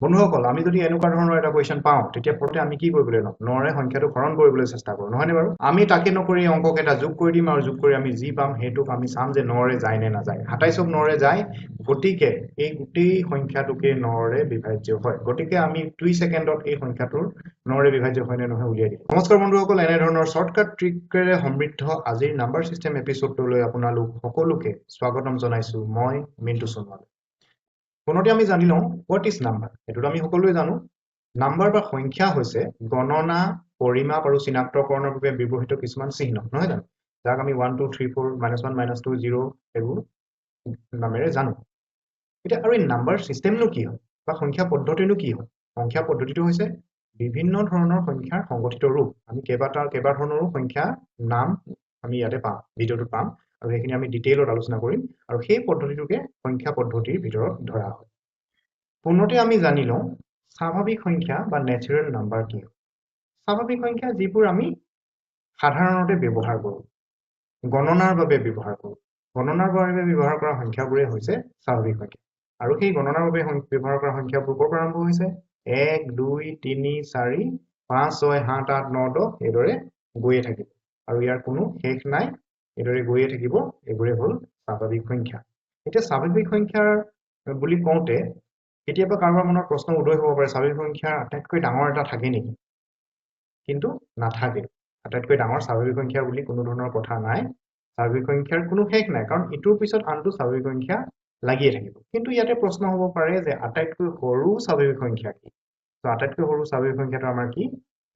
বন্ধুসকল আমি যদি এনেকুৱা ধৰণৰ এটা কোৱেশ্চন পাওঁ তেতিয়া প্ৰথমে আমি কি কৰিবলৈ লম নৰে সংখ্যাটো হৰণ কৰিবলৈ চেষ্টা কৰোঁ নহয়নে বাৰু আমি তাকে নকৰি অংকক এটা যোগ কৰি দিম আৰু যোগ কৰি আমি যি পাম হেতুক আমি চাম যে নৰে যায় নে নাযায় 27ক নৰে যায় গতিকে এই গোটেই সংখ্যাটোকে নৰে বিভাজ্য হয় গতিকে আমি 2 সেকেন্ডত এই সংখ্যাটোৰ নৰে বিভাজ্য হয় নে নহয় উলিয়াই দিম নমস্কাৰ বন্ধুসকল এনে ধৰণৰ শৰ্টকাট ট্ৰিকেৰে সমৃদ্ধ আজিৰ নাম্বাৰ সিস্টেম এপিসোডটোলৈ আপোনালোক সকলোকে স্বাগতম জনাইছো মই মিন্টু সোণোৱাল পুনতে আমি জানি লওঁ what is number এটো আমি সকলোৱে জানো নাম্বাৰ বা সংখ্যা হৈছে গণনা পৰিমাপ আৰু চিনাক্তকৰণৰ বাবে ব্যৱহৃত কিছুমান চিহ্ন নহয় জানো যাক আমি 1 2 3 4 -1 -2 0 এবোৰ নামেৰে জানো এটা আৰু এই নাম্বাৰ সিস্টেমনো কি হয় বা সংখ্যা পদ্ধতিনো কি হয় সংখ্যা পদ্ধতিটো হৈছে বিভিন্ন ধৰণৰ সংখ্যাৰ সংগঠিত ৰূপ আমি কেইবা ধৰণৰো সংখ্যা নাম আমি ইয়াতে পাম ভিডিওটো পাম আৰু সেইখিনি আমি ডিটেইলত আলোচনা কৰিম আৰু সেই পদ্ধতিটোকে সংখ্যা পদ্ধতিৰ ভিতৰত ধৰা হয় পুনতে আমি জানি লওঁ স্বাভাৱিক সংখ্যা বা ন্যাচাৰাল নাম্বাৰ কি স্বাভাৱিক সংখ্যা যিবোৰ আমি সাধাৰণতে ব্যৱহাৰ কৰোঁ গণনাৰ বাবে ব্যৱহাৰ কৰোঁ গণনাৰ বাবে ব্যৱহাৰ কৰা সংখ্যাবোৰে হৈছে স্বাভাৱিক সংখ্যা আৰু সেই গণনাৰ বাবে ব্যৱহাৰ কৰা সংখ্যাবোৰ ক'ৰ পৰা আৰম্ভ হৈছে 1 2 3 4 5 6 7 8 9 10 এইদৰে গৈয়ে থাকিব আৰু ইয়াৰ কোনো শেষ নাই এইদৰে গৈয়ে থাকিব এইবোৰে হ'ল স্বাভাৱিক সংখ্যা এতিয়া স্বাভাৱিক সংখ্যাৰ বুলি কওঁতে কেতিয়াবা কাৰোবাৰ মনত প্ৰশ্ন উদয় হ'ব পাৰে স্বাভাৱিক সংখ্যাৰ আটাইতকৈ ডাঙৰ এটা থাকে নেকি কিন্তু নাথাকে আটাইতকৈ ডাঙৰ স্বাভাৱিক সংখ্যা বুলি কোনো ধৰণৰ কথা নাই স্বাভাৱিক সংখ্যাৰ কোনো শেষ নাই কাৰণ ইটোৰ পিছত আনটো স্বাভাৱিক সংখ্যা লাগিয়ে থাকিব কিন্তু ইয়াতে প্ৰশ্ন হ'ব পাৰে যে আটাইতকৈ সৰু স্বাভাৱিক সংখ্যা কি তো আটাইতকৈ সৰু স্বাভাৱিক সংখ্যাটো আমাৰ কি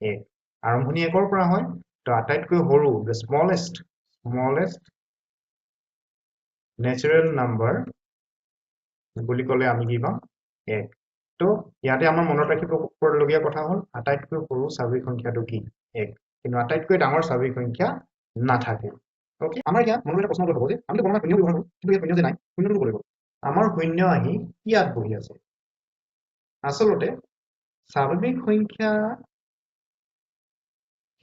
1 আৰম্ভণি 1ৰ পৰা হয় তো আটাইতকৈ সৰু the smallest natural number বুলি ক'লে আমি কি পাম 1 তো ইয়াতে আমাৰ মনত ৰাখিব পৰলগীয়া কথা হ'ল আটাইতকৈ সৰু স্বাভাৱিক সংখ্যাটো কি 1 কিন্তু আটাইতকৈ ডাঙৰ স্বাভাৱিক সংখ্যা নাথাকে ওকে আমাৰ ইয়াত মনত এটা প্ৰশ্ন হ'ব যে আমি গণনা শূন্য ব্যৱহাৰ কৰোঁ কিন্তু ইয়াত শূন্য যে নাই শূন্যটো কৰিব আমাৰ শূন্য আহি ইয়াত বহি আছে আসলতে স্বাভাৱিক সংখ্যা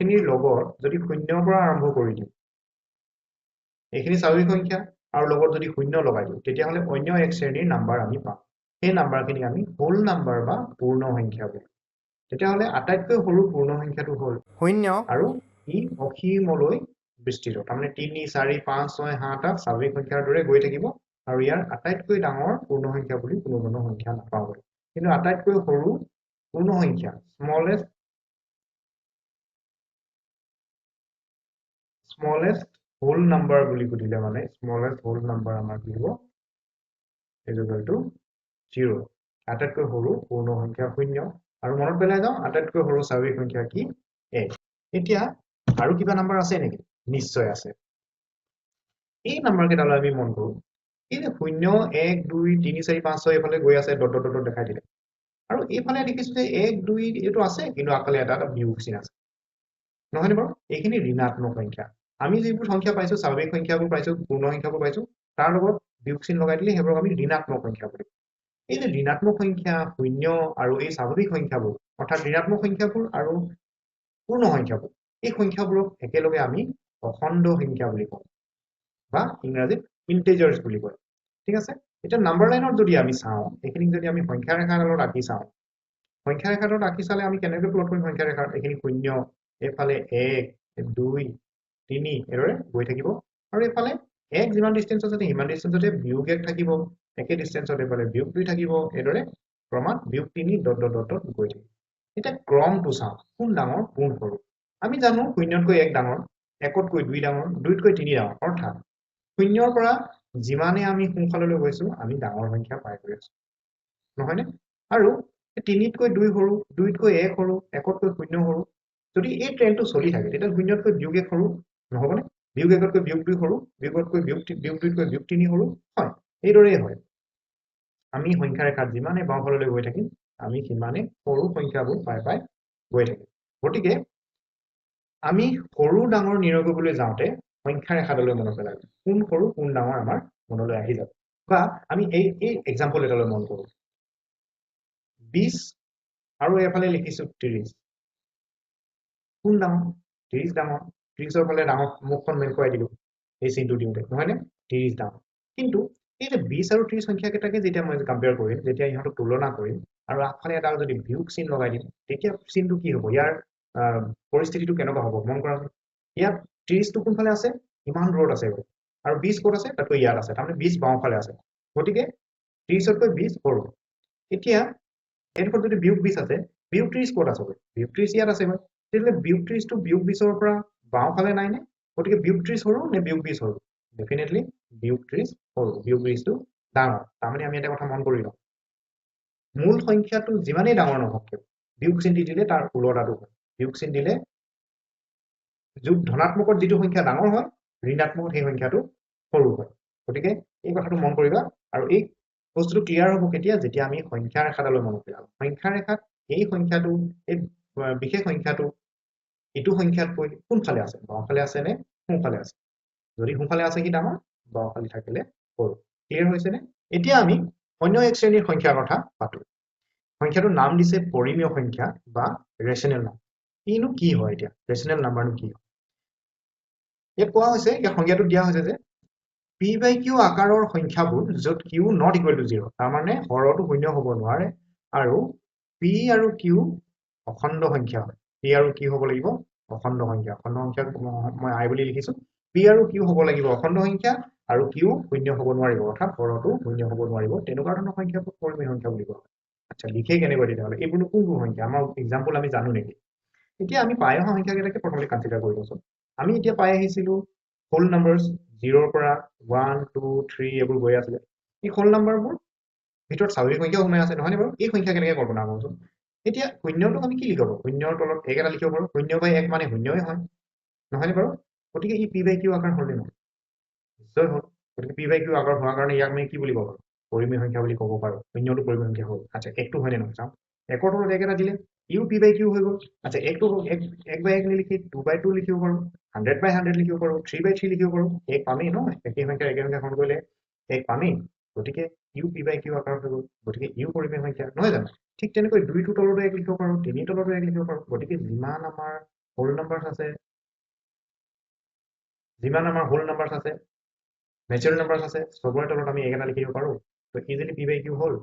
খিনিৰ লগত যদি শূন্যৰ পৰা আৰম্ভ কৰি দিওঁ এইখিনি স্বাভাৱিক সংখ্যা আৰু লগত যদি শূন্য লগাই দিওঁ তেতিয়াহ'লে অন্য এক শ্ৰেণীৰ নাম্বাৰ আমি পাম এই নাম্বাৰখিনি আমি হোল নাম্বাৰ বা পূৰ্ণ সংখ্যা বুলি তেতিয়াহ'লে আটাইতকৈ সৰু পূৰ্ণ সংখ্যাটো হ'ল শূন্য আৰু ই অসীমলৈ বিস্তৃত তাৰমানে 3 4 5 6 7 8 স্বাভাৱিক সংখ্যাৰ দৰে গৈ থাকিব আৰু ইয়াৰ আটাইতকৈ ডাঙৰ পূৰ্ণ সংখ্যা বুলি কোনো ধৰণৰ সংখ্যা নাপাব কিন্তু আটাইতকৈ সৰু পূৰ্ণ সংখ্যা smallest whole number বুলি কইলে মানে smallest whole number আমাৰ কি হ'ব is equal to 0 আটাইতকৈ সৰু পূৰ্ণ সংখ্যা শূন্য আৰু মনত পেলাই যাওঁ আটাইতকৈ সৰু স্বাভাৱিক সংখ্যা কি 1 এতিয়া আৰু কিবা নাম্বাৰ আছে নেকি নিশ্চয় আছে এই নাম্বাৰ কেইটালৈ আমি মন কৰো এই 0 1 2 3 4 5 6 এফালে গৈ আছে ডট ডট ডট দেখাই দিলে আৰু এইফালে দেখিছো যে 1 2 এটো আছে কিন্তু আকলে এটা বিয়োগ চিন আছে নহয়নে বাৰু এইখিনি ঋণাত্মক সংখ্যা আমি যিবোৰ সংখ্যা পাইছো স্বাভাৱিক সংখ্যাবোৰ পাইছো পূৰ্ণ সংখ্যাবোৰ পাইছো তাৰ লগত বিয়োগ চিন লগাই দিলে হেবোৰ আমি ঋণাত্মক সংখ্যা বুলি এই যে ঋণাত্মক সংখ্যা শূন্য আৰু এই স্বাভাৱিক সংখ্যাবোৰ অৰ্থাৎ ঋণাত্মক সংখ্যাবোৰ আৰু পূৰ্ণ সংখ্যাবোৰ এই সংখ্যাবোৰক একেলগে আমি অখণ্ড সংখ্যা বুলি কওঁ বা ইংৰাজীত ইন্টিজাৰ্স বুলি কয় ঠিক আছে এটা নাম্বাৰ লাইনত যদি আমি চাওঁ এইখিনি যদি আমি সংখ্যা ৰেখাডালত আঁকি চাওঁ সংখ্যা ৰেখাডালত আঁকি চালে আমি কেনেকৈ প্লট কৰিম সংখ্যা ৰেখাত এইখিনি শূন্য এফালে 1 2 3 এৰে গৈ থাকিব আৰু এফালে এক যিমান ডিসটেন্স আছে হিমান ডিসটেন্সতে বিয়োগ এক থাকিব একে ডিসটেন্সতে এফালে বিয়োগ 2 থাকিব এৰে ক্ৰমাৎ বিয়োগ 3 ডট ডট ডট গৈ থাকিব এটা ক্ৰমটো চাওঁ কোন ডাঙৰ কোন সৰু আমি জানো শূন্যতকৈ এক ডাঙৰ একতকৈ 2 ডাঙৰ 2তকৈ 3 ডাঙৰ অৰ্থাৎ শূন্যৰ পৰা যিমানে আমি সোঁফাললৈ গৈছো আমি ডাঙৰ সংখ্যা পাই গৈ আছো নহয়নে আৰু 3তকৈ 2 সৰু 2তকৈ 1 সৰু 1তকৈ 0 সৰু যদি এই ট্ৰেন্ডটো চলি থাকে তেতিয়া শূন্যতকৈ বিয়োগ 1 সৰু নহবনে বিয়োগ 1তকৈ বিয়োগ 2 সৰু বিয়োগতকৈ বিয়োগ 2তকৈ বিয়োগ 3 সৰু হয় এইদৰেই হয় আমি সংখ্যা ৰেখাত যিমানে বাওঁফাললৈ গৈ থাকিম আমি সিমানে সৰু সংখ্যাবোৰ পাই গৈ থাকিম গতিকে আমি সৰু ডাঙৰ নিৰ্ণয় কৰিবলৈ যাওঁতে সংখ্যা ৰেখাডালৈ মনত পেলাব কোন সৰু কোন ডাঙৰ আমাৰ মনলৈ আহি যাব বা আমি এই এক্সাম্পল এটালৈ মন কৰো 20 আৰু এফালে লিখিছো 30 কোন ডাঙৰ 30 ডাঙৰ 30ৰ ফালে ডাঙৰ মুখখন মেল কৰাই দিলো এই চিনটো দিওঁতে নহয়নে 30 ডাঙৰ কিন্তু এই যে 20 আৰু 30 সংখ্যা কেইটাকে যেতিয়া মই কম্পেয়াৰ কৰিম যেতিয়া ইহঁতক তুলনা কৰিম আৰু আগফালে এডাল যদি বিয়োগ চিন লগাই দিম তেতিয়া চিনটো কি হ'ব ইয়াৰ পৰিস্থিতিটো কেনেকুৱা হ'ব মন কৰা ইয়াত 30 টো কোনফালে আছে ইমান দূৰত আছে আৰু 20 ক'ত আছে তাতকৈ ইয়াত আছে তাৰমানে 20 বাওঁফালে আছে গতিকে 30তকৈ 20 সৰু এতিয়া এডোখৰত যদি বিয়োগ 20 আছে বিয়োগ 30 ক'ত আছে বিয়োগ 30 ইয়াত আছে তেতিয়াহ'লে বিয়োগ 30 টো বিয়োগ 20ৰ পৰা বাওঁফালে নাই নে গতিকে বিয়োগ 30 সৰু নে বিয়োগ 20 সৰু ডেফিনেটলি বিয়োগ 30 সৰু বিয়োগ 20 টো ডাঙৰ তাৰমানে আমি এটা কথা মন কৰি লওঁ মূল সংখ্যাটো যিমানেই ডাঙৰ নহওক কিয় বিয়োগ চিন দি দিলে তাৰ উলটাটো হয় বিয়োগ চিন দিলে ধনাত্মকত যিটো সংখ্যা ডাঙৰ হয় ঋণাত্মকত সেই সংখ্যাটো সৰু হয় গতিকে এই কথাটো মন কৰিবা আৰু এই বস্তুটো ক্লিয়াৰ হ'ব কেতিয়া যেতিয়া আমি সংখ্যা ৰেখাডালৈ মনত পেলাম সংখ্যা ৰেখাত এই সংখ্যাটো এই বিশেষ সংখ্যাটো ইটো সংখ্যাতকৈ কোনফালে আছে বাওঁফালে আছে নে সোঁফালে আছে যদি সোঁফালে আছে কি ডাঙৰ বাওঁফালে থাকিলে সৰু ক্লিয়াৰ হৈছে নে এতিয়া আমি অন্য এক শ্ৰেণীৰ সংখ্যাৰ কথা পাতো সংখ্যাটোৰ নাম দিছে পৰিমেয় সংখ্যা বা ৰেচনেল নাম্বাৰ কিনো কি হয় এতিয়া ৰেচনেল নাম্বাৰনো কি হয় ইয়াত কোৱা হৈছে ইয়াত সংজ্ঞাটো দিয়া হৈছে যে p/q আকাৰৰ সংখ্যাবোৰ য'ত q not equal to 0 তাৰমানে হৰটো শূন্য হ'ব নোৱাৰে আৰু p আৰু q অখণ্ড সংখ্যা হয় p আৰু q হ'ব লাগিব অখণ্ড সংখ্যা মই i বুলি লিখিছো p আৰু q হ'ব লাগিব অখণ্ড সংখ্যা আৰু q শূন্য হ'ব নোৱাৰিব অৰ্থাৎ হৰটো শূন্য হ'ব নোৱাৰিব তেনেকুৱা ধৰণৰ সংখ্যাবোৰ পৰিমেয় সংখ্যা বুলি কোৱা হয় আচ্ছা লিখে কেনেকৈ তেতিয়াহ'লে এইবোৰ কোনবোৰ সংখ্যা আমাৰ এক্সাম্পল আমি জানো নেকি এতিয়া আমি পাই অহা সংখ্যাকেইটাকে প্ৰথমতে কনচিডাৰ কৰি লৈছো আমি এতিয়া পাই আহিছিলো হোল নাম্বাৰছ 0 পৰা 1 2 3 এইবোৰ গৈ আছিলে এই হোল নাম্বাৰবোৰ ভিতৰত স্বাভাৱিক সংখ্যা সোমাই আছে নহয়নে বাৰু এই সংখ্যা কেনেকৈ কল্পনা কৰোঁ এতিয়া শূন্যটোক আমি কি লিখিব শূন্যৰ তলত এক এটা লিখিব পাৰোঁ 0/1 মানে শূন্যই হয় নহয়নে বাৰু গতিকে ই p/q আকাৰ হ'লে নহয় নিশ্চয় হ'ল গতিকে p/q আকাৰ হোৱাৰ কাৰণে ইয়াক আমি কি বুলি ক'ব পাৰোঁ পৰিমেয় সংখ্যা বুলি ক'ব পাৰোঁ শূন্যটো পৰিমেয় সংখ্যা হ'ল আচ্ছা একটো হয়নে নহয় চাওঁ একৰ তলত এক এটা দিলে ইউ p/q হৈ গ'ল আচ্ছা একটো 1/1 নিলিখি 2/2 লিখিব পাৰোঁ 100/100 লিখিব পাৰোঁ 3/3 লিখিব পাৰোঁ এক পামেই ন একে সংখ্যা হৰণ কৰিলে এক পামেই গতিকে ইউ p/q আকাৰ হৈ গ'ল গতিকে ইউ পৰিমেয় সংখ্যা নহয় জানো ঠিক তেনেকৈ 2টো তলতো এক লিখিব পাৰোঁ 3 তলতো এক লিখিব পাৰোঁ গতিকে যিমান আমাৰ হোল নাম্বাৰছ আছে নেচাৰেল নাম্বাৰছ আছে সবৰে তলত আমি এক এটা লিখিব পাৰোঁ তো ইজিলি p/q হ'ল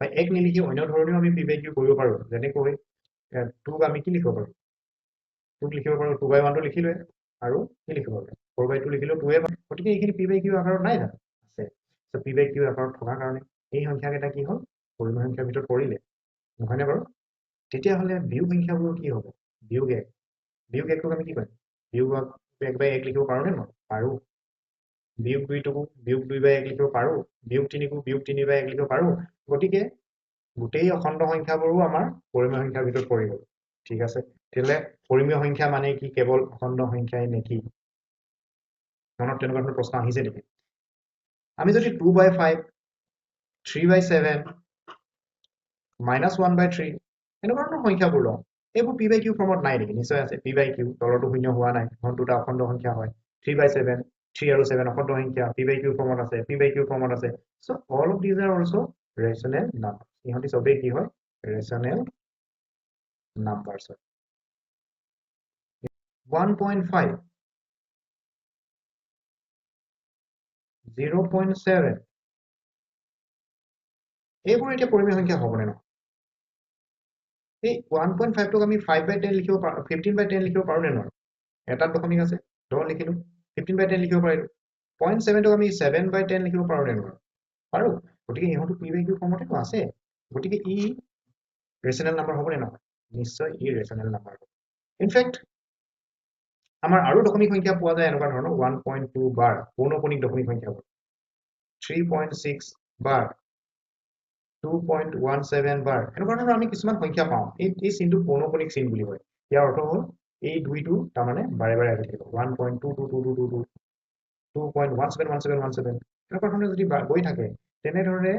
বা এক নিলিখি অন্য ধৰণেও আমি p/q কৰিব পাৰোঁ যেনেকৈ 2ক আমি কি লিখিব পাৰোঁ 2ক লিখিব পাৰোঁ 2/1 টো লিখিলোৱে আৰু কি লিখিব পাৰোঁ 4/2 লিখিলেও 2 গতিকে এইখিনি p/q আকাৰত নাই জানো আছে তো p/q আকাৰত থকাৰ কাৰণে এই সংখ্যাকেইটা কি হ'ল পৰিমেয় সংখ্যাৰ ভিতৰত পৰিলে নহয়নে বাৰু তেতিয়াহ'লে বিয়োগ সংখ্যাবোৰ কি হ'ব বিয়োগ একটোক আমি কি কৰিম বিয়োগ 1/1 লিখিব পাৰোঁনে নহয় পাৰোঁ বিয়োগ 2টোকো বিয়োগ 2/1 লিখিব পাৰোঁ বিয়োগ 3কো বিয়োগ 3/1 লিখিব পাৰোঁ গতিকে গোটেই অখণ্ড সংখ্যাবোৰো আমাৰ পৰিমেয় সংখ্যাৰ ভিতৰত পৰি গ'ল ঠিক আছে তেতিয়াহ'লে পৰিমেয় সংখ্যা মানে কি কেৱল অখণ্ড সংখ্যাই নেকি মনত তেনেকুৱা ধৰণৰ প্ৰশ্ন আহিছে নেকি আমি যদি 2/5 3/7 -1/3 এনেকুৱা ধৰণৰ সংখ্যাবোৰ লওঁ এইবোৰ p/q ফৰ্মত নাই নেকি নিশ্চয় আছে p/q তলতো শূন্য হোৱা নাই এখন দুটা অখণ্ড সংখ্যা হয় 3/7 3 আৰু 7 অখণ্ড সংখ্যা p/q ফৰ্মত আছে p/q ফৰ্মত আছে so all of these are also rational numbers ইহঁতি সবেই কি হয় rational numbers হয় 1.5 0.7 এইবোৰ এতিয়া পৰিমেয় সংখ্যা হ'বনে নহয় এই 1.5টোক আমি 5/10 লিখিব পাৰোঁ 15/10 লিখিব পাৰোঁ নে নহয় এটাত দশমিক আছে 10 লিখিলো 15/10 লিখিব পাৰিলো 0.7টোক আমি 7/10 লিখিব পাৰোঁ নে নহয় পাৰোঁ গতিকে ইহঁতো p/q ফৰ্মতেতো আছে গতিকে ই ৰেচনেল নাম্বাৰ হ'বনে নহয় নিশ্চয় ই ৰেচনেল নাম্বাৰ হ'ব ইনফেক্ট আমাৰ আৰু দশমিক সংখ্যা পোৱা যায় এনেকুৱা ধৰণৰ 1.2 বাৰ পৌনঃপুনিক দশমিক সংখ্যাবোৰ 3.6 বাৰ 2.17 বাৰ এনেকুৱা ধৰণৰ আমি কিছুমান সংখ্যা পাওঁ এই চিনটো পৌনঃপুনিক চিন বুলি কয় ইয়াৰ অৰ্থ হ'ল এই দুইটো তাৰমানে বাৰে বাৰে আহি থাকিব 1.22222 2.171717 এনেকুৱা ধৰণে যদি গৈ থাকে তেনেধৰণে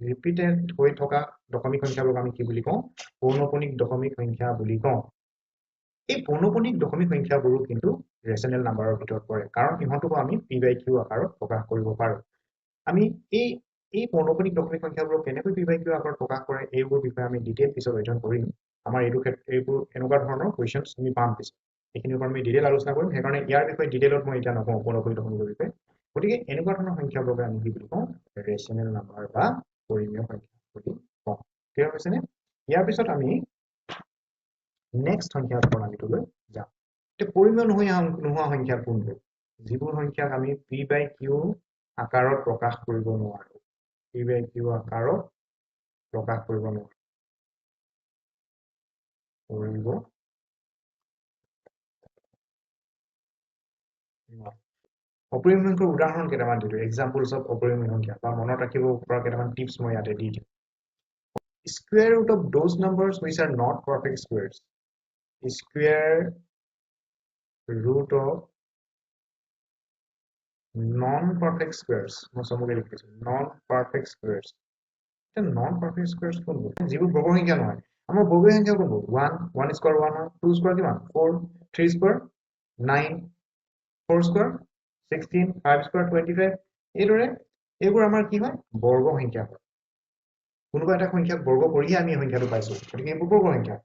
ৰিপিটেড হৈ থকা দশমিক সংখ্যাবোৰক আমি কি বুলি কওঁ পৌনঃপুনিক দশমিক সংখ্যা বুলি কওঁ এই পৌনঃপুনিক দশমিক সংখ্যাবোৰো কিন্তু ৰেচনেল নাম্বাৰৰ ভিতৰত পৰে কাৰণ ইহঁতকো আমি p/q আকাৰত প্ৰকাশ কৰিব পাৰোঁ আমি এই পৌনঃপুনিক দশমিক সংখ্যাবোৰক কেনেকৈ p/q আকাৰত প্ৰকাশ কৰে এইবোৰ বিষয়ে আমি ডিটেইল পিছত অধ্যয়ন কৰিম আমাৰ এইবোৰ এনেকুৱা ধৰণৰ কুৱেশ্যনছ আমি পাম পিছত এইখিনিৰ ওপৰত আমি ডিটেইল আলোচনা কৰিম সেইকাৰণে ইয়াৰ বিষয়ে ডিটেইলত মই এতিয়া নকওঁ পৌনঃপুনিক দশমিকৰ বিষয়ে গতিকে এনেকুৱা ধৰণৰ সংখ্যাবোৰকে আমি কি বুলি কওঁ ৰেচনেল নাম্বাৰ বা পৰিমেয় সংখ্যা বুলি কওঁ ক্লিয়াৰ হৈছেনে ইয়াৰ পিছত আমি নেক্সট সংখ্যা প্ৰণালীটোলৈ যাম তে পৰিমেয় নোহোৱা সংখ্যা কোনবোৰ যিবোৰ সংখ্যাক আমি p/q আকাৰত প্ৰকাশ কৰিব নোৱাৰো p/q আকাৰত প্ৰকাশ কৰিব নোৱাৰো অপৰিমেয় সংখ্যাৰ উদাহৰণ কেইটামান দিলো এক্সাম্পলছ অফ অপৰিমেয় সংখ্যা বা মনত ৰাখিব পৰা কেইটামান টিপছ মই ইয়াতে দি দিম square root of those numbers which are not perfect squares square root of non-perfect squares non-perfect squares non-perfect squares কোনবোৰ যিবোৰ বৰ্গ সংখ্যা নহয় আমাৰ বৰ্গ সংখ্যা কোনবোৰ 1 1 স্কয়াৰ 1 2 স্কয়াৰ কিমান 4 3 স্কয়াৰ 9 4 স্কয়াৰ 16 5 স্কয়াৰ 25 এইদৰে এইবোৰ আমাৰ কি হয় বৰ্গ সংখ্যা হয় কোনোবা এটা সংখ্যাক বৰ্গ কৰিহে আমি সংখ্যাটো পাইছো গতিকে এইবোৰ বৰ্গ সংখ্যা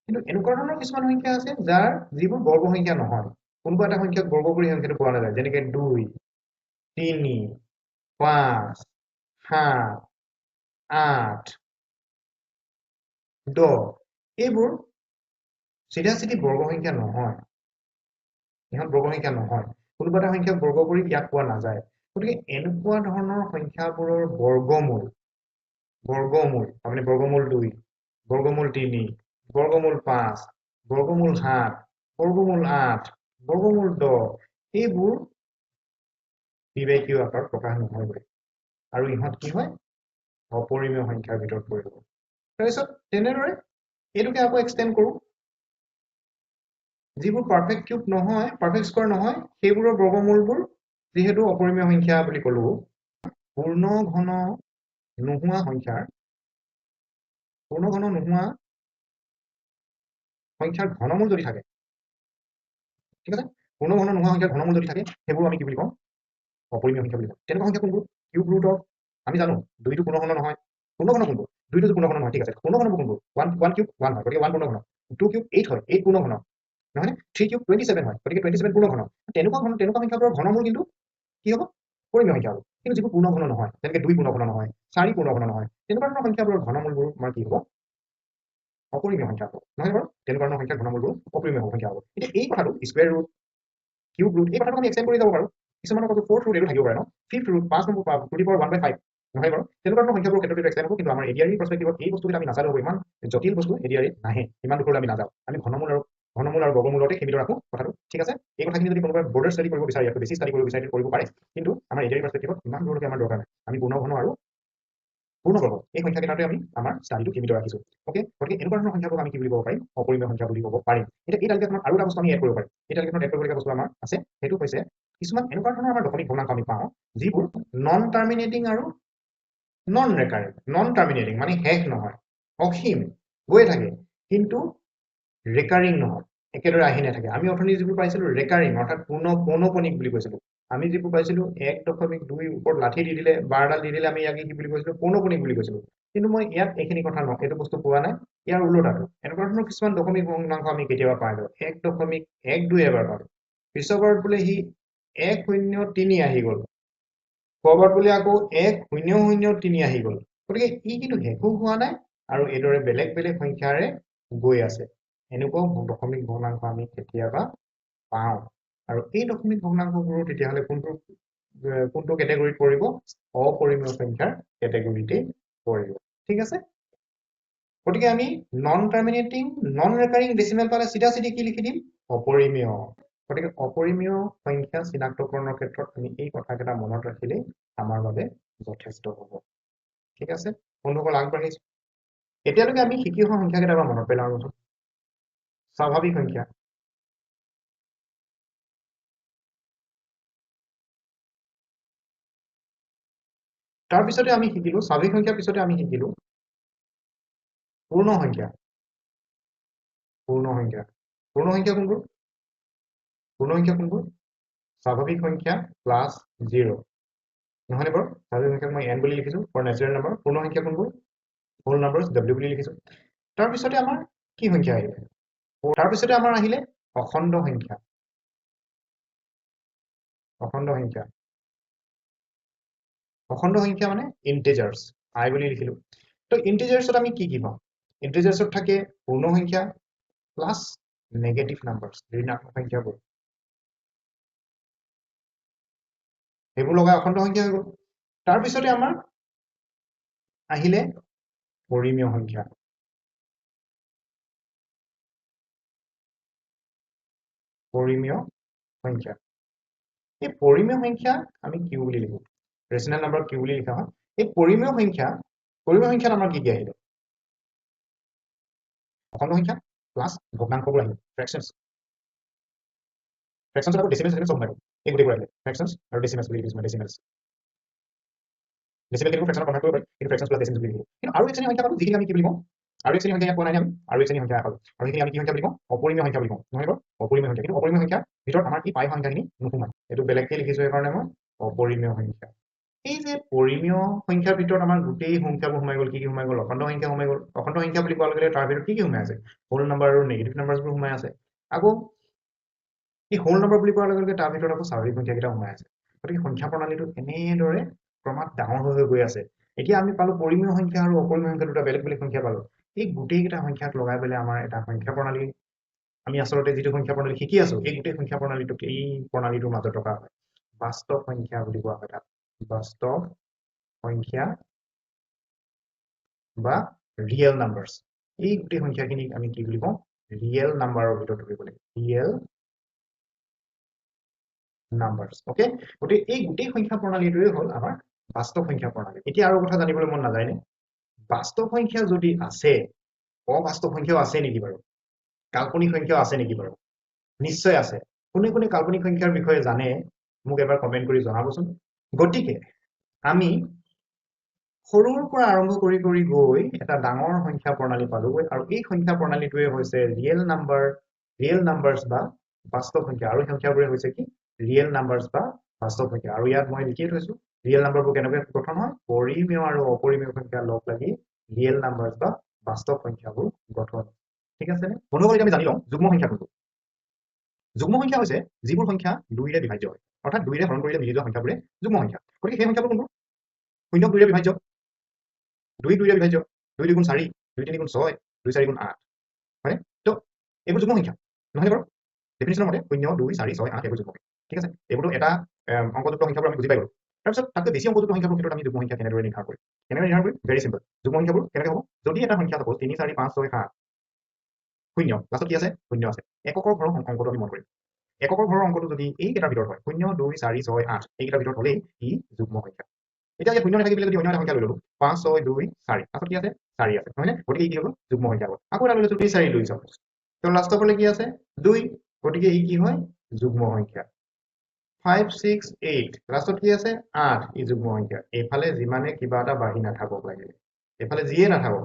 কিন্তু এনেকুৱা ধৰণৰ কিছুমান সংখ্যা আছে যাৰ যিবোৰ বৰ্গ সংখ্যা নহয় কোনোবা এটা সংখ্যাক বৰ্গ কৰি সংখ্যাটো পোৱা নাযায় যেনেকৈ 2 3 5 7 8 10 এইবোৰ চিধা-চিধি বৰ্গ সংখ্যা নহয় ইহঁত বৰ্গ সংখ্যা নহয় কোনোবা এটা সংখ্যাক বৰ্গ কৰি ইয়াক পোৱা নাযায় গতিকে এনেকুৱা ধৰণৰ সংখ্যাবোৰৰ বৰ্গমূল আপুনি বৰ্গমূল 2 বৰ্গমূল 3 বৰ্গমূল 5 বৰ্গমূল 7 বৰ্গমূল 8 বৰ্গমূল 10 এইবোৰ p/q আকাৰত প্ৰকাশ নহয় আৰু ইহঁত কি হয় অপৰিমেয় সংখ্যাৰ ভিতৰত পৰিব তাৰপিছত তেনেদৰে এইটোকে আকৌ এক্সটেন্ড কৰো যিবোৰ পাৰফেক্ট কিউব নহয় পাৰফেক্ট স্কয়াৰ নহয় সেইবোৰৰ বৰ্গমূলবোৰ যেহেতু অপৰিমেয় সংখ্যা বুলি কলো পূৰ্ণ ঘন নোহোৱা সংখ্যাৰ ঘনমূল যদি থাকে ঠিক আছে পূৰ্ণ ঘন নোহোৱা সংখ্যাৰ ঘনমূল যদি থাকে সেইবোৰ আমি কি বুলি কম অপৰিমেয় সংখ্যা বুলি কম তেনেকুৱা সংখ্যা কোনবোৰ কিউব ৰুট অফ আমি জানো 2 টো পূৰ্ণ ঘন নহয় পূৰ্ণ ঘন কোনবোৰ 2 টো পূৰ্ণ ঘন নহয় ঠিক আছে পূৰ্ণ ঘনবোৰ কোনবোৰ 1 কিউব 1 হয় গতিকে 1 পূৰ্ণ ঘন 2 কিউব 8 হয় 8 পূৰ্ণ ঘন নহয় নে 3 কিউব 27 হয় গতিকে 27 পূৰ্ণ ঘন তেনেকুৱা সংখ্যাবোৰৰ ঘনমূল কিন্তু কি হ'ব পৰিমেয় সংখ্যা হ'ব কিন্তু যিবোৰ পূৰ্ণ ঘন নহয় যেনেকৈ 2 পূৰ্ণ ঘন নহয় 4 পূৰ্ণ ঘন নহয় তেনেকুৱা ধৰণৰ সংখ্যাবোৰৰ ঘনমূলবোৰ আমাৰ কি হ'ব অপৰিমেয় সংখ্যা হ'ব নহয় বাৰু তেনেকুৱা ধৰণৰ সংখ্যাৰ ঘনমূলবোৰ অপৰিমেয় সংখ্যা হ'ব এতিয়া এই কথাটো স্কয়াৰ ৰুট কিউব ৰুট এই কথাটো আমি এক্সটেন্ড কৰি যাব পাৰো কিছুমানৰ কথা 4th ৰুট এইটো থাকিব পাৰে ন 5th root 5 number to the power 1/5 নহয় বাৰু তেনেকুৱা ধৰণৰ সংখ্যাবোৰৰ ক্ষেত্ৰত এক্সটেন্ড হ'ব কিন্তু আমাৰ এডিআৰই পাৰ্সপেক্টিভত এই বস্তুকেইটা আমি নাচালেও হ'ব ইমান জটিল বস্তু এডিআৰই নাহে ইমান দুখলৈ আমি নাযাওঁ আমি ঘনমূল আৰু বৰ্গমূলতে সীমিত ৰাখো কথাটো ঠিক আছে এই কথাখিনি যদি কোনোবাই বৰ্ডাৰ ষ্টাডি কৰিব বিচাৰে ইয়াত বেছি ষ্টাডি কৰিব বিচাৰে কৰিব পাৰে কিন্তু আমাৰ এডিআৰই পাৰ্সপেক্টিভত ইমান দূৰলৈকে আমাৰ দৰকাৰ নাই আমি পূৰ্ণ ঘন আৰু পূৰ্ণ বৰ্গ এই সংখ্যাকেইটাতে আমি আমাৰ ষ্টাডিটো সীমিত ৰাখিছো ওকে গতিকে এনেকুৱা ধৰণৰ সংখ্যাবোৰক আমি কি বুলি ক'ব পাৰিম অপৰিমেয় সংখ্যা বুলি ক'ব পাৰিম এতিয়া এই তালিকাখনত আৰু এটা বস্তু আমি এড কৰিব পাৰিম এই তালিকাখনত এড কৰিবলগীয়া বস্তু আমাৰ আছে সেইটো হৈছে কিছুমান এনেকুৱা ধৰণৰ আমাৰ দশমিক ভগ্নাংশ আমি পাওঁ যিবোৰ নন টাৰ্মিনেটিং আৰু নন ৰেকাৰিং নন টাৰ্মিনেটিং মানে শেষ নহয় অসীম গৈ থাকে কিন্তু ৰেকাৰিং নহয় একেদৰে আহি নাথাকে আমি অথনি যিবোৰ পাইছিলো ৰেকাৰিং অৰ্থাৎ পৌনঃপুনিক বুলি কৈছিলো আমি যিবোৰ পাইছিলো 1.2 ওপৰত লাঠি দি দিলে বাৰডাল দি দিলে আমি ইয়াক কি বুলি কৈছিলো পৌনঃপুনিক বুলি কৈছিলো কিন্তু মই ইয়াত এইখিনি কথা এইটো বস্তু পোৱা নাই ইয়াৰ ওলোটাটো এনেকুৱা ধৰণৰ কিছুমান দশমিক ভগ্নাংশ আমি কেতিয়াবা পাইলো 1.12 এবাৰ পালো পিছৰবাৰত বোলে সি 103 আহি গ'ল খোৱাবাৰত বোলে আকৌ 1003 আহি গ'ল গতিকে ই কিন্তু শেষো হোৱা নাই আৰু এইদৰে বেলেগ বেলেগ সংখ্যাৰে গৈ আছে এনেকুৱাও দশমিক ভগ্নাংশ আমি কেতিয়াবা পাওঁ আৰু এই দশমিক ভগ্নাংশবোৰ তেতিয়াহ'লে কোনটো কেটেগৰীত পৰিব অপৰিমেয় সংখ্যাৰ কেটেগৰীতে পৰিব ঠিক আছে গতিকে আমি non terminating non recurring decimal পালে চিধা-চিধি কি লিখি দিম অপৰিমেয় গতিকে অপৰিমেয় সংখ্যা চিনাক্তকৰণৰ ক্ষেত্ৰত আমি এই কথাকেইটা মনত ৰাখিলে আমাৰ বাবে যথেষ্ট হ'ব ঠিক আছে বন্ধুসকল আগবাঢ়িছো এতিয়ালৈকে আমি শিকি অহা সংখ্যাকেইটা এবাৰ মনত পেলাওঁ স্বাভাৱিক সংখ্যা তাৰপিছতে আমি শিকিলো স্বাভাৱিক সংখ্যাৰ পিছতে আমি শিকিলো পূৰ্ণ সংখ্যা কোনবোৰ স্বাভাৱিক সংখ্যা প্লাছ 0 নহয়নে বাৰু স্বাভাৱিক সংখ্যাক মই n বুলি লিখিছো ফৰ নেচাৰেল নাম্বাৰ পূৰ্ণ সংখ্যা কোনবোৰ হোল নাম্বাৰছ w বুলি লিখিছো তাৰপিছতে আমাৰ কি সংখ্যা আহিলে তাৰপিছতে আমাৰ আহিলে অখণ্ড সংখ্যা মানে ইন্টিজাৰ্ছ i বুলি লিখিলো তো ইন্টিজাৰ্ছত আমি কি পাওঁ ইন্টিজাৰ্ছত থাকে পূৰ্ণ সংখ্যা প্লাস নেগেটিভ নাম্বাৰছ ঋণাত্মক সংখ্যাবোৰ সেইবোৰ লগাই অখণ্ড সংখ্যা হৈ গ'ল তাৰ পিছতে আমাৰ আহিলে পৰিমেয় সংখ্যা পৰিমেয় সংখ্যা এই পৰিমেয় সংখ্যা আমি কিউ বুলি লিখো ৰেচনেল নাম্বাৰ কিউ বুলি লিখা হয় এই পৰিমেয় সংখ্যাত আমাৰ কি আহিলে অখণ্ড সংখ্যা প্লাস ভগ্নাংশবোৰ আহিলে ফ্ৰেকশনছ আকৌ ডেসিমেলছ আহিলে সব মাৰিব এই গোটেইবোৰ আহিলে ফ্ৰেকশনছ আৰু ডেসিমেলছ বুলি লিখিছো ডেসিমেলছ ডেসিমেল কেনেকৈ ফ্ৰেকশনত কনভাৰ্ট কৰিব পাৰি কিন্তু ফ্ৰেকশনছ প্লাস ডেসিমেলছ বুলি লিখো কিন্তু আৰু এক শ্ৰেণীৰ সংখ্যা পালো যিখিনি আমি কি বুলি কওঁ আৰু এক শ্ৰেণীৰ সংখ্যা পোৱা নাই আমি আৰু এক শ্ৰেণীৰ সংখ্যা পালো আৰু সেইখিনি আমি কি সংখ্যা বুলি কওঁ অপৰিমেয় সংখ্যা বুলি কওঁ নহয় বাৰু অপৰিমেয় সংখ্যা কিন্তু অপৰিমেয় সংখ্যাৰ ভিতৰত আমাৰ কি পাই সংখ্যাখিনি নোসোমায় এইটো বেলেগকৈ লিখিছো সেইকাৰণে মই অপৰিমেয় সংখ্যা এই যে পৰিমেয় সংখ্যাৰ ভিতৰত আমাৰ গোটেই সংখ্যাবোৰ সোমাই গ'ল কি সোমাই গ'ল অখণ্ড সংখ্যা সোমাই গ'ল অখণ্ড সংখ্যা বুলি কোৱাৰ লগে তাৰ ভিতৰত কি সোমাই আছে হোল নাম্বাৰ আৰু নেগেটিভ নাম্বাৰবোৰ সোমাই আছে আকৌ এই হোল নাম্বাৰ বুলি কোৱাৰ লগে তাৰ ভিতৰত আকৌ স্বাভাৱিক সংখ্যাকেইটা সোমাই আছে গতিকে সংখ্যা প্ৰণালীটো এনেদৰে ক্ৰমাৎ ডাঙৰ হৈ গৈ আছে এতিয়া আমি পালো পৰিমেয় সংখ্যা আৰু অপৰিমেয় সংখ্যা দুটা বেলেগ বেলেগ সংখ্যা পালো এই গোটেইকেইটা সংখ্যাক লগাই পেলাই আমাৰ এটা সংখ্যা প্ৰণালী আমি আচলতে যিটো সংখ্যা প্ৰণালী শিকি আছো এই গোটেই সংখ্যা প্ৰণালীটোক এই প্ৰণালীটোৰ মাজত থকা হয় বাস্তৱ সংখ্যা বুলি কোৱা হয় তাক বাস্তৱ সংখ্যা বা ৰিয়েল নাম্বাৰছ এই গোটেই সংখ্যাখিনিক আমি কি বুলি কওঁ ৰিয়েল নাম্বাৰৰ ভিতৰত ধৰিব লাগিব ৰিয়েল নাম্বাৰছ ওকে গতিকে এই গোটেই সংখ্যা প্ৰণালীটোৱে হ'ল আমাৰ বাস্তৱ সংখ্যা প্ৰণালী এতিয়া আৰু কথা জানিবলৈ মন নাযায়নে বাস্তৱ সংখ্যা যদি আছে অবাস্তৱ সংখ্যাও আছে নেকি বাৰু কাল্পনিক সংখ্যাও আছে নেকি বাৰু নিশ্চয় আছে কোনে কোনে কাল্পনিক সংখ্যাৰ বিষয়ে জানে মোক এবাৰ কমেন্ট কৰি জনাবচোন গতিকে আমি সৰুৰ পৰা আৰম্ভ কৰি গৈ এটা ডাঙৰ সংখ্যা প্ৰণালী পালোগৈ আৰু এই সংখ্যা প্ৰণালীটোৱে হৈছে ৰিয়েল নাম্বাৰছ বা বাস্তৱ সংখ্যা আৰু সংখ্যাবোৰে হৈছে কি ৰিয়েল নাম্বাৰছ বা বাস্তৱ সংখ্যা আৰু ইয়াত মই লিখি থৈছো ৰিয়েল নাম্বাৰবোৰ কেনেকৈ গঠন হয় পৰিমেয় আৰু অপৰিমেয় সংখ্যা লগ লাগি ৰিয়েল নাম্বাৰছ বা বাস্তৱ সংখ্যাবোৰ গঠন ঠিক আছে নে বন্ধুসকল আমি জানি লওঁ যুগ্ম সংখ্যা কোনটো যুগ্ম সংখ্যা হৈছে যিবোৰ সংখ্যা 2ৰে বিভাজ্য হয় অৰ্থাৎ 2ৰে হৰণ কৰিলে মিলি যোৱা সংখ্যাবোৰে যুগ্ম সংখ্যা গতিকে সেই সংখ্যাবোৰ কোনবোৰ 0 2ৰে বিভাজ্য 2 2ৰে বিভাজ্য 2 2 গুণ 4 2 3 গুণ 6 2 4 গুণ 8 হয় তো এইবোৰ যুগ্ম সংখ্যা নহয় বাৰু ডেফিনিশ্যনৰ মতে 0 2 4 6 8 এইবোৰ যুগ্ম সংখ্যা ঠিক আছে এইবোৰতো এটা অংকযুক্ত সংখ্যাবোৰ আমি বুজি পাই গ'লো তাৰপিছত তাতকৈ বেছি অংকযুক্ত সংখ্যাবোৰ ক্ষেত্ৰত আমি যুগ্ম সংখ্যা কেনেদৰে নিৰ্ধাৰণ কৰিম ভেৰি সিম্পল যুগ্ম সংখ্যাবোৰ কেনেকৈ হ'ব যদি এটা সংখ্যা থাকক 3 4 5 6 7 0 লাষ্টত কি আছে 0 আছে এককৰ ঘৰৰ অংকটো আমি মন কৰিম এককৰ ঘৰৰ অংকটো যদি এইকেইটাৰ ভিতৰত হয় 0 2 4 6 8 এইকেইটাৰ ভিতৰত হ'লেই ই যুগ্ম সংখ্যা এতিয়া ইয়াত 0 নাথাকি পেলাই যদি অন্য এটা সংখ্যা লৈ ললো 5 6 2 4 লাষ্টত কি আছে 4 আছে হয়নে গতিকে ই কি হ'ব যুগ্ম সংখ্যা হ'ব আকৌ এটা লৈ লৈছো 3 4 2 চাপোজ তো লাষ্টৰ ফালে কি আছে 2 গতিকে ই কি হয় যুগ্ম সংখ্যা 5 6 8 লাষ্টত কি আছে 8 ই যুগ্ম সংখ্যা এইফালে যিমানে কিবা এটা বাঢ়ি নাথাকক লাগে এইফালে যিয়ে নাথাকক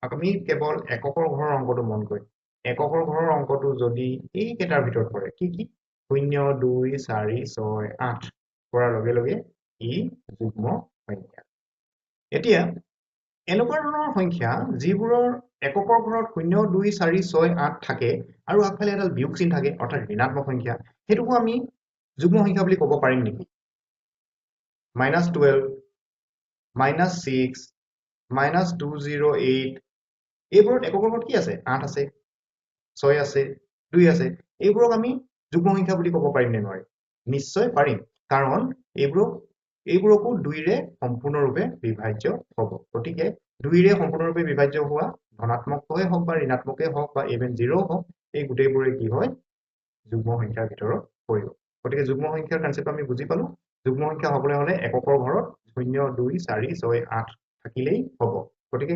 আমি কেৱল এককৰ ঘৰৰ অংকটো মন কৰিম এককৰ ঘৰৰ অংকটো যদি এইকেইটাৰ ভিতৰত পৰে কি কি 0 2 4 6 8 কৰাৰ লগে লগে ই যুগ্ম সংখ্যা এতিয়া এনেকুৱা ধৰণৰ সংখ্যা যিবোৰৰ এককৰ ঘৰত 0 2 4 6 8 থাকে আৰু আগফালে এডাল বিয়োগ চিন থাকে অৰ্থাৎ ঋণাত্মক সংখ্যা সেইটোকো আমি যুগ্ম সংখ্যা বুলি ক'ব পাৰিম নেকি -12 -6 -208 এইবোৰত এককৰ ঘৰত কি আছে 8 আছে 6 আছে 2 আছে এইবোৰক আমি যুগ্ম সংখ্যা বুলি ক'ব পাৰিম নে নোৱাৰিম নিশ্চয় পাৰিম কাৰণ এইবোৰকো 2ৰে সম্পূৰ্ণৰূপে বিভাজ্য হ'ব গতিকে 2ৰে সম্পূৰ্ণৰূপে বিভাজ্য হোৱা ধনাত্মকই হওক বা ঋণাত্মকেই হওক বা ইভেন 0 হওক এই গোটেইবোৰে কি হয় যুগ্ম সংখ্যাৰ ভিতৰত পৰিব গতিকে যুগ্ম সংখ্যাৰ কনচেপ্ট আমি বুজি পালো যুগ্ম সংখ্যা হ'বলৈ হ'লে এককৰ ঘৰত 0 2 4 6 8 থাকিলেই হ'ব গতিকে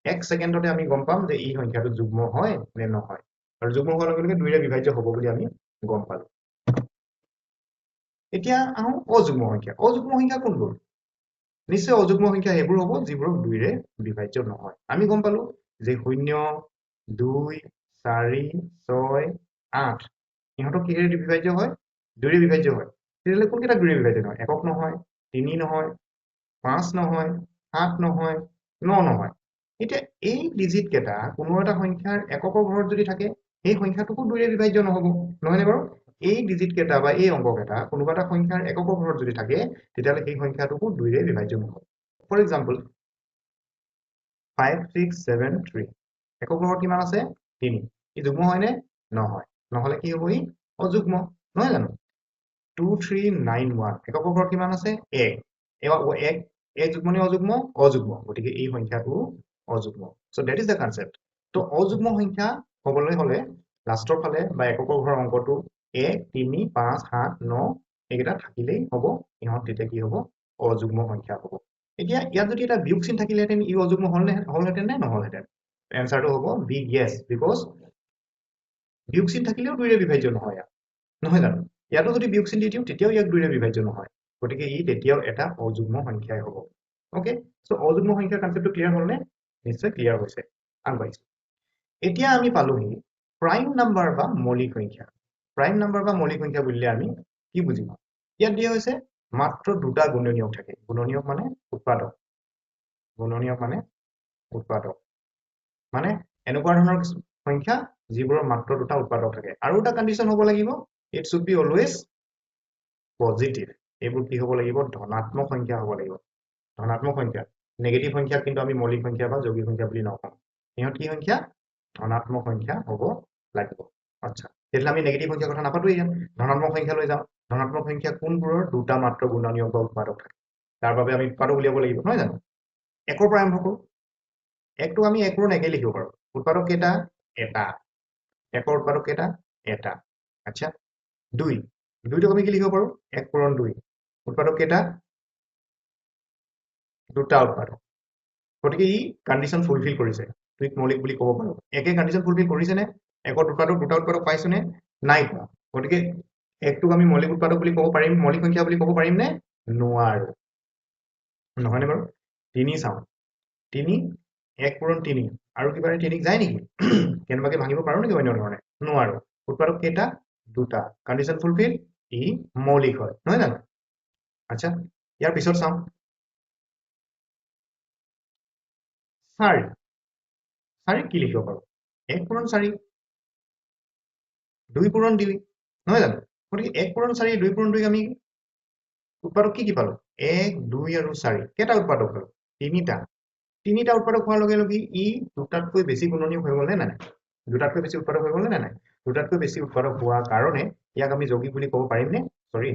এক ছেকেণ্ডতে আমি গম পাম যে এই সংখ্যাটো যুগ্ম হয় নে নহয় আৰু যুগ্ম হোৱাৰ লগে লগে 2ৰে বিভাজ্য হ'ব বুলি আমি গম পালো এতিয়া আহো অযুগ্ম সংখ্যা কোনবোৰ নিশ্চয় অযুগ্ম সংখ্যা সেইবোৰ হ'ব যিবোৰক 2ৰে বিভাজ্য নহয় আমি গম পালো যে 0 2 4 6 8 ইহঁতক কিহেৰে বিভাজ্য হয় 2ৰে বিভাজ্য হয় তেতিয়াহ'লে কোনকেইটা 2ৰে বিভাজ্য নহয় একক নহয় 3 নহয় 5 নহয় 7 নহয় 9 নহয় এতিয়া এই ডিজিট কেইটা কোনো এটা সংখ্যাৰ এককৰ ঘৰত যদি থাকে সেই সংখ্যাটোকো 2ৰে বিভাজ্য নহ'ব নহয়নে বাৰু এই ডিজিট কেইটা বা এই অংক কেইটা কোনোবা এটা সংখ্যাৰ এককৰ ঘৰত যদি থাকে তেতিয়াহ'লে সেই সংখ্যাটোকো 2ৰে বিভাজ্য নহ'ব ফৰ এক্সাম্পল 5 6 7 3 একক গ্ৰহত কিমান আছে 3 ই যুগ্ম হয়নে নহয় নহলে কি হ'ব ই অযুগ্ম নহয় জানো 2391 একক গ্ৰহত কিমান আছে 1 এক যুগ্ম নে অযুগ্ম অযুগ্ম গতিকে এই সংখ্যাটো অযুগ্ম so that is the concept তো অযুগ্ম সংখ্যা হবলৈ হলে লাষ্টৰ ফালে বা একক গ্ৰহৰ অংকটো 1 3 5 7 9 এইকেইটা থাকিলেই হ'ব ইহঁত তেতিয়া কি হ'ব অযুগ্ম সংখ্যা হ'ব এতিয়া ইয়াত যদি এটা বিয়োগ চিন থাকিলেহেঁতেন ই অযুগ্ম হলহেঁতেন নে নহলহেঁতেন এনসাৰটো হ'ব বি yes because বিয়োগ চিন থাকিলেও 2 ৰে বিভাজ্য নহয় নহয় জানো ইয়াতো যদি বিয়োগ চিন দি দিওঁ তেতিয়াও ইয়াক 2 ৰে বিভাজ্য নহয় গতিকে ই তেতিয়াও এটা অযুগ্ম সংখ্যাই হ'ব ওকে সো অযুগ্ম সংখ্যাৰ কনসেপ্টটো ক্লিয়াৰ হ'লনে নিশ্চয় ক্লিয়াৰ হৈছে আগবাঢ়িছো এতিয়া আমি পালোহি প্ৰাইম নাম্বাৰ বা মৌলিক সংখ্যা প্ৰাইম নাম্বাৰ বা মৌলিক সংখ্যা বুলিলে আমি কি বুজিম ইয়াত দিয়া হৈছে মাত্ৰ দুটা গুণনীয়ক থাকে গুণনীয়ক মানে উৎপাদক গুণনীয়ক মানে উৎপাদক মানে এনেকুৱা ধৰণৰ সংখ্যা যিবোৰৰ মাত্ৰ দুটা উৎপাদক থাকে আৰু এটা কন্ডিশন হ'ব লাগিব it should be always positive এইবোৰ কি হ'ব লাগিব ধনাত্মক সংখ্যা হ'ব লাগিব ধনাত্মক সংখ্যা নেগেটিভ সংখ্যা কিন্তু আমি মৌলিক সংখ্যা বা যৌগিক সংখ্যা বুলি নকওঁ ইহঁত কি সংখ্যা ধনাত্মক সংখ্যা হ'ব লাগিব আচ্ছা তেতিয়াহ'লে আমি নেগেটিভ সংখ্যাৰ কথা নাপাতোই ইয়াত ধনাত্মক সংখ্যা লৈ যাওঁ ধনাত্মক সংখ্যা কোনবোৰৰ দুটা মাত্ৰ গুণনীয়ক বা উৎপাদক থাকে তাৰ বাবে আমি উৎপাদক উলিয়াব লাগিব নহয় জানো একৰ পৰা আৰম্ভ কৰোঁ একটো আমি এক পূৰণ একে লিখিব পাৰোঁ উৎপাদক কেইটা এটা একৰ উৎপাদক কেইটা এটা আচ্ছা দুই দুইটোক আমি কি লিখিব পাৰোঁ এক পূৰণ দুই উৎপাদক কেইটা দুটা উৎপাদক গতিকে ই কন্ডিশন ফুলফিল কৰিছে তুইক মৌলিক বুলি ক'ব পাৰোঁ একে কন্ডিশন ফুলফিল কৰিছে নে একত উৎপাদক দুটা উৎপাদক পাইছো নে নাই পোৱা গতিকে একটোক আমি মৌলিক উৎপাদক বুলি ক'ব পাৰিম মৌলিক সংখ্যা বুলি ক'ব পাৰিম নে নোৱাৰো নহয়নে বাৰু 3 চাওঁ 3 এক পূৰণ 3 আৰু কিবাৰে 3 যায় নেকি কেনেবাকে ভাঙিব পাৰো নেকি অন্য ধৰণে নোৱাৰো উৎপাদক কেইটা দুটা কন্ডিশন ফুলফিল ই মৌলিক হয় নহয় জানো আচ্ছা ইয়াৰ পিছত চাওঁ 4 4 কি লিখিব পাৰো 1 পূৰণ 4 2 পূৰণ 2 নহয় জানো গতিকে 1 পূৰণ 4 2 পূৰণ 2 আমি উৎপাদক কি পালো 1 2 আৰু 4 কেইটা উৎপাদক হল তিনিটা উৎপাদক হোৱাৰ লগে লগে ই দুটাতকৈ বেছি গুণনীয়ক হৈ গ'ল নে নাই দুটাতকৈ বেছি উৎপাদক হৈ গ'ল নে নাই দুটাতকৈ বেছি উৎপাদক হোৱা কাৰণে ইয়াক আমি যৌগিক বুলি ক'ব পাৰিম নে সৰি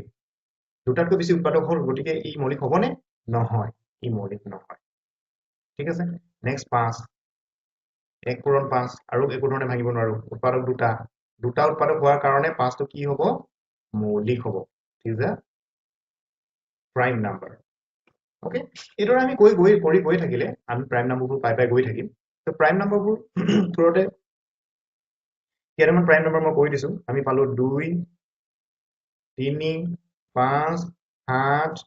দুটাতকৈ বেছি উৎপাদক হ'ল গতিকে ই মৌলিক হ'বনে নহয় ই মৌলিক নহয় ঠিক আছে নেক্সট 5 1 পূৰণ 5 আৰু একো ধৰণে ভাঙিব নোৱাৰো উৎপাদক দুটা উৎপাদক হোৱাৰ কাৰণে 5টো কি হ'ব মৌলিক হ'ব ঠিক আছে প্ৰাইম নাম্বাৰ ওকে এইদৰে আমি গৈ থাকিলে আমি প্ৰাইম নাম্বাৰবোৰ পাই গৈ থাকিম তো প্ৰাইম নাম্বাৰবোৰ থ্ৰুতে কেইটামান প্ৰাইম নাম্বাৰ মই কৈ দিছো আমি পালো 2 3 5 7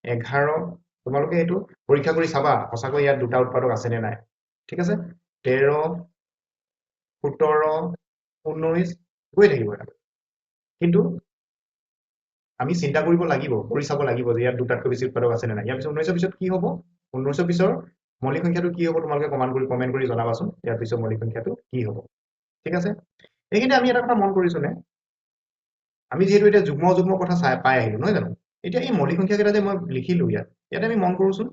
11 তোমালোকে এইটো পৰীক্ষা কৰি চাবা সঁচাকৈ ইয়াত দুটা উৎপাদক আছে নে নাই ঠিক আছে 13 17 19 গৈ থাকিব কিন্তু আমি চিন্তা কৰিব লাগিব কৰি চাব লাগিব যে ইয়াত দুটাতকৈ বেছি উৎপাদক আছে নে নাই ইয়াৰ পিছত 19 পিছত কি হ'ব 19 পিছৰ মৌলিক সংখ্যাটো কি হ'ব তোমালোকে কমেন্ট কৰি জনাবাচোন ইয়াৰ পিছৰ মৌলিক সংখ্যাটো কি হ'ব ঠিক আছে এইখিনি আমি এটা কথা মন কৰিছো নে আমি যেহেতু এটা যুগ্ম কথা পাই আহিলো নহয় জানো এতিয়া এই মৌলিক সংখ্যা কেইটা যে মই লিখিলো ইয়াত আমি মন কৰোচোন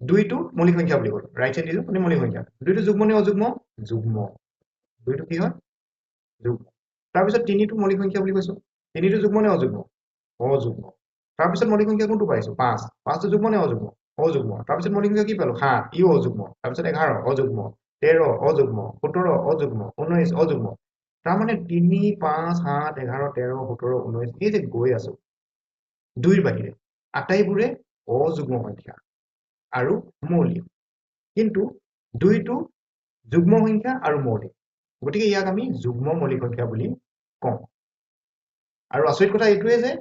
দুইটো মৌলিক সংখ্যা বুলি ক'লো ৰাইট সাইড দিলো মানে মৌলিক সংখ্যা দুইটো যুগ্ম নে অযুগ্ম যুগ্ম দুইটো কি হয় যুগ্ম তাৰ পিছত তিনিটো মৌলিক সংখ্যা বুলি কৈছো তিনিটো যুগ্ম নে অযুগ্ম অযুগ্ম তাৰ পিছত মৌলিক সংখ্যা কোনটো পাইছো 5 5টো যুগ্ম নে অযুগ্ম অযুগ্ম তাৰ পিছত মৌলিক সংখ্যা কি পালো 7 ইও অযুগ্ম তাৰ পিছত 11 অযুগ্ম 13 অযুগ্ম 17 অযুগ্ম 19 অযুগ্ম তাৰ মানে 3 5 7 11 13 17 19 এই যে গৈ আছো দুইৰ বাহিৰে আটাইবোৰে অযুগ্ম সংখ্যা আৰু মৌলিক কিন্তু দুইটো যুগ্ম সংখ্যা আৰু মৌলিক গতিকে ইয়াক আমি যুগ্ম মৌলিক সংখ্যা বুলি কওঁ আৰু আচৰিত কথা এইটোৱে যে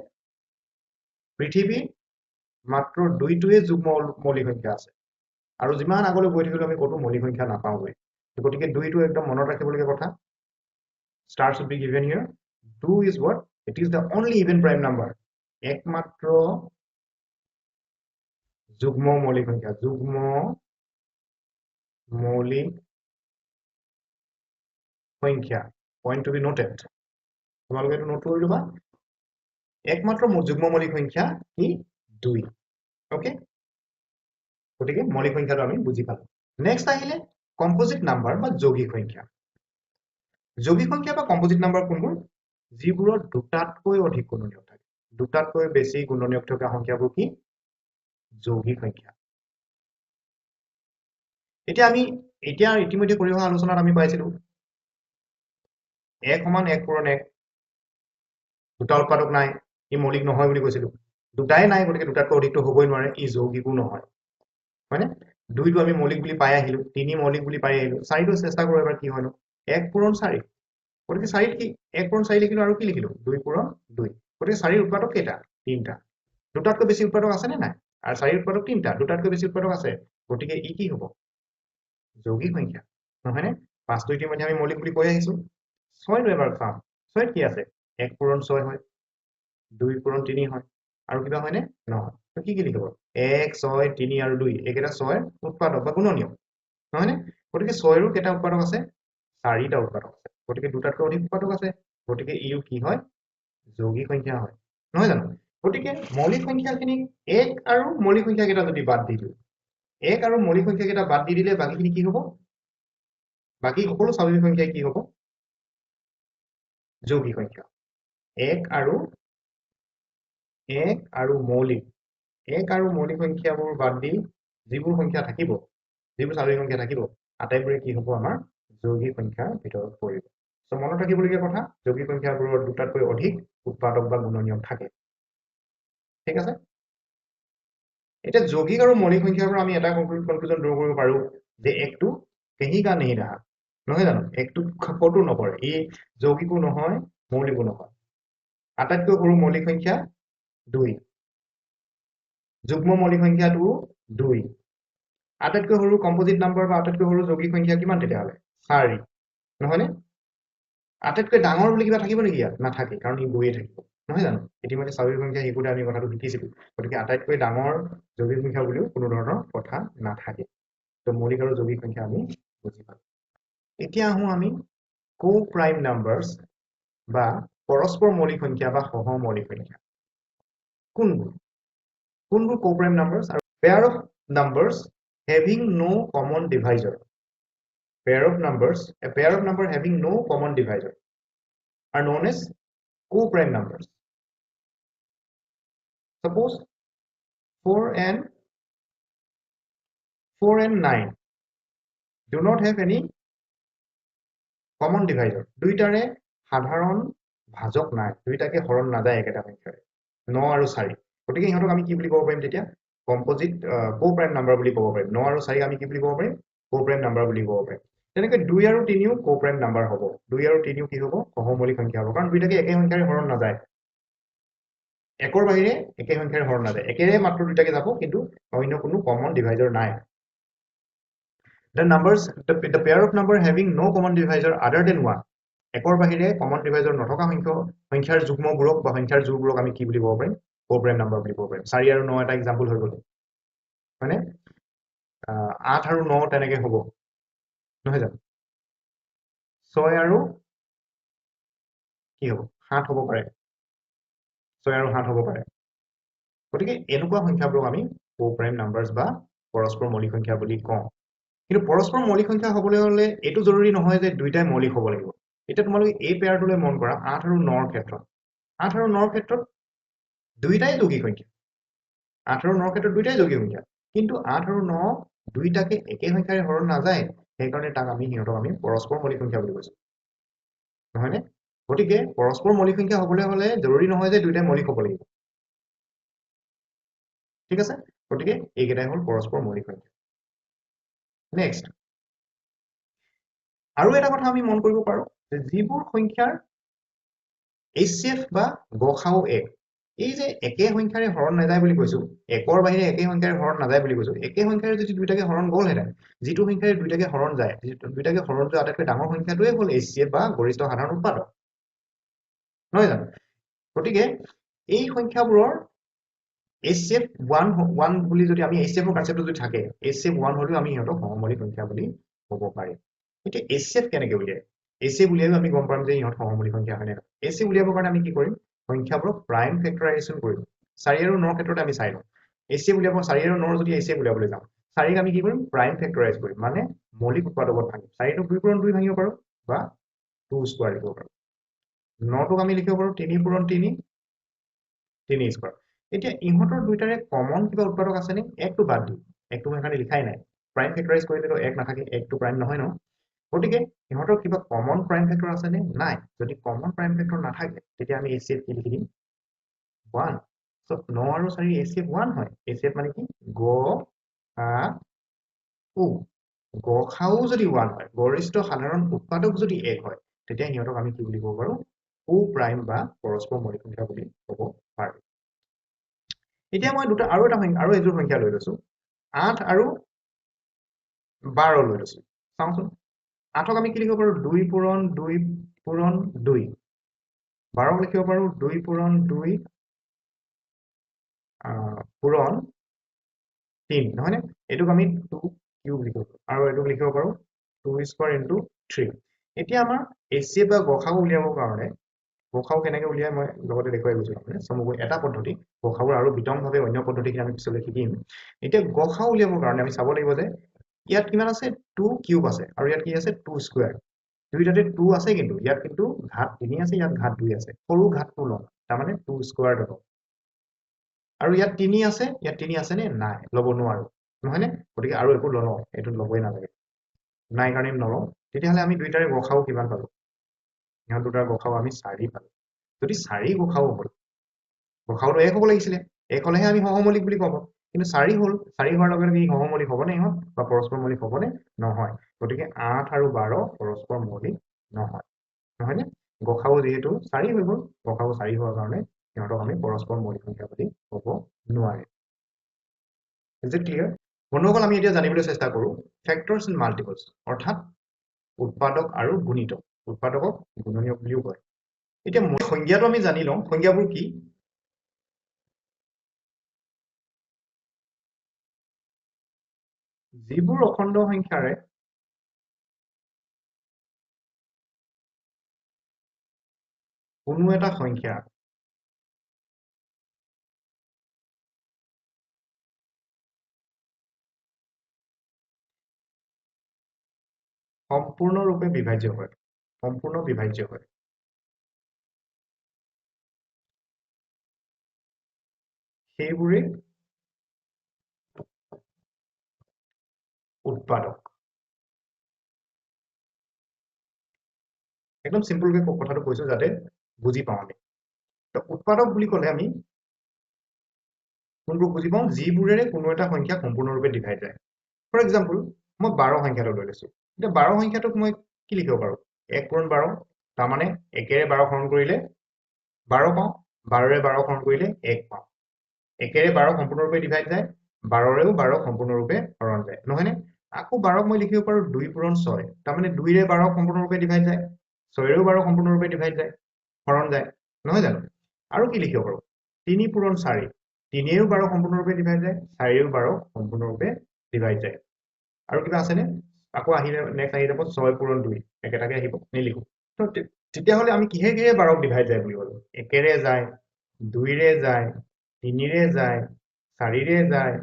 পৃথিৱী মাত্ৰ দুইটোৱে যুগ্ম মৌলিক সংখ্যা আছে আৰু যিমান আগলৈ গৈ থাকিলেও আমি কতো মৌলিক সংখ্যা নাপাওঁগৈ গতিকে দুইটো একদম মনত ৰাখিবলগীয়া কথা star should be given here 2 is what it is the only even prime number একমাত্ৰ যুগ্ম মৌলিক সংখ্যা যুগ্ম মৌলিক সংখ্যা point to be noted তোমালোকে এইটো নোট কৰি লবা একমাত্ৰ যুগ্ম মৌলিক সংখ্যা কি 2 ওকে গতিকে মৌলিক সংখ্যাটো আমি বুজি পালো নেক্সট আহিলে কম্পোজিট নাম্বাৰ বা যৌগিক সংখ্যা বা কম্পোজিট নাম্বাৰ কোনবোৰ যিবোৰৰ দুটাতকৈ অধিক গুণনীয়ক থাকে দুটাতকৈ বেছি গুণনীয়ক থকা সংখ্যাবোৰ কি যৌগিক সংখ্যা এতিয়া আমি ইতিমধ্যে কৰি অহা আলোচনাত আমি পাইছিলো 1 = 1 পূৰণ 1 দুটা উৎপাদক নাই ই মৌলিক নহয় বুলি কৈছিলো দুটাই নাই গতিকে দুটাতকৈ অধিকটো হ'বই নোৱাৰে ই যৌগিকো নহয় হয়নে 2টো আমি মৌলিক বুলি পাই আহিলো 3 মৌলিক বুলি পাই আহিলো 4টো চেষ্টা কৰো এবাৰ কি হয়নো 1 পূৰণ 4 গতিকে 4 কি 1 পূৰণ 4 লিখিলো আৰু কি লিখিলো 2 পূৰণ 2 গতিকে 4 উৎপাদক কেইটা 3টা দুটাতকৈ বেছি উৎপাদক আছে নে নাই আৰু 4 উৎপাদক 3টা দুটাতকৈ বেছি উৎপাদক আছে গতিকে ই কি হ'ব যৌগিক সংখ্যা নহয়নে 5টো ইতিমধ্যে আমি মৌলিক বুলি কৈ আহিছো 6টো এবাৰ চাম 6 কি আছে 1 পূৰণ 6 হয় 2 পূৰণ 3 হয় আৰু কিবা হয়নে নহয় তো কি লিখিব 1 6 3 আৰু 2 একেটা 6 উৎপাদক বা গুণনীয়ক নহয়নে গতিকে 6 ৰো কেইটা উৎপাদক আছে 4টা উৎপাদক আছে গতিকে দুটাতকৈ অধিক উৎপাদক আছে গতিকে ইও কি হয় যৌগিক সংখ্যা হয় নহয় জানো গতিকে মৌলিক সংখ্যাখিনি 1 আৰু মৌলিক সংখ্যা কেইটা যদি বাদ দি দিও 1 আৰু মৌলিক সংখ্যা কেইটা বাদ দি দিলে বাকিখিনি কি হ'ব বাকি সকলো স্বাভাৱিক সংখ্যাই কি হ'ব যৌগিক সংখ্যা 1 আৰু মৌলিক 1 আৰু মৌলিক সংখ্যাবোৰ বাদ দি যিবোৰ সংখ্যা থাকিব যিবোৰ স্বাভাৱিক সংখ্যা থাকিব আটাইবোৰে কি হ'ব আমাৰ যৌগিক সংখ্যাৰ ভিতৰত পৰিব সো মনত ৰাখিবলগীয়া কথা যৌগিক সংখ্যাবোৰৰ দুটাতকৈ অধিক উৎপাদক বা গুণনীয়ক থাকে ঠিক আছে এতিয়া যৌগিক আৰু মৌলিক সংখ্যাবোৰ আমি এটা কনক্লুজন ড্ৰ কৰিব পাৰো যে একটো কেহি কা নেহি ৰহা নহয় জানো একটো কতো নপৰে ই যৌগিকো নহয় মৌলিকো নহয় আটাইতকৈ সৰু মৌলিক সংখ্যা 2 যুগ্ম মৌলিক সংখ্যাটো 2 আটাইতকৈ সৰু কম্পোজিট নাম্বাৰ বা আটাইতকৈ সৰু যৌগিক সংখ্যা কিমান তেতিয়াহ'লে 4 নহয়নে আটাইতকৈ ডাঙৰ বুলি কিবা থাকিব নেকি ইয়াত নাথাকে কাৰণ ই 2 থাকিব নহয় জানো ইতিমধ্যে স্বাভাৱিক সংখ্যা হিকুতে আমি কথাটো শিকিছিলো গতিকে আটাইতকৈ ডাঙৰ যৌগিক সংখ্যা বুলিও কোনো ধৰণৰ কথা নাথাকে তো মৌলিক আৰু যৌগিক সংখ্যা আমি বুজি পালো এতিয়া আহো আমি কো প্ৰাইম নাম্বাৰছ বা পৰস্পৰ মৌলিক সংখ্যা বা সহ মৌলিক সংখ্যা কোনবোৰ কো প্ৰাইম নাম্বাৰছ আৰু pair of numbers having no common divisor a pair of number having no common divisor are known as co-prime numbers suppose 4 and 9 do not have any common divisor দুইটাৰে সাধাৰণ ভাজক নাই দুইটাকে হৰণ নাযায় একেটা সংখ্যাৰে 9 আৰু 4 গতিকে ইহঁতক আমি কি বুলি ক'ব পাৰিম তেতিয়া কম্পোজিট কো-প্ৰাইম নাম্বাৰ বুলি ক'ব পাৰিম 9 আৰু 4 আমি কি বুলি ক'ব পাৰিম কো-প্ৰাইম নাম্বাৰ বুলি ক'ব পাৰিম তেনেকৈ 2 আৰু 3 ও কো-প্ৰাইম নাম্বাৰ হ'ব 2 আৰু 3 ও কি হ'ব সহমৌলিক সংখ্যা হ'ব কাৰণ দুইটাকে একে সংখ্যাৰে হৰণ নাযায় একৰ বাহিৰে একে সংখ্যাৰে হৰণ নাযায় একেৰে মাত্ৰ দুইটাকে যাব কিন্তু অন্য কোনো কমন ডিভাইজৰ নাই the pair of number having no common divisor other than 1 একৰ বাহিৰে কমন ডিভাইজৰ নথকা সংখ্যাৰ যুগ্মবোৰক বা সংখ্যাৰ যোগবোৰক আমি কি বুলি ক'ব পাৰিম কো-প্ৰাইম নাম্বাৰ বুলি ক'ব পাৰিম 4 আৰু 9 এটা এক্সাম্পল হৈ গ'ল মানে 8 আৰু 9 তেনেকৈ হ'ব নহয় জানো 6 আৰু কি হ'ব 7 হ'ব পাৰে 6 আৰু 7 হ'ব পাৰে গতিকে এনেকুৱা সংখ্যাবোৰক আমি কো-প্ৰাইম নাম্বাৰছ বা পৰস্পৰ মৌলিক সংখ্যা বুলি কওঁ কিন্তু পৰস্পৰ মৌলিক সংখ্যা হ'বলৈ হ'লে এইটো জৰুৰী নহয় যে দুইটাই মৌলিক হ'ব লাগিব এতিয়া তোমালোকে এই পেয়াৰটোলৈ মন কৰা 8 আৰু 9 ৰ ক্ষেত্ৰত 8 আৰু 9 ৰ ক্ষেত্ৰত দুইটাই যৌগিক সংখ্যা 8 আৰু 9 ৰ ক্ষেত্ৰত দুইটাই যৌগিক সংখ্যা কিন্তু 8 আৰু 9 দুইটাকে একে সংখ্যাৰে হৰণ নাযায় সেইকাৰণে তাক সিহঁতক আমি পৰস্পৰ মৌলিক সংখ্যা বুলি কৈছো নহয়নে গতিকে পৰস্পৰ মৌলিক সংখ্যা হ'বলৈ হ'লে জৰুৰী নহয় যে দুইটাই মৌলিক হ'ব লাগিব ঠিক আছে গতিকে এইকেইটাই হ'ল পৰস্পৰ মৌলিক সংখ্যা নেক্সট আৰু এটা কথা আমি মন কৰিব পাৰো যে যিবোৰ সংখ্যাৰ HCF বা গসাউ 1 এই যে একে সংখ্যাৰে হৰণ নাযায় বুলি কৈছো একৰ বাহিৰে একে সংখ্যাৰে হৰণ নাযায় বুলি কৈছো একে সংখ্যাৰে যদি দুইটাকে হৰণ গ'ল হেতেন যিটো সংখ্যাৰে দুইটাকে হৰণ যায় দুইটাকে হৰণ যোৱা আটাইতকৈ ডাঙৰ সংখ্যাটোৱে হ'ল HCF বা গৰিষ্ঠ সাধাৰণ উৎপাদক নহয় জানো গতিকে এই সংখ্যাবোৰৰ HCF 1 বুলি যদি আমি HCF ৰ কনসেপ্টটো যদি থাকে HCF 1 হলেও আমি ইহঁতক সহমৌলিক সংখ্যা বুলি ক'ব পাৰিম এতিয়া HCF কেনেকৈ উলিয়াই HCF উলিয়াইও আমি গম পাম যে ইহঁত সহমৌলিক সংখ্যা হয় নে নহয় HCF উলিয়াবৰ কাৰণে আমি কি কৰিম সংখ্যাবোৰক প্ৰাইম ফেক্টৰাইজেশ্যন কৰিম 4 আৰু 9 ৰ ক্ষেত্ৰত আমি চাই লওঁ HCF উলিয়াব 4 আৰু 9 যদি HCF উলিয়াবলৈ যাওঁ 4ক আমি কি কৰিম প্ৰাইম ফেক্টৰাইজ কৰিম মানে মৌলিক উৎপাদকত ভাঙিম 4টোক 2 পূৰণ 2 ভাঙিব পাৰো বা 2 স্কয়াৰ লিখিব পাৰো 9টোক আমি লিখিব পাৰো 3 পূৰণ 3 3 স্কয়াৰ এতিয়া ইহঁতৰ দুইটাৰে কমন কিবা উৎপাদক আছে নে একটো বাদ দিম একটো মই এখানে লিখাই নাই প্ৰাইম ফেক্টৰাইজ কৰিলে তো এক নাথাকে একটো প্ৰাইম নহয় ন গতিকে ইহঁতৰ কিবা কমন প্ৰাইম ফেক্টৰ আছে নে নাই যদি কমন প্ৰাইম ফেক্টৰ নাথাকে তেতিয়া আমি HCF কি লিখি দিম 1 সো 9 আৰু 4 HCF 1 হয় HCF মানে কি গ আ উ গখাও যদি 1 হয় গৰিষ্ঠ সাধাৰণ উৎপাদক যদি 1 হয় তেতিয়া ইহঁতক আমি কি বুলি ক'ব পাৰো ও প্ৰাইম বা পৰস্পৰ মৌলিক সংখ্যা বুলি ক'ব পাৰো এতিয়া মই দুটা আৰু এটা সংখ্যা আৰু এযোৰ সংখ্যা লৈ লৈছো 8 আৰু 12 লৈ লৈছো চাওঁচোন 8ক আমি কি লিখিব পাৰো 2 পূৰণ 2 পূৰণ 2 12ক লিখিব পাৰো 2 পূৰণ 2 পূৰণ 3 নহয় নে এটোক আমি 2 কিউব লিখিব পাৰো আৰু এটোক লিখিব পাৰো 2 স্কয়াৰ ইনটু 3 এতিয়া আমাৰ HCF বা গসাগু উলিয়াবৰ কাৰণে গসাগু কেনেকৈ উলিয়াই মই লগতে দেখুৱাই গৈছো মানে সমগ্ৰ এটা পদ্ধতি গসাগুৰ আৰু বিতংভাৱে অন্য পদ্ধতিখিনি আমি পিছলৈ শিকিম এতিয়া গসাগু উলিয়াবৰ কাৰণে আমি চাব লাগিব যে ইয়াত কিমান আছে 2 কিউব আছে আৰু ইয়াত কি আছে 2 স্কয়াৰ দুইটাতে 2 আছে কিন্তু ইয়াত কিন্তু ঘাত 3 আছে ইয়াত ঘাত 2 আছে সৰু ঘাতটো লম তাৰ মানে 2 স্কয়াৰ হ'ব আৰু ইয়াত 3 আছে ইয়াত 3 আছে নে নাই লব নোৱাৰো নহয় নে গতিকে আৰু একো লনো এটো লবই নালাগে নাই কাৰণে নলও তেতিয়াহলে আমি দুইটাৰে গসাগু কিমান পালো ইহঁত দুটাৰ গসাগু আমি 4 পালো যদি 4 গসাগু হল গসাগুটো 1 হ'ব লাগিছিলে 1 হলেহে আমি সহমৌলিক বুলি ক'ব কিন্তু 4 হল 4 হোৱাৰ লগে লগে ই সহমৌলিক হ'বনে ইহঁত বা পৰস্পৰ মৌলিক হ'বনে নহয় গতিকে 8 আৰু 12 পৰস্পৰ মৌলিক নহয় নহয়নে গসাগু যেহেতু 4 হৈ গল গসাগু 4 হোৱাৰ কাৰণে ইহঁতক আমি পৰস্পৰ মৌলিক সংখ্যা বুলি ক'ব নোৱাৰে ইজ ইট ক্লিয়াৰ বন্ধুসকল আমি এতিয়া জানিবলৈ চেষ্টা কৰো ফেক্টৰছ এণ্ড মাল্টিপলছ অৰ্থাৎ উৎপাদক আৰু গুণিতক উৎপাদকক গুণনীয়ক বুলিও কয় এতিয়া সংজ্ঞাটো আমি জানি লওঁ সংজ্ঞাবোৰ কি যিবোৰ অখণ্ড সংখ্যাৰে কোনো এটা সংখ্যা সম্পূৰ্ণৰূপে বিভাজ্য হয় সম্পূৰ্ণ বিভাজ্য হয় সেইবোৰে উৎপাদক একদম সিম্পলকে কথাটো কৈছো যাতে বুজি পাওঁ আমি তো উৎপাদক বুলি ক'লে আমি কোনবোৰ বুজি পাওঁ যিবোৰেৰে কোনো এটা সংখ্যা সম্পূৰ্ণৰূপে ডিভাইড যায় ফৰ এক্সাম্পল মই 12 সংখ্যাটো লৈ লৈছো এতিয়া 12 সংখ্যাটোক মই কি লিখিব পাৰো 1 পূৰণ 12 তাৰমানে 1ৰে 12 হৰণ কৰিলে 12 পাওঁ 12ৰে 12 হৰণ কৰিলে 1 পাওঁ 1ৰে 12 সম্পূৰ্ণৰূপে ডিভাইড যায় 12ৰেও 12 সম্পূৰ্ণৰূপে হৰণ যায় নহয়নে আকৌ 12ক মই লিখিব পাৰো 2 পূৰণ 6 তাৰমানে 2ৰে 12 সম্পূৰ্ণৰূপে ডিভাইড যায় 6ৰেও 12 সম্পূৰ্ণৰূপে ডিভাইড যায় হৰণ যায় নহয় জানো আৰু কি লিখিব পাৰো 3 পূৰণ 4 3ৰেও 12 সম্পূৰ্ণৰূপে ডিভাইড যায় 4ৰেও 12 সম্পূৰ্ণৰূপে ডিভাইড যায় আৰু কিবা আছেনে আকৌ আহিলে নেক্সট আহি যাব 6 পূৰণ 2 একেটাকে আহিব নিলিখো তো তেতিয়াহলে আমি কিহে কিহে 12ক ডিভাইড যায় বুলি ক'লো 1ৰে যায় 2ৰে যায় 3ৰে যায় 4ৰে যায়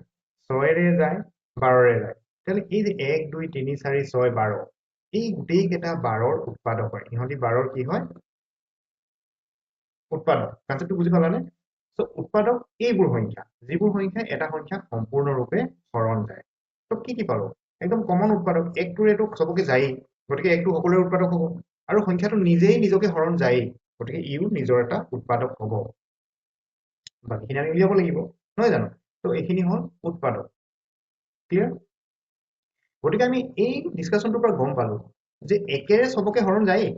6ৰে যায় 12ৰে যায় তাহলে এই যে 1 2 3 4 6 12 এই গোটেই কেইটা 12ৰ উৎপাদক হয় ইহঁতি 12ৰ কি হয় উৎপাদক কনসেপ্টটো বুজি পালানে সো উৎপাদক এইবোৰ সংখ্যা যিবোৰ সংখ্যা এটা সংখ্যা সম্পূৰ্ণৰূপে হৰণ যায় তো কি পালো একদম কমন উৎপাদক 1টোৰেটো সবকে যায়েই গতিকে 1টো সকলোৰে উৎপাদক হ'ব আৰু সংখ্যাটো নিজেই নিজকে হৰণ যায়েই গতিকে ইও নিজৰ এটা উৎপাদক হ'ব বাকিখিনি আমি উলিয়াব লাগিব নহয় জানো তো এইখিনি হ'ল উৎপাদক ক্লিয়াৰ গতিকে আমি এই ডিসকাশনটোৰ পৰা গম পালো যে 1ৰে সবকে হৰণ যায়েই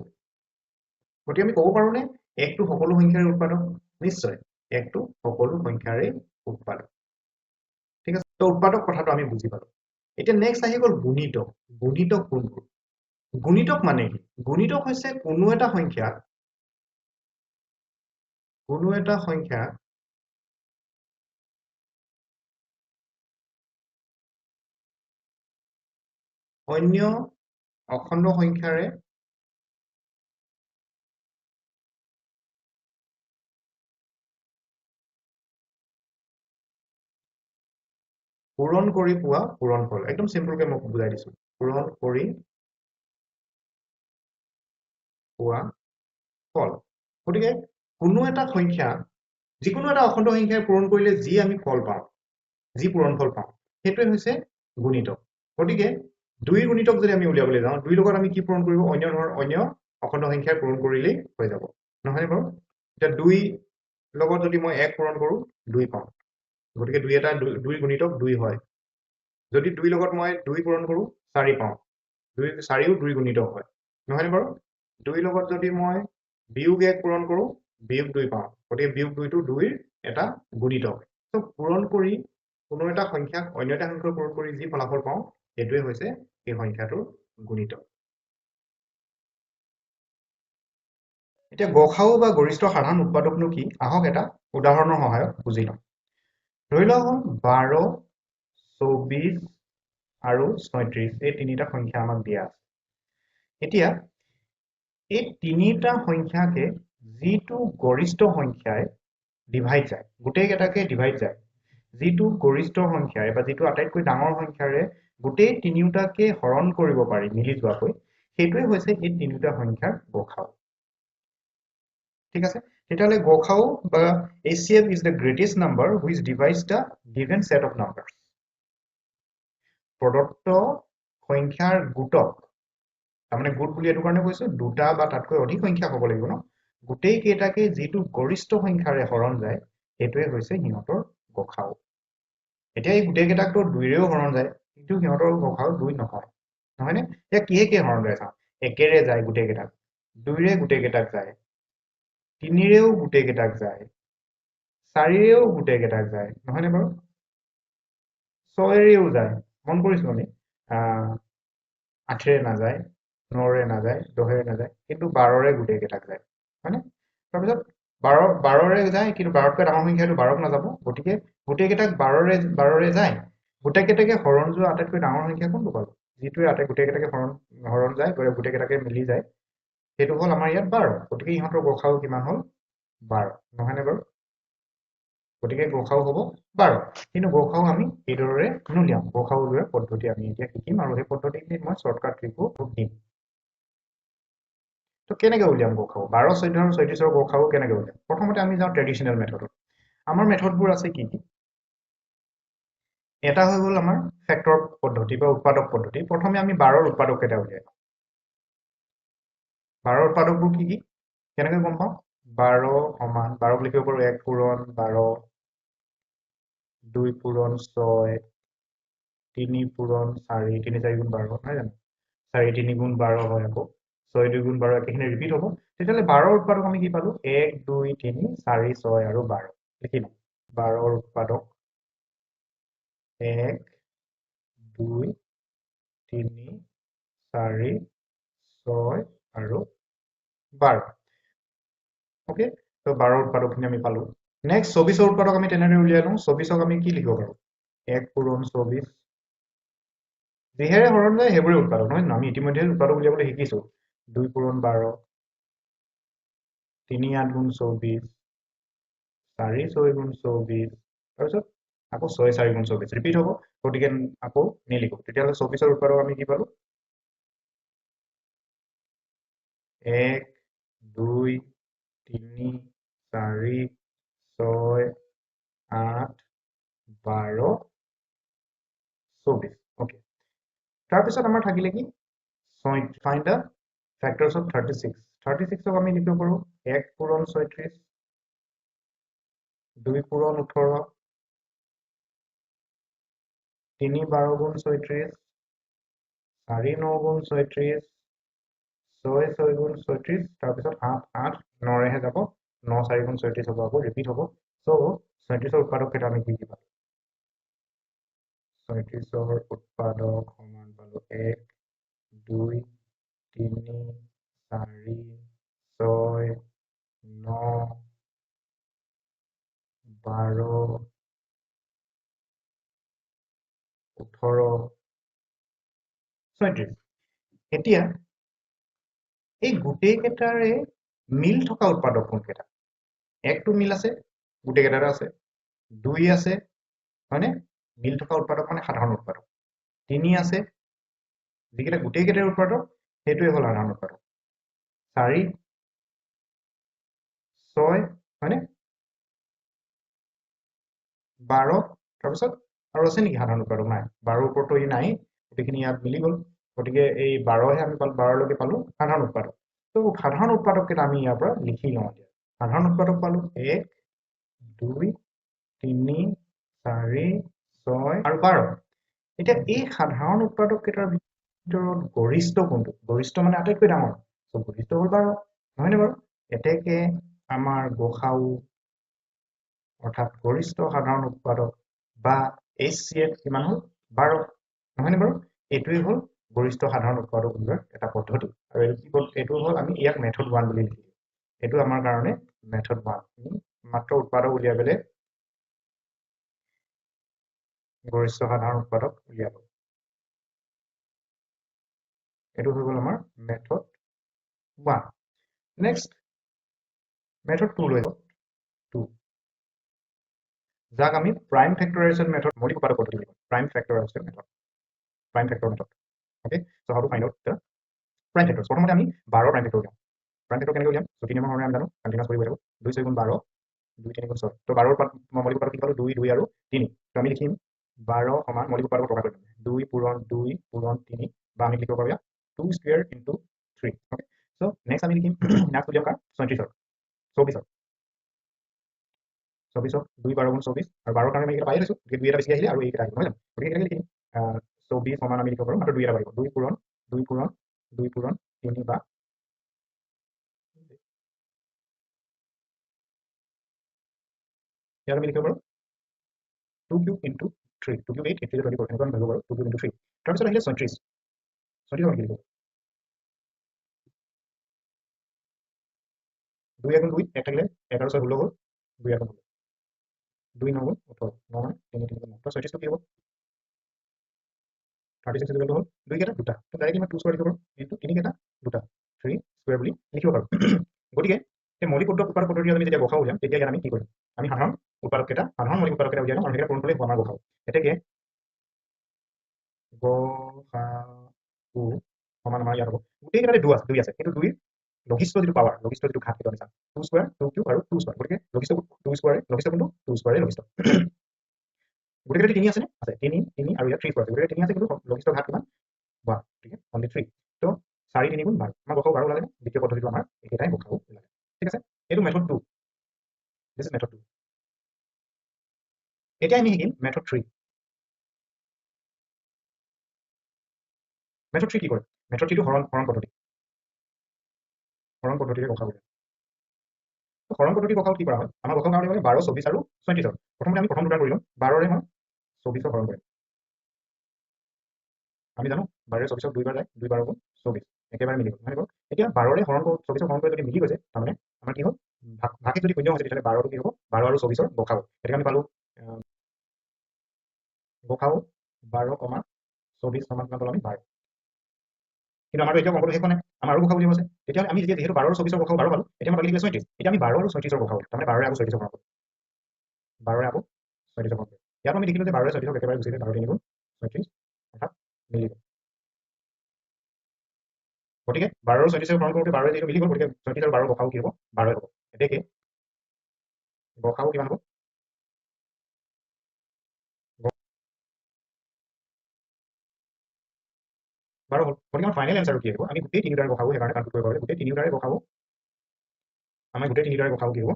গতিকে আমি ক'ব পাৰোনে 1টো সকলো সংখ্যাৰে উৎপাদক নিশ্চয় 1টো সকলো সংখ্যাৰে উৎপাদক ঠিক আছে তো উৎপাদক কথাটো আমি বুজি পালো এতিয়া নেক্সট আহি গ'ল গুণিতক গুণিতক কোনবোৰ গুণিতক মানে কি গুণিতক হৈছে কোনো এটা সংখ্যা অন্য অখণ্ড সংখ্যাৰে পূৰণ কৰি পোৱা পূৰণফল একদম সিম্পলকৈ মই বুজাই দিছো পূৰণ কৰি পোৱা ফল গতিকে কোনো এটা সংখ্যা যিকোনো এটা অখণ্ড সংখ্যাই পূৰণ কৰিলে যি আমি ফল পাওঁ যি পূৰণফল পাওঁ সেইটোৱে হৈছে গুণিতক গতিকে 2 গুণিতক যদি আমি উলিয়াবলৈ যাওঁ 2 লগত আমি কি পূৰণ কৰিব অন্য অখণ্ড সংখ্যাৰ পূৰণ কৰিলেই হৈ যাব নহয় বাৰু এতিয়া 2 লগত যদি মই 1 পূৰণ কৰো 2 পাওঁ গতিকে 2 এটা 2 গুণিতক 2 হয় যদি 2 লগত মই 2 পূৰণ কৰো 4 পাওঁ 2 4ও 2 গুণিতক হয় নহয় বাৰু 2 লগত যদি মই বিয়োগ 1 পূৰণ কৰো বিয়োগ 2 পাওঁ গতিকে বিয়োগ 2টো 2ৰ এটা গুণিতক তো পূৰণ কৰি কোনো এটা সংখ্যাক অন্য এটা সংখ্যাৰ পূৰণ কৰি যি ফলাফল পাওঁ সেইটোৱে হৈছে এই সংখ্যাটোৰ গুণিতক এতিয়া গসাউ বা গৰিষ্ঠ সাধাৰণ উৎপাদকনো কি আহক এটা উদাহৰণৰ সহায়ত বুজি লওঁ ধৰি লওক 12 24 আৰু 36 এই তিনিটা সংখ্যা আমাক দিয়া আছে এতিয়া এই তিনিটা সংখ্যাকে যিটো গৰিষ্ঠ সংখ্যায় ডিভাইড যায় গোটেইকেইটাকে ডিভাইড যায় যিটো গৰিষ্ঠ সংখ্যাৰে বা যিটো আটাইতকৈ ডাঙৰ সংখ্যাৰে গোটেই তিনিওটাকে হৰণ কৰিব পাৰি মিলি যোৱাকৈ সেইটোৱে হৈছে এই তিনিটা সংখ্যাৰ গসাউ ঠিক আছে তেতিয়াহ'লে গসাউ বা HCF is the greatest number which divides the given set of numbers প্ৰদত্ত সংখ্যাৰ গুটক তাৰমানে গুট বুলি এটো কাৰণে কৈছো দুটা বা তাতকৈ অধিক সংখ্যা হ'ব লাগিব ন গোটেই কেইটাকে যিটো গৰিষ্ঠ সংখ্যাৰে হৰণ যায় সেইটোৱে হৈছে হিহঁতৰ গসাউ এতিয়া এই গোটেই কেইটাকটো 2ৰেও হৰণ যায় কিন্তু হিহঁতৰ গসাউ 2 নহয় নহয় নে এতিয়া কিহে হৰণ যায় চাওঁ একেৰে যায় গোটেই কেইটাক 2ৰে গোটেই কেইটাক যায় 3ৰেও গোটেই কেইটাক যায় 4ৰেও গোটেই কেইটাক যায় নহয় নে বাৰু 6ৰেও যায় মন কৰিছো আমি 8ৰে নাযায় 9ৰে নাযায় 10ৰে নাযায় কিন্তু 12ৰে গোটেই কেইটাক যায় হয়নে তাৰপিছত 12ৰে যায় কিন্তু 12তকৈ ডাঙৰ সংখ্যাটো 12ক নাযাব গতিকে গোটেই কেইটাক 12ৰে যায় গোটেই কেইটাকে হৰণ যোৱা আটাইতকৈ ডাঙৰ সংখ্যা কোনটো পালো যিটোৱে গোটেই কেইটাকে হৰণ যায় গোটেই কেইটাকে মিলি যায় সেইটো হ'ল আমাৰ ইয়াত 12 গতিকে ইহঁতৰ গসাউ কিমান হ'ল 12 নহয়নে বাৰু গতিকে গসাউ হ'ব 12 কিন্তু গসাউ আমি এইদৰে নুলিয়াম গসাউ উলিওৱাৰ পদ্ধতি আমি এতিয়া শিকিম আৰু সেই পদ্ধতিখিনিত মই শৰ্টকাট ট্ৰিকো দিম তো কেনেকৈ উলিয়াম গসাউ 12 14 আৰু 36ৰ গসাউ কেনেকৈ উলিয়াম প্ৰথমতে আমি যাওঁ ট্ৰেডিশনেল মেথডত আমাৰ মেথডবোৰ আছে কি কি এটা হৈ গ'ল আমাৰ ফেক্টৰ পদ্ধতি বা উৎপাদক পদ্ধতি প্ৰথমে আমি 12ৰ উৎপাদক কেইটা উলিয়াম 12ৰ উৎপাদকবোৰ কি কি কেনেকৈ গম পাওঁ 12 সমান 12ক লিখিব পাৰো 1 পূৰণ 12 2 পূৰণ 6 3 পূৰণ 4 3 4 গুণ 12 নহয় জানো 4 3 গুণ 12 হয় আকৌ 6 2 গুণ 12 একেখিনি ৰিপিট হ'ব তেতিয়াহ'লে 12ৰ উৎপাদক আমি কি পালো 1 2 3 4 6 আৰু 12 লিখি লওঁ 12ৰ উৎপাদক 1 2 3 4 6 আৰু 12 ওকে তো 12ৰ উৎপাদকখিনি আমি পালো নেক্সট 24ৰ উৎপাদক আমি তেনেদৰে উলিয়াই লওঁ 24ক আমি কি লিখিব পাৰো 1 পূৰণ 24 যিহেৰে হৰণ যায় সেইবোৰে উৎপাদক নহয় আমি ইতিমধ্যে উৎপাদক উলিয়াবলৈ শিকিছো 2 পূৰণ 12 3 8 গুণ 24 4 6 গুণ 24 তাৰপিছত আকৌ 6 4 গুণ 24 ৰিপিট হ'ব গতিকে আকৌ নিলিখো তেতিয়াহ'লে 24ৰ উৎপাদক আমি কি পালো 1 2 3 4 6 8 12 24 ওকে তাৰপিছত আমাৰ থাকিলে কি find the factors of 36 36ক আমি লিখিব পাৰো 1 পূৰণ 36 2 পূৰণ 18 3 12 গুণ 36 4 9 গুণ 36 6 6 গুণ 36 তাৰপিছত 8 8 9ৰেহে যাব 9 4 গুণ 36 হ'ব আকৌ ৰিপিট হ'ব সো 36ৰ উৎপাদক কেইটা আমি কি পালো 36ৰ উৎপাদক সমান পালো 1 2 3 4 6 9 12 18 36 এতিয়া এই গোটেই কেইটাৰে মিল থকা উৎপাদক কোন কেইটা 1 টো মিল আছে গোটেই কেইটাৰে আছে 2 আছে হয়নে মিল থকা উৎপাদক মানে সাধাৰণ উৎপাদক 3 আছে যিকেইটা গোটেইকেইটাৰ উৎপাদক সেইটোৱে হ'ল সাধাৰণ উৎপাদক 4 6 হয়নে 12 তাৰপিছত আৰু আছে নেকি সাধাৰণ উৎপাদক নাই 12 ওপৰতো ই নাই গোটেইখিনি ইয়াত মিলি গ'ল গতিকে এই 12হে আমি পালো 12 লৈকে পালো সাধাৰণ উৎপাদক তো সাধাৰণ উৎপাদক কেইটা আমি ইয়াৰ পৰা লিখি লওঁ এতিয়া সাধাৰণ উৎপাদক পালো 1 2 3 4 6 আৰু 12 এতিয়া এই সাধাৰণ উৎপাদক কেইটাৰ ভিতৰত গৰিষ্ঠ কোনটো গৰিষ্ঠ মানে আটাইতকৈ ডাঙৰ তো গৰিষ্ঠ হ'ল 12 নহয়নে বাৰু এতেকে আমাৰ গসাউ অৰ্থাৎ গৰিষ্ঠ সাধাৰণ উৎপাদক বা HCF কিমান হ'ল 12 নহয়নে বাৰু এইটোৱে হ'ল গৰিষ্ঠ সাধাৰণ উৎপাদক উলিওৱাৰ এটা পদ্ধতি আৰু এইটো হ'ল আমি ইয়াক মেথড 1 বুলি লিখিলো এইটো আমাৰ কাৰণে মেথড 1 মাত্ৰ উৎপাদক উলিয়াবলৈ গৰিষ্ঠ সাধাৰণ উৎপাদক উলিয়াব এইটো হৈ গ'ল আমাৰ মেথড 1 নেক্সট মেথড 2 লৈ যাওঁ 2 যাক আমি প্ৰাইম ফেক্টৰাইজেশ্যন মেথড মৌলিক উৎপাদক পদ্ধতি বুলি কওঁ prime factorization method prime factor method okay so how to find out the prime factors প্ৰথমতে আমি 12 প্ৰাইম ফেক্টৰ উলিয়াম প্ৰাইম ফেক্টৰ কেনেকৈ উলিয়াম ছুটি নিয়মৰ ধৰণে আমি জানো কন্টিনিউয়াছ কৰি গৈ থাকো 2 6 গুণ 12 2 3 গুণ 6 তো 12 ৰ মৌলিক উৎপাদক কি পালো 2 2 আৰু 3 তো আমি লিখিম 12 সমান মৌলিক উৎপাদক প্ৰকাশ কৰিম 2 পূৰণ 2 পূৰণ 3 বা আমি লিখিব পাৰো 2 square into 3 okay so next আমি লিখিম নেক্সট উলিয়াম কাৰ 34 24 24 2 12 গুণ 24 আৰু 12 কাৰণে আমি এটা পাই লৈছো গতিকে 2 এটা বেছি আহিলে আৰু এইটা আহিব নহয় জানো গতিকে এটা লিখিম 24 সমান আমি লিখিব পাৰো মাত্ৰ 2 এটা পাৰিব 2 পূৰণ 2 পূৰণ 2 পূৰণ 3 বা ইয়াত আমি লিখিব পাৰো 2 কিউব ইনটু 3 2 কিউব 8 8 24 এনেকুৱা আমি ভাবিব পাৰো 2 কিউব ইনটু 3 তাৰপিছত আহিলে 36 36 আমি লিখিব 2 গুণ 2 এক থাকিলে 11 6 16 হ'ল 2 গুণ 2 9 গুণ 18 9 মানে 3 3 গুণ 9 36 কি হ'ব 36 ইকুৱেল টু হ'ল 2 কেইটা দুটা তো ডাইৰেক্টলি মই 2 স্কয়াৰ লিখিব পাৰো ইনটু 3 কেইটা দুটা 3 স্কয়াৰ বুলি লিখিব পাৰো গতিকে এই মৌলিক উৎপাদক পদ্ধতি আমি যেতিয়া গসাউ উলিয়াম তেতিয়া ইয়াত আমি কি কৰিম আমি সাধাৰণ উৎপাদক কেইটা সাধাৰণ মৌলিক উৎপাদক কেইটা উলিয়াম আৰু সেইকেইটা পূৰণ কৰিলে আমাৰ গসাউ এতেকে গসাউ সমান আমাৰ ইয়াত হ'ব গোটেইকেইটাতে 2 আছে কিন্তু 2 লঘিষ্ঠ যিটো পাৱাৰ লঘিষ্ঠ যিটো ঘাত সেইটো আমি চাম 2 স্কয়াৰ 2 কিউব আৰু 2 স্কয়াৰ গতিকে লঘিষ্ঠ 2 স্কয়াৰ লঘিষ্ঠ কোনটো 2 স্কয়াৰ লঘিষ্ঠ গোটেইকেইটা 3 আছে নে আছে 3 3 আৰু ইয়াত 3 স্কয়াৰ গোটেইকেইটা 3 আছে কিন্তু লঘিষ্ঠ ঘাত কিমান 1 ঠিক আছে অনলি 3 তো 4 3 গুণ 12 আমাৰ গসাউ 12 ওলালে দ্বিতীয় পদ্ধতিটো আমাৰ একেটাই গসাউ ওলালে ঠিক আছে এইটো মেথড 2 দিস ইজ মেথড 2 এতিয়া আমি শিকিম মেথড 3 মেথড 3 কি কৰে মেথড 3 টো হৰণ পদ্ধতিৰে গসাউ উলিয়ায় হৰণ পদ্ধতি গসাউ কি কৰা হয় আমাৰ গসাউ কাৰণে 12 24 আৰু 34 প্ৰথমতে আমি প্ৰথম দুটা কৰি লম 12 ৰে মই 24 হৰণ কৰিম আমি জানো 12 ৰে 24 দুইবাৰ যায় 2 12 গুণ 24 একেবাৰে মিলি গ'ল মানে এতিয়া 12 ৰে হৰণ 24 হৰণ কৰি যদি মিলি গৈছে তাৰমানে আমাৰ কি হ'ল ভাগে যদি শূন্য হৈছে তেতিয়াহ'লে 12 টো কি হ'ব 12 আৰু 24 ৰ গসাউ এটাকে আমি পালো গসাউ 12, 24 সমান কিমান পালো আমি 12 কিন্তু আমাৰতো এতিয়া অংকটো শেষ হোৱা নাই আমাৰো গসাউ উলিয়াব আছে তেতিয়া আমি যেহেতু 12 আৰু 24 ৰ গসাউ 12 পালো এতিয়া মই বাকি থাকিলে 34 এতিয়া আমি 12 আৰু 34 ৰ গসাউ তাৰমানে 12 ৰে আকৌ 34 হৰণ কৰিম 12 ৰে আকৌ 34 হৰণ কৰিম ইয়াত আমি দেখিলো যে 12 ৰে 34 একেবাৰে গুচি যায় 12 3 গুণ 34 অৰ্থাৎ মিলি গ'ল গতিকে 12 আৰু 34 হৰণ কৰোঁতে 12 যিহেতু মিলি গ'ল গতিকে 34 আৰু 12 গসাউ কি হ'ব 12 হ'ব এতেকে গসাউ কিমান হ'ব 12 হ'ল গতিকে আমাৰ ফাইনেল এনসাৰ কি আহিব আমি গোটেই তিনিটাৰ গসাউ সেইকাৰণে কামটো কৰিব পাৰোঁ গোটেই তিনিটাৰে গসাউ আমাৰ গোটেই তিনিটাৰে গসাউ কি হ'ব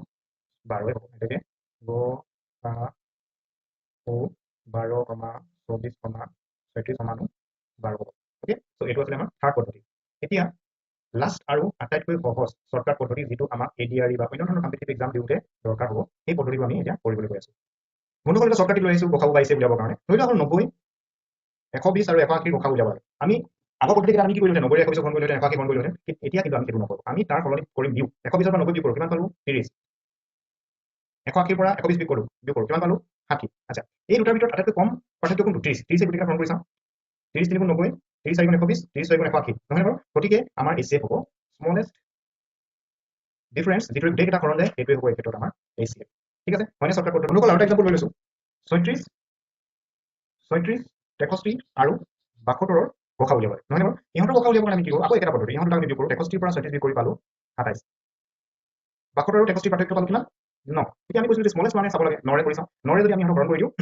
12 হ'ব এতেকে গসাউ 12, 24, 34 সমান 12 হ'ব ওকে সো এইটো আছিল আমাৰ থাৰ্ড পদ্ধতি এতিয়া লাষ্ট আৰু আটাইতকৈ সহজ শৰ্টকাট পদ্ধতি যিটো আমাক এডিআৰই বা অন্য ধৰণৰ কম্পিটিটিভ এক্সাম দিওঁতে দৰকাৰ হ'ব সেই পদ্ধতিটো আমি এতিয়া কৰিবলৈ গৈ আছো বন্ধুসকল এটা শৰ্টকাট লৈ আহিছো গসাউ 22 উলিয়াবৰ কাৰণে ধৰি লওক 90 120 আৰু 180 গসাউ উলিয়াব লাগে আমি আগৰ পদ্ধতিত আমি কি কৰিলো 90 120 ঘন কৰিলো 180 ঘন কৰিলো এতিয়া কিন্তু আমি সেইটো নকৰো আমি তাৰ সলনি কৰিম বিয়োগ 120 পৰা 90 বিয়োগ কৰো কিমান পালো 30 180 পৰা 120 বিয়োগ কৰো কিমান পালো 60 আচ্ছা এই দুটাৰ ভিতৰত আটাইতকৈ কম পাৰ্থক্য কোনটো 30 30 এই গোটেইটা ফৰ্ম কৰি চাওঁ 30 3 গুণ 90 30 4 গুণ 120 30 6 গুণ 180 নহয় বাৰু গতিকে আমাৰ HCF হ'ব স্মলেষ্ট ডিফাৰেন্স যিটো গোটেইকেইটা হৰণ যায় সেইটোৱে হ'ব এই ক্ষেত্ৰত আমাৰ HCF ঠিক আছে হয়নে শৰ্টকাট পদ্ধতি অনুকূল আৰু এটা এক্সাম্পল লৈ লৈছো 36 36 63 আৰু 72ৰ গসা উলিয়াব নহয় নে বাৰু ইহঁতৰ গসা উলিয়াবলৈ আমি কি কৰোঁ আকৌ একেটা পদ্ধতি ইহঁতৰ আমি কি কৰোঁ 63 পৰা 36 বিয়োগ কৰি পালো 27 72 আৰু 63 পাৰ্থক্য পালো কিমান 9 এতিয়া আমি কৈছিলো যে স্মলেষ্ট মানে চাব লাগে 9 ৰে কৰি চাওঁ 9 ৰে যদি আমি ইহঁতক হৰণ কৰি দিওঁ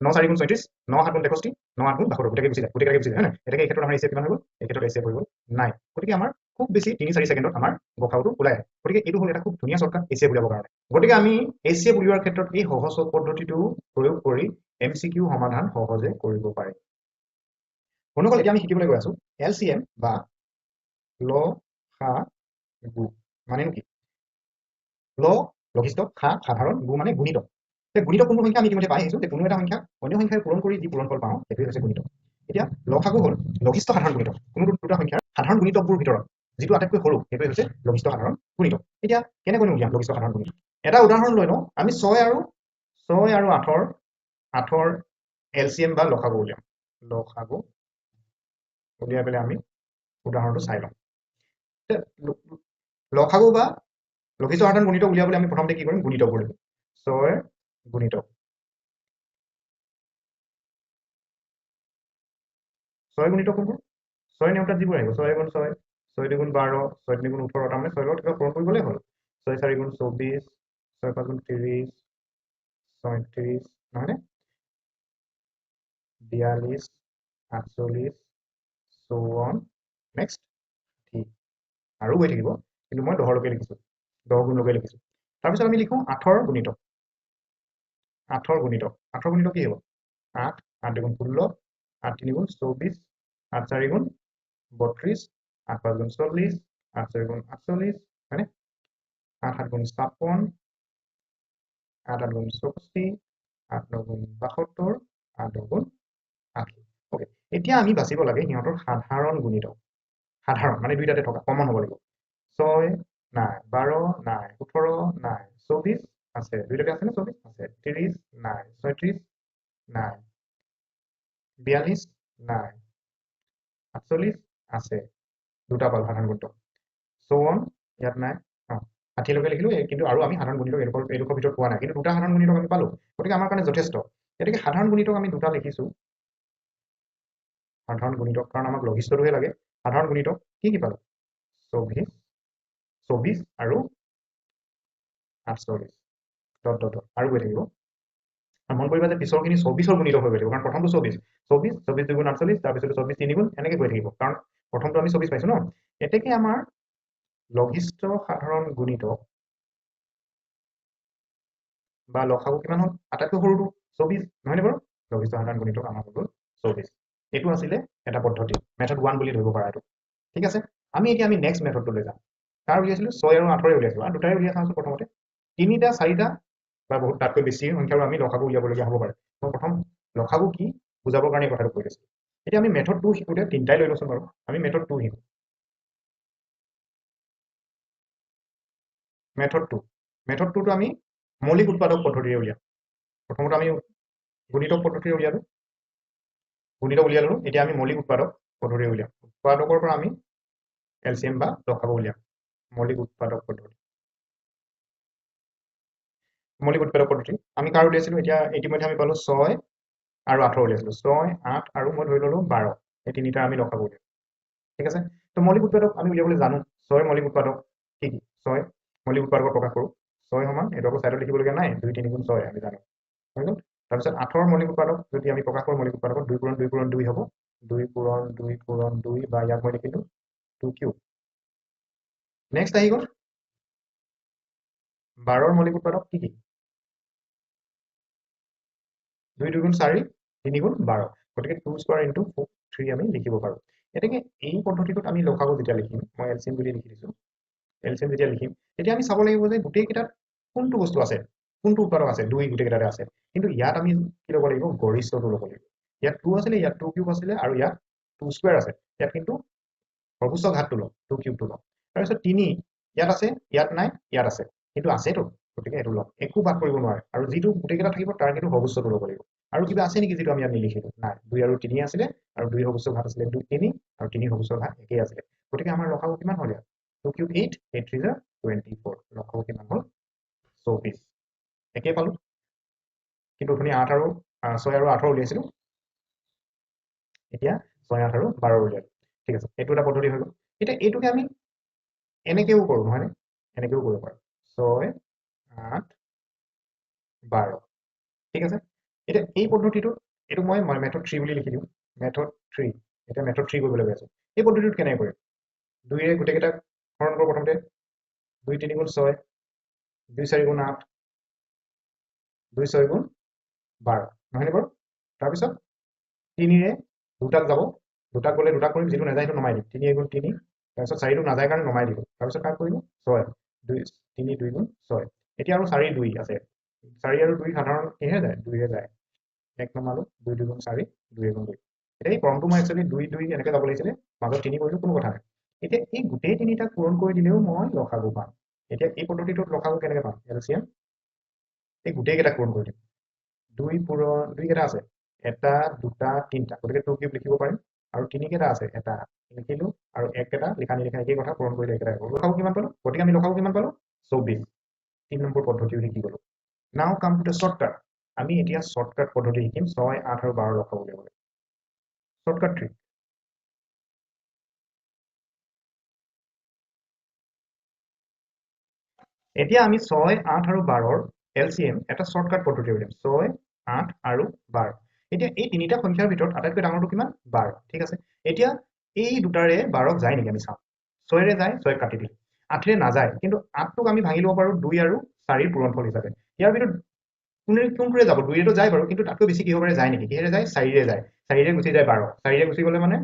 9 4 গুণ 36 9 7 গুণ 63 9 8 গুণ 72 গোটেই গুচি যায় হয় না এটাকে এই ক্ষেত্ৰত আমাৰ এসএ কিমান হৈ গ'ল এই ক্ষেত্ৰত এসএ হৈ গ'ল 9 গতিকে আমাৰ খুব বেছি 3-4 ছেকেণ্ডত আমাৰ গসাউটো ওলাই আহে গতিকে এইটো হ'ল এটা খুব ধুনীয়া শৰ্টকাট এসএ উলিয়াবৰ কাৰণে গতিকে আমি এসএ উলিওৱাৰ ক্ষেত্ৰত এই সহজ পদ্ধতিটো প্ৰয়োগ কৰি এমসিকিউ সমাধান সহজে কৰিব পাৰি বন্ধুসকল এতিয়া আমি শিকিবলৈ গৈ আছো এলসিএম বা লসাগু মানে কি লঘিষ্ঠ সাধাৰণ গু মানে গুণিত গুণিত কোনটো সংখ্যা আমি ইতিমধ্যে পাই আহিছো যে কোনো এটা সংখ্যা অন্য সংখ্যাৰ পূৰণ কৰি যি পূৰণফল পাওঁ সেইটোৱে হৈছে গুণিত এতিয়া লসাগু হ'ল লঘিষ্ঠ সাধাৰণ গুণিত কোনো দুটা সংখ্যাৰ সাধাৰণ গুণিতবোৰ ভিতৰত যিটো আটাইতকৈ সৰু সেইটোৱে হৈছে লঘিষ্ঠ সাধাৰণ গুণিত এতিয়া কেনেকৈ উলিয়াম লঘিষ্ঠ সাধাৰণ গুণিত এটা উদাহৰণ লৈ লওঁ আমি 6 আৰু 8ৰ এলসিএম বা লসাগু উলিয়াম লসাগু উলিয়াই পেলাই আমি উদাহৰণটো চাই লওঁ লসাগু বা লঘিষ্ঠ সাধাৰণ গুণিত উলিয়াবলৈ আমি প্ৰথমতে কি কৰিম গুণিত কৰিম 6 গুণিত 6 গুণিত কোনবোৰ 6 নেউটাত যিবোৰ আহিব 6 গুণ 6 6 2 গুণ 12 6 3 গুণ 18 তাৰমানে 6 লগত কিবা পূৰণ কৰি গ'লেই হ'ল 6 4 গুণ 24 6 5 গুণ 30 37 নহয়নে 42 48 so on next ঠিক আৰু গৈ থাকিব কিন্তু মই 10লৈকে লিখিছো 10 গুণলৈকে লিখিছো তাৰপিছত আমি লিখো 8ৰ গুণিত 8ৰ গুণিত কি হ'ব 8 8 2 গুণ 16 8 3 গুণ 24 8 4 গুণ 32 8 5 গুণ 40 8 4 গুণ 48 হয়নে 8 7 গুণ 56 8 8 গুণ 64 8 9 গুণ 72 8 9 গুণ 8 ওকে এতিয়া আমি বাছিব লাগে সিহঁতৰ সাধাৰণ গুণিত সাধাৰণ মানে দুইটাতে থকা কমন হ'ব লাগিব 6 নাই 12 নাই 18 নাই 24 আছে দুইটাতে আছে নে 24 আছে 30 নাই 36 নাই 42 নাই 48 আছে দুটা পাল সাধাৰণ গুণিত so on ইয়াত নাই 60 লৈকে লিখিলো কিন্তু আৰু আমি সাধাৰণ গুণিতক এইডোখৰ ভিতৰত পোৱা নাই কিন্তু দুটা সাধাৰণ গুণিতক আমি পালো গতিকে আমাৰ কাৰণে যথেষ্ট গতিকে সাধাৰণ গুণিতক আমি দুটা লিখিছো সাধাৰণ গুণিতক কাৰণ আমাক লঘিষ্ঠটোহে লাগে সাধাৰণ গুণিতক কি পালো 24 আৰু 48 ডট ডট আৰু গৈ থাকিব মন কৰিবা যে পিছৰখিনি 24ৰ গুণিত হৈ গৈ থাকিব কাৰণ প্ৰথমটো 24 24 2 গুণ 48 তাৰপিছত 24 3 গুণ এনেকৈ গৈ থাকিব কাৰণ প্ৰথমটো আমি 24 পাইছো ন এতেকে আমাৰ লঘিষ্ঠ সাধাৰণ গুণিত বা লসাগু কিমান হ'ল আটাইতকৈ সৰুটো 24 নহয়নে বাৰু লঘিষ্ঠ সাধাৰণ গুণিতক আমাৰ হ'ল 24 এইটো আছিলে এটা পদ্ধতি মেথড 1 বুলি ধৰিব পাৰা এইটো ঠিক আছে আমি এতিয়া নেক্সট মেথডটো লৈ যাম তাৰ উলিয়াইছিলো 6 আৰু 8ৰে উলিয়াইছিলো আৰু দুটাই উলিয়াই চাওঁচোন প্ৰথমতে 3টা 4টা বা বহুত তাতকৈ বেছি সংখ্যাৰো আমি লসাগু উলিয়াবলগীয়া হ'ব পাৰে মই প্ৰথম লসাগু কি বুজাবৰ কাৰণে কথাটো কৈ দিছো এতিয়া আমি মেথড 2 শিকোতে তিনটাই লৈ লৈছো বাৰু আমি মেথড 2 শিকো মেথড 2 টো আমি মৌলিক উৎপাদক পদ্ধতিৰে উলিয়াম প্ৰথমতে আমি গুণিতক পদ্ধতিৰে উলিয়ালো এতিয়া আমি মৌলিক উৎপাদক পদ্ধতিৰে উলিয়াম উৎপাদকৰ পৰা আমি এলসিএম বা লসাগু উলিয়াম মৌলিক উৎপাদক পদ্ধতি আমি কাৰ উলিয়াইছিলো এতিয়া ইতিমধ্যে আমি পালো 6 আৰু 8 উলিয়াইছিলো 6 8 আৰু মই ধৰি ললো 12 এই তিনিটা আমি লসাগু উলিয়াম ঠিক আছে তো মৌলিক উৎপাদক আমি উলিয়াবলৈ জানো 6 মৌলিক উৎপাদক কি 6 মৌলিক উৎপাদক প্ৰকাশ কৰো 6 সমান এটা সাইডত লিখিবলগীয়া নাই 2 3 গুণ 6 আমি জানো হৈ গ'ল তাৰপিছত 8ৰ মৌলিক উৎপাদক যদি আমি প্ৰকাশ কৰো মৌলিক উৎপাদকত 2 পূৰণ 2 পূৰণ 2 হ'ব 2 পূৰণ 2 পূৰণ 2 বা ইয়াক মই লিখিলো 2 কিউব নেক্সট আহি গ'ল 12ৰ মৌলিক উৎপাদক কি 2 2 গুণ 4 3 গুণ 12 গতিকে 2 স্কয়াৰ ইনটু 3 আমি লিখিব পাৰো এতেকে এই পদ্ধতিটোত আমি লসাগু যেতিয়া লিখিম মই এলসিএম বুলি লিখি দিছো এলসিএম যেতিয়া লিখিম তেতিয়া আমি চাব লাগিব যে গোটেই কেইটাত কোনটো বস্তু আছে কোনটো উৎপাদক আছে 2 গোটেই কেইটাতে আছে কিন্তু ইয়াত আমি কি ল'ব লাগিব গৰিষ্ঠটো ল'ব লাগিব ইয়াত 2 আছিলে ইয়াত 2 কিউব আছিলে আৰু ইয়াত 2 স্কয়াৰ আছে ইয়াত কিন্তু সৰ্বোচ্চ ঘাতটো লওঁ 2 কিউবটো লওঁ তাৰপিছত 3 ইয়াত আছে ইয়াত নাই ইয়াত আছে কিন্তু আছেতো গতিকে এটো লওঁ একো বাদ কৰিব নোৱাৰে আৰু যিটো গোটেই কেইটা থাকিব তাৰ কিন্তু সৰ্বোচ্চটো ল'ব লাগিব আৰু কিবা আছে নেকি যেটো আমি ইয়াত নিলিখিলো নাই 2 আৰু 3 আছিলে আৰু 2 সৰ্বোচ্চ ঘাত আছিলে 2 3 আৰু 3 সৰ্বোচ্চ ঘাত একেই আছিলে গতিকে আমাৰ লসাগু কিমান হ'ল ইয়াত 2 কিউব 8 8 3 24 লসাগু কিমান হ'ল 24 একে পালো কিন্তু আপুনি 8 আৰু 6 আৰু 8 উলিয়াইছিলো এতিয়া 6 8 আৰু 12 উলিয়ালো ঠিক আছে এইটো এটা পদ্ধতি হৈ গ'ল এতিয়া এইটোকে আমি এনেকেও কৰো নহয় এনেকেও কৰিব পাৰো 6 8 12 ঠিক আছে এতিয়া এই পদ্ধতিটো এটো মই মেথড 3 বুলি লিখি দিও মেথড 3 এটা মেথড 3 কৰিবলৈ গৈ আছো এই পদ্ধতিটো কেনে কৰিম 2 ৰে গুটেকেটা হৰণ কৰ প্ৰথমতে 2 3 গুণ 6 2 4 গুণ 8 2 6 গুণ 12 নহয় বাৰু তাৰ পিছত 3 ৰে দুটাক যাব দুটাক গলে দুটাক কৰিম যেটো নাযায় তো নমাই দিম 3 গুণ 3 তাৰ পিছত 4 টো নাযায় কাৰণ নমাই দিলো তাৰ পিছত কাক কৰিম 6 2 3 2 গুণ 6 এতিয়া আৰু 4 2 আছে 4 আৰু 2 সাধাৰণ কিহে যায় 2 ৰে যায় এক নমালো 2 2 গুণ 4 2 গুণ 2 এতিয়া এই ক্ৰমটো মই একচুয়ালি 2 2 এনেকৈ যাব লাগিছিলে মাজত 3 কৰিলো কোনো কথা নাই এতিয়া এই গোটেই তিনিটা পূৰণ কৰি দিলেও মই লসাগু পাম এতিয়া এই পদ্ধতিটোত লসাগু কেনেকৈ পাম এলচিএম এই গোটেই কেইটা পূৰণ কৰি দিম 2 পূৰণ 2 কেইটা আছে এটা দুটা তিনটা গতিকে 2 কিউব লিখিব পাৰিম আৰু 3 কেইটা আছে এটা লিখিলো আৰু এক কেইটা লিখা নিলিখা একেই কথা পূৰণ কৰিলে একেটাই হ'ব লসাগু কিমান পালো গতিকে আমি লসাগু কিমান পালো 24 3 নম্বৰ পদ্ধতিও শিকি গলো নাও কাম টু দ্য শৰ্টকাট আমি এতিয়া শৰ্টকাট পদ্ধতি শিকিম 6 8 আৰু 12 লসাগু উলিয়াবলৈ শৰ্টকাট ট্ৰিক এতিয়া আমি 6 8 আৰু 12 ৰ এলচিএম এটা শৰ্টকাট পদ্ধতি উলিয়াম 6 8 আৰু 12 এতিয়া এই তিনিটা সংখ্যাৰ ভিতৰত আটাইতকৈ ডাঙৰটো কিমান 12 ঠিক আছে এতিয়া এই দুটাৰে 12ক যায় নেকি আমি চাম 6 ৰে যায় 6 কাটি দিলো 8 ৰে নাযায় কিন্তু 8টোক আমি ভাঙি ল'ব পাৰো 2 আৰু 4 ৰ পূৰণফল হিচাপে ইয়াৰ ভিতৰত কোনটোৰে যাব 2 ৰেটো যায় বাৰু কিন্তু তাতকৈ বেছি কি হ'ব পাৰে যায় নেকি কিহেৰে যায় 4 ৰে যায় 4 ৰে গুচি যায় 12 4 ৰে গুচি গ'লে মানে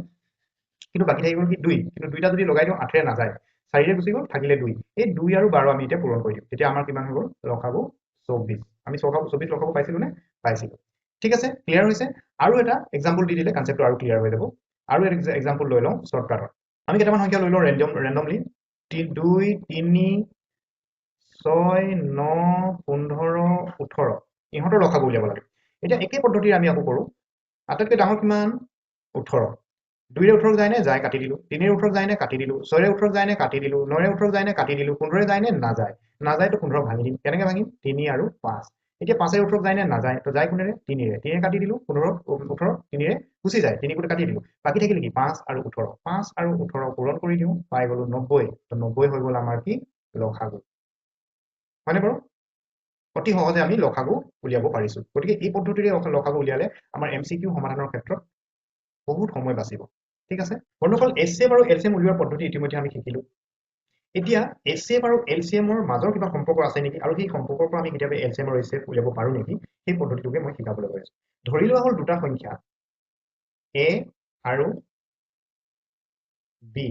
কিন্তু বাকি থাকি গ'ল কি 2 কিন্তু দুইটা যদি লগাই দিও 8 ৰে নাযায় 4 ৰে গুচি গ'ল থাকিলে 2 এই 2 আৰু 12 আমি এতিয়া পূৰণ কৰি দিম তেতিয়া আমাৰ কিমান হৈ গ'ল লসাগু 24 আমি 24 লসাগু পাইছিলো নে পাইছিলো ঠিক আছে ক্লিয়াৰ হৈছে আৰু এটা এক্সাম্পল দি দিলে কনসেপ্টটো আৰু ক্লিয়াৰ হৈ যাব আৰু এটা এক্সাম্পল লৈ লওঁ শৰ্টকাটত আমি কেইটামান সংখ্যা লৈ লওঁ ৰেন্ডমলি 2 3 6 9 15 18 ইহঁতৰ লসাগু উলিয়াব লাগে এতিয়া একে পদ্ধতিৰে আমি আকৌ কৰো আটাইতকৈ ডাঙৰ কিমান 18 2 ৰে 18 যায় নে যায় কাটি দিলো 3 ৰে 18 যায় নে কাটি দিলো 6 ৰে 18 যায় নে কাটি দিলো 9 ৰে 18 যায় নে কাটি দিলো 15 ৰে যায় নে নাযায় নাযায় তো 15 ভাঙি দিম কেনেকৈ ভাঙিম 3 আৰু 5 এতিয়া 5 ৰে 18 যায় নে নাযায় তো যায় কোনেৰে 3 ৰে কাটি দিলো 15 18 3 ৰে গুচি যায় 3 কোটি কাটি দিলো বাকি থাকিল কি 5 আৰু 18 5 আৰু 18 পূৰণ কৰি দিও পাই গলো 90 তো 90 হৈ গ'ল আমাৰ কি লসাগু হয়নে বাৰু অতি সহজে আমি লসাগু উলিয়াব পাৰিছো গতিকে এই পদ্ধতিৰে লসাগু উলিয়ালে আমাৰ এমসিকিউ সমাধানৰ ক্ষেত্ৰত বহুত সময় বাচিব ঠিক আছে বন্ধুসকল এছচিএফ আৰু এলচিএম উলিওৱাৰ পদ্ধতি ইতিমধ্যে আমি শিকিলো এতিয়া এছচিএফ আৰু এলচিএমৰ মাজৰ কিবা সম্পৰ্ক আছে নেকি আৰু সেই সম্পৰ্কৰ পৰা আমি কেতিয়াবা এলচিএম আৰু এছচিএফ উলিয়াব পাৰো নেকি সেই পদ্ধতিটোকে মই শিকাবলৈ গৈ আছো ধৰি লোৱা হ'ল দুটা সংখ্যা এ আৰু বি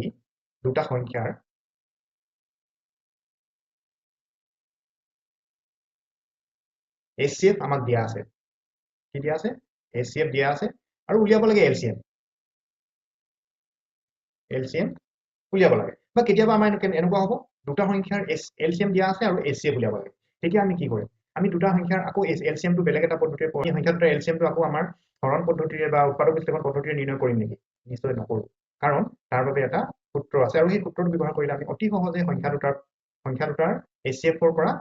দুটা সংখ্যাৰ এছচিএফ আমাক দিয়া আছে কি দিয়া আছে এছচিএফ দিয়া আছে আৰু উলিয়াব লাগে এলচিএম উলিয়াব লাগে বা কেতিয়াবা আমাৰ এনেকুৱা হ'ব দুটা সংখ্যাৰ এলচিএম দিয়া আছে আৰু এছচিএফ উলিয়াব লাগে তেতিয়া আমি কি কৰিম আমি দুটা সংখ্যাৰ আকৌ এলচিএমটো বেলেগ এটা পদ্ধতিৰে এই সংখ্যা দুটাৰ এলচিএমটো আকৌ আমাৰ হৰণ পদ্ধতিৰে বা উৎপাদক বিশ্লেষণ পদ্ধতিৰে নিৰ্ণয় কৰিম নেকি নিশ্চয় নকৰো কাৰণ তাৰ বাবে এটা সূত্ৰ আছে আৰু সেই সূত্ৰটো ব্যৱহাৰ কৰিলে আমি অতি সহজে সংখ্যা দুটাৰ এছচিএফৰ পৰা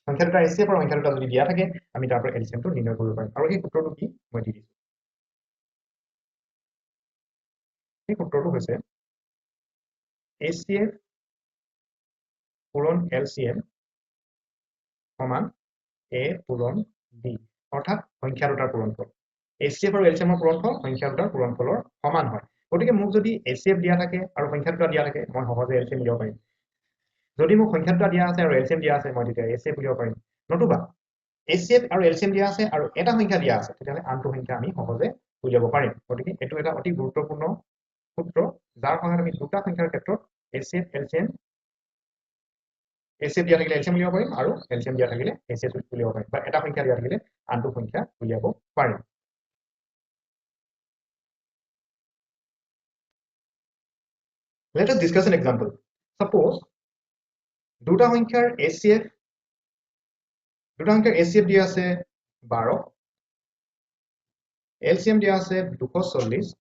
সংখ্যা দুটাৰ এছচিএফ আৰু সংখ্যা দুটা যদি দিয়া থাকে আমি তাৰ পৰা এলচিএমটো নিৰ্ণয় কৰিব পাৰিম আৰু সেই সূত্ৰটো কি মই দি দিছো সেই সূত্ৰটো হৈছে HCF পূৰণ LCM সমান A পূৰণ B অৰ্থাৎ সংখ্যা দুটাৰ পূৰণফল HCF আৰু LCM পূৰণফল সংখ্যা দুটাৰ পূৰণফলৰ সমান হয় গতিকে মোক যদি HCF দিয়া থাকে আৰু সংখ্যা দুটা দিয়া থাকে মই সহজে LCM উলিয়াব পাৰিম যদি মোক সংখ্যা দুটা দিয়া আছে আৰু LCM দিয়া আছে মই তেতিয়া HCF উলিয়াব পাৰিম নতুবা HCF আৰু LCM দিয়া আছে আৰু এটা সংখ্যা দিয়া আছে তেতিয়াহ'লে আনটো সংখ্যা আমি সহজে উলিয়াব পাৰিম গতিকে এইটো এটা অতি গুৰুত্বপূৰ্ণ সূত্ৰ যাৰ সহায়ত আমি দুটা সংখ্যাৰ ক্ষেত্ৰত HCF LCM দিয়া থাকিলে LCM উলিয়াব পাৰিম আৰু LCM দিয়া থাকিলে HCF উলিয়াব পাৰিম বা এটা সংখ্যা দিয়া থাকিলে আনটো সংখ্যা উলিয়াব পাৰিম Let us discuss an example. Suppose দুটা সংখ্যাৰ HCF দিয়া আছে 12 LCM দিয়া আছে 240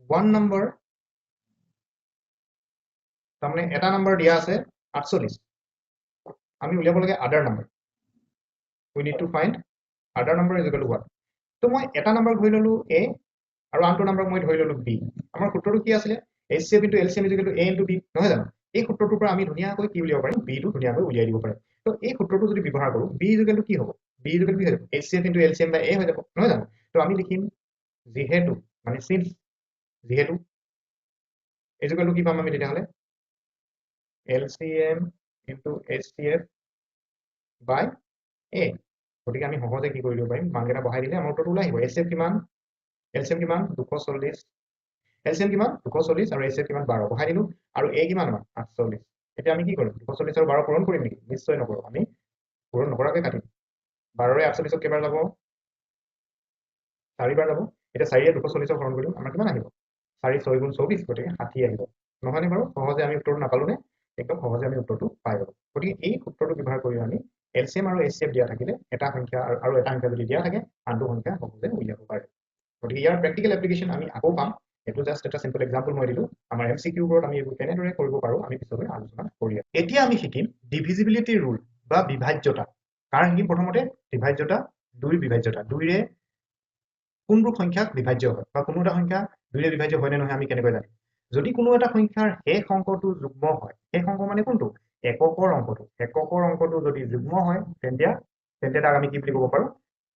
1 নম্বৰ তাৰমানে এটা নম্বৰ দিয়া আছে 48 আমি উলিয়াব লাগে other number we need to find other number is equal to what তো মই এটা নাম্বাৰ ধৰি ললো a আৰু আনটো নাম্বাৰ মই ধৰি ললো b আমাৰ সূত্ৰটো কি আছিলে HCF into LCM is equal to a into b নহয় জানো এই সূত্ৰটোৰ পৰা আমি ধুনীয়াকৈ কি উলিয়াব পাৰিম b টো ধুনীয়াকৈ উলিয়াই দিব পাৰিম তো এই সূত্ৰটো যদি ব্যৱহাৰ কৰো b is equal to কি হ'ব b is equal to কি হ'ব HCF into LCM by a হৈ যাব নহয় জানো তো আমি লিখিম যিহেতু মানে since যিহেতু is equal to কি পাম আমি তেতিয়াহলে LCM into HCF by a গতিকে আমি সহজে কি কৰি দিব পাৰিম মানকেইটা বহাই দিলে আমাৰ উত্তৰটো ওলাই আহিব HCF কিমান LCM কিমান 240 LCM কিমান 240 আৰু HCF কিমান 12 বহাই দিলো আৰু a কিমান আমাৰ 48 এতিয়া আমি কি কৰিম 240 আৰু 12 পূৰণ কৰিম নেকি নিশ্চয় নকৰো আমি পূৰণ নকৰাকৈ কাটিম 12 ৰে 48 কেইবাৰ যাব 4 বাৰ যাব এতিয়া 4 ৰে 240 হৰণ কৰিম আমাৰ কিমান আহিব 4 6 গুণ 24 গতিকে 60 আহিব নহয়নে বাৰু সহজে আমি উত্তৰটো নাপালো নে একদম সহজে আমি উত্তৰটো পাই গলো গতিকে এই সূত্ৰটো ব্যৱহাৰ কৰি আমি LCM আৰু HCF দিয়া থাকিলে এটা সংখ্যা আৰু এটা সংখ্যা যদি দিয়া থাকে আনটো সংখ্যা সহজে উলিয়াব পাৰে গতিকে ইয়াৰ প্ৰেক্টিকেল এপ্লিকেশ্যন আমি আকৌ পাম এটো জাস্ট এটা সিম্পল এক্সাম্পল মই দিলো আমাৰ MCQ বোৰত আমি এইবোৰ কেনেদৰে কৰিব পাৰো আমি পিছলৈ আলোচনা কৰি এতিয়া আমি শিকিম ডিভিজিবিলিটি ৰুল বা বিভাজ্যতা কাৰ শিকিম প্ৰথমতে বিভাজ্যতা দুইৰে কোনটো সংখ্যাক বিভাজ্য হয় বা কোনো এটা সংখ্যা দুইৰে বিভাজ্য হয় নে নহয় আমি কেনেকৈ জানিম যদি কোনো এটা সংখ্যাৰ শেষ অংকটো যুগ্ম হয় শেষ অংক মানে কোনটো এককৰ অংকটো যদি যুগ্ম হয় তেন্তে তাক আমি কি বুলি ক'ব পাৰো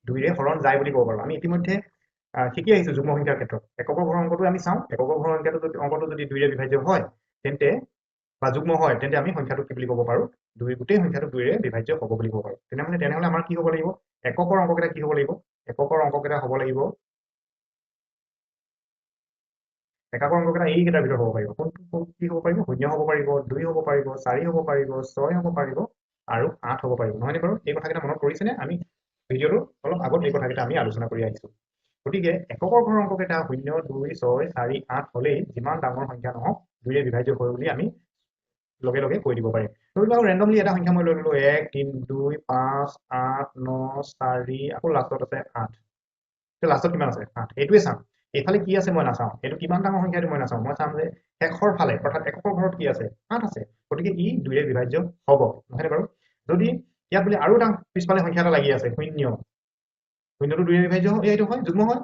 দুইৰে হৰণ যায় বুলি ক'ব পাৰো আমি ইতিমধ্যে শিকি আহিছো যুগ্ম সংখ্যাৰ ক্ষেত্ৰত একক ঘৰৰ অংকটো আমি চাওঁ একক ঘৰৰ অংকটো যদি দুইৰে বিভাজ্য হয় তেন্তে বা যুগ্ম হয় তেন্তে আমি সংখ্যাটো কি বুলি ক'ব পাৰো গোটেই সংখ্যাটো দুইৰে বিভাজ্য হ'ব বুলি ক'ব পাৰো তেনেহলে আমাৰ কি হ'ব লাগিব এককৰ অংককেইটা কি হ'ব লাগিব এককৰ অংককেইটা হ'ব লাগিব একাকৰ অংককেইটা এইকেইটাৰ ভিতৰত হ'ব পাৰিব কোনটো কি হ'ব পাৰিব 0 হ'ব পাৰিব 2 হ'ব পাৰিব 4 হ'ব পাৰিব 6 হ'ব পাৰিব আৰু 8 হ'ব পাৰিব নহয়নে বাৰু এই কথাকেইটা মনত পৰিছেনে আমি ভিডিঅ'টো অলপ আগত এই কথাকেইটা আমি আলোচনা কৰি আহিছো গতিকে এককৰ ঘৰৰ অংককেইটা 0 2 6 4 8 হলেই যিমান ডাঙৰ সংখ্যা নহওক দুইৰে বিভাজ্য হয় বুলি আমি লগে লগে কৈ দিব পাৰিম ধৰি লওক ৰেন্ডমলি এটা সংখ্যা মই লৈ ললো 1 3 2 5 8 9 4 আকৌ লাষ্টত আছে 8 তো লাষ্টত কিমান আছে 8 এইটোৱে চাম এইফালে কি আছে মই নাচাওঁ এইটো কিমান ডাঙৰ সংখ্যা এইটো মই নাচাওঁ মই চাম যে শেষৰ ফালে অৰ্থাৎ একৰ ঘৰত কি আছে 8 আছে গতিকে ই দুইৰে বিভাজ্য হ'ব নহয়নে বাৰু যদি ইয়াত বোলে আৰু এটা পিছফালে সংখ্যা এটা লাগি আছে 0 শূন্যটো দুইৰে বিভাজ্য হয় এইটো হয় যুগ্ম হয়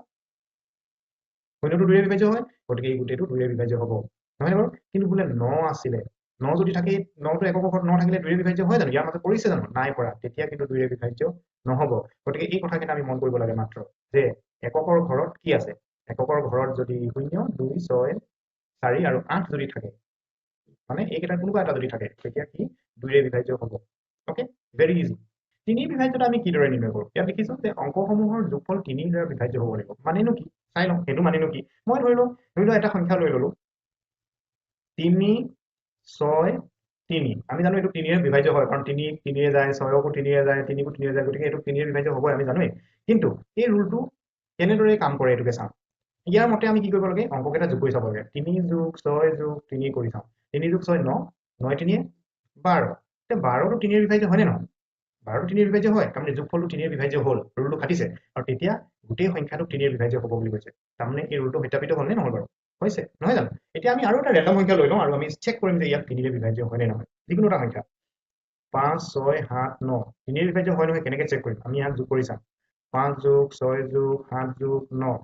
শূন্যটো দুইৰে বিভাজ্য হয় গতিকে এই গোটেইটো দুইৰে বিভাজ্য হ'ব নহয়নে বাৰু কিন্তু বোলে 9 আছিলে 9 যদি থাকে 9টো একক ঘৰত 9 থাকিলে দুইৰে বিভাজ্য হয় জানো ইয়াৰ মাজত পৰিছে জানো নাই পৰা তেতিয়া কিন্তু দুইৰে বিভাজ্য নহব গতিকে এই কথাখিনি আমি মন কৰিব লাগে মাত্ৰ যে এককৰ ঘৰত কি আছে এককৰ ঘৰত যদি 0 2 6 4 আৰু 8 যদি থাকে মানে এইকেইটাৰ কোনোবা এটা যদি থাকে তেতিয়া কি দুইৰে বিভাজ্য হ'ব ওকে ভেৰি ইজি তিনি বিভাজ্যতা আমি কিদৰে নিৰ্ণয় কৰোঁ ইয়াত দেখিছো যে অংকসমূহৰ যোগফল 3ৰ দ্বাৰা বিভাজ্য হ'ব লাগিব মানেনো কি চাই লওঁ সেইটো মানেনো কি মই ধৰি লওঁ এটা সংখ্যা লৈ ললো 3 6 3 আমি জানো এইটো 3ৰে বিভাজ্য হয় কাৰণ 3ৰে যায় 6কো 3ৰে যায় 3কো 3ৰে যায় গতিকে এইটো 3ৰে বিভাজ্য হ'ব আমি জানোৱেই কিন্তু এই ৰুলটো কেনেদৰে কাম কৰে এইটোকে চাওঁ ইয়াৰ মতে আমি কি কৰিব লাগে অংককেইটা যোগ কৰি চাব লাগে 3 যোগ 6 যোগ 3 কৰি চাওঁ 3 যোগ 6 9 9 3 12 এতিয়া 12টো 3ৰে বিভাজ্য হয়নে নহয় 12টো 3ৰে বিভাজ্য হয় তাৰমানে যোগফলটো 3ৰে বিভাজ্য হ'ল ৰুলটো খাটিছে আৰু তেতিয়া গোটেই সংখ্যাটো 3ৰে বিভাজ্য হ'ব বুলি কৈছে তাৰমানে এই ৰুলটো সত্যাপিত হ'ল নে নহ'ল বাৰু হৈছে নহয় জানো এতিয়া আমি আৰু এটা ৰেন্ডম সংখ্যা লৈ লওঁ আৰু আমি চেক কৰিম যে ইয়াত 3ৰে বিভাজ্য হয় নে নহয় যিকোনো এটা সংখ্যা 5 6 7 9 3ৰে বিভাজ্য হয় নহয় কেনেকৈ চেক কৰিম আমি ইয়াত যোগ কৰি চাম 5 যোগ 6 যোগ 7 যোগ 9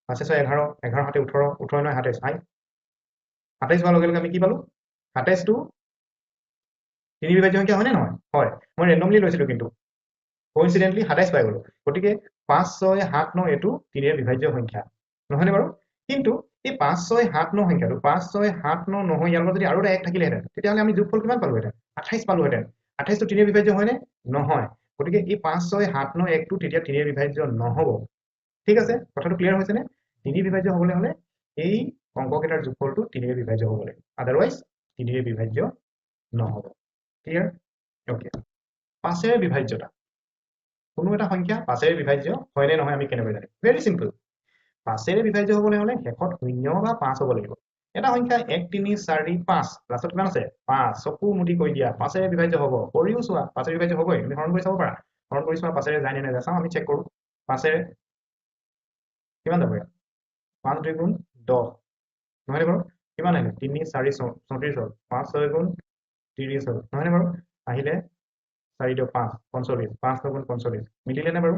5 6 11 11 7 18 18 9 27 আই 27 হোৱাৰ লগে লগে আমি কি পালো 27টো 3ৰ বিভাজ্য সংখ্যা হয়নে নহয় হয় মই ৰেন্ডমলি লৈছিলো কিন্তু কোইনসিডেন্টলি 27 পাই গলো গতিকে 5 6 7 9 এটো 3ৰে বিভাজ্য সংখ্যা নহয়নে বাৰু কিন্তু এই 5 6 7 9 সংখ্যাটো 5 6 7 9 নহয় ইয়াৰ লগত যদি আৰু এটা 1 থাকিলেহেঁতেন তেতিয়াহ'লে আমি যোগফল কিমান পালোহেঁতেন 28 পালোহেঁতেন 28টো 3ৰে বিভাজ্য হয়নে নহয় গতিকে এই 5 6 7 9 1টো তেতিয়া 3ৰে বিভাজ্য নহ'ব ঠিক আছে কথাটো ক্লিয়াৰ হৈছেনে 3ৰে বিভাজ্য হ'বলৈ হ'লে এই অংককেইটাৰ যোগফলটো 3ৰে বিভাজ্য হ'ব লাগে আদাৰৱাইজ 3ৰে বিভাজ্য নহ'ব ক্লিয়াৰ ওকে 5ৰে বিভাজ্যতা কোনো এটা সংখ্যা 5ৰে বিভাজ্য হয় নে নহয় আমি কেনেকৈ জানিম ভেৰি সিম্পল 5ৰে বিভাজ্য হ'বলৈ হ'লে শেষত 0 বা 5 হ'ব লাগিব এটা সংখ্যা 1 3 4 5 লাষ্টত কিমান আছে 5 চকু মুদি কৈ দিয়া 5ৰে বিভাজ্য হ'ব কৰিও চোৱা 5ৰে বিভাজ্য হ'বই তুমি হৰণ কৰি চাব পাৰা হৰণ কৰি চোৱা 5ৰে যায় নে নাযায় চাওঁ আমি চেক কৰো 5ৰে কিমান যাব ইয়াত 5 2 গুণ 10 নহয়নে বাৰু কিমান আহিলে 3 4 34 হ'ল 5 6 গুণ 30 হ'ল নহয়নে বাৰু আহিলে 4 2 5 45 5 9 গুণ 45 মিলিলে নে বাৰু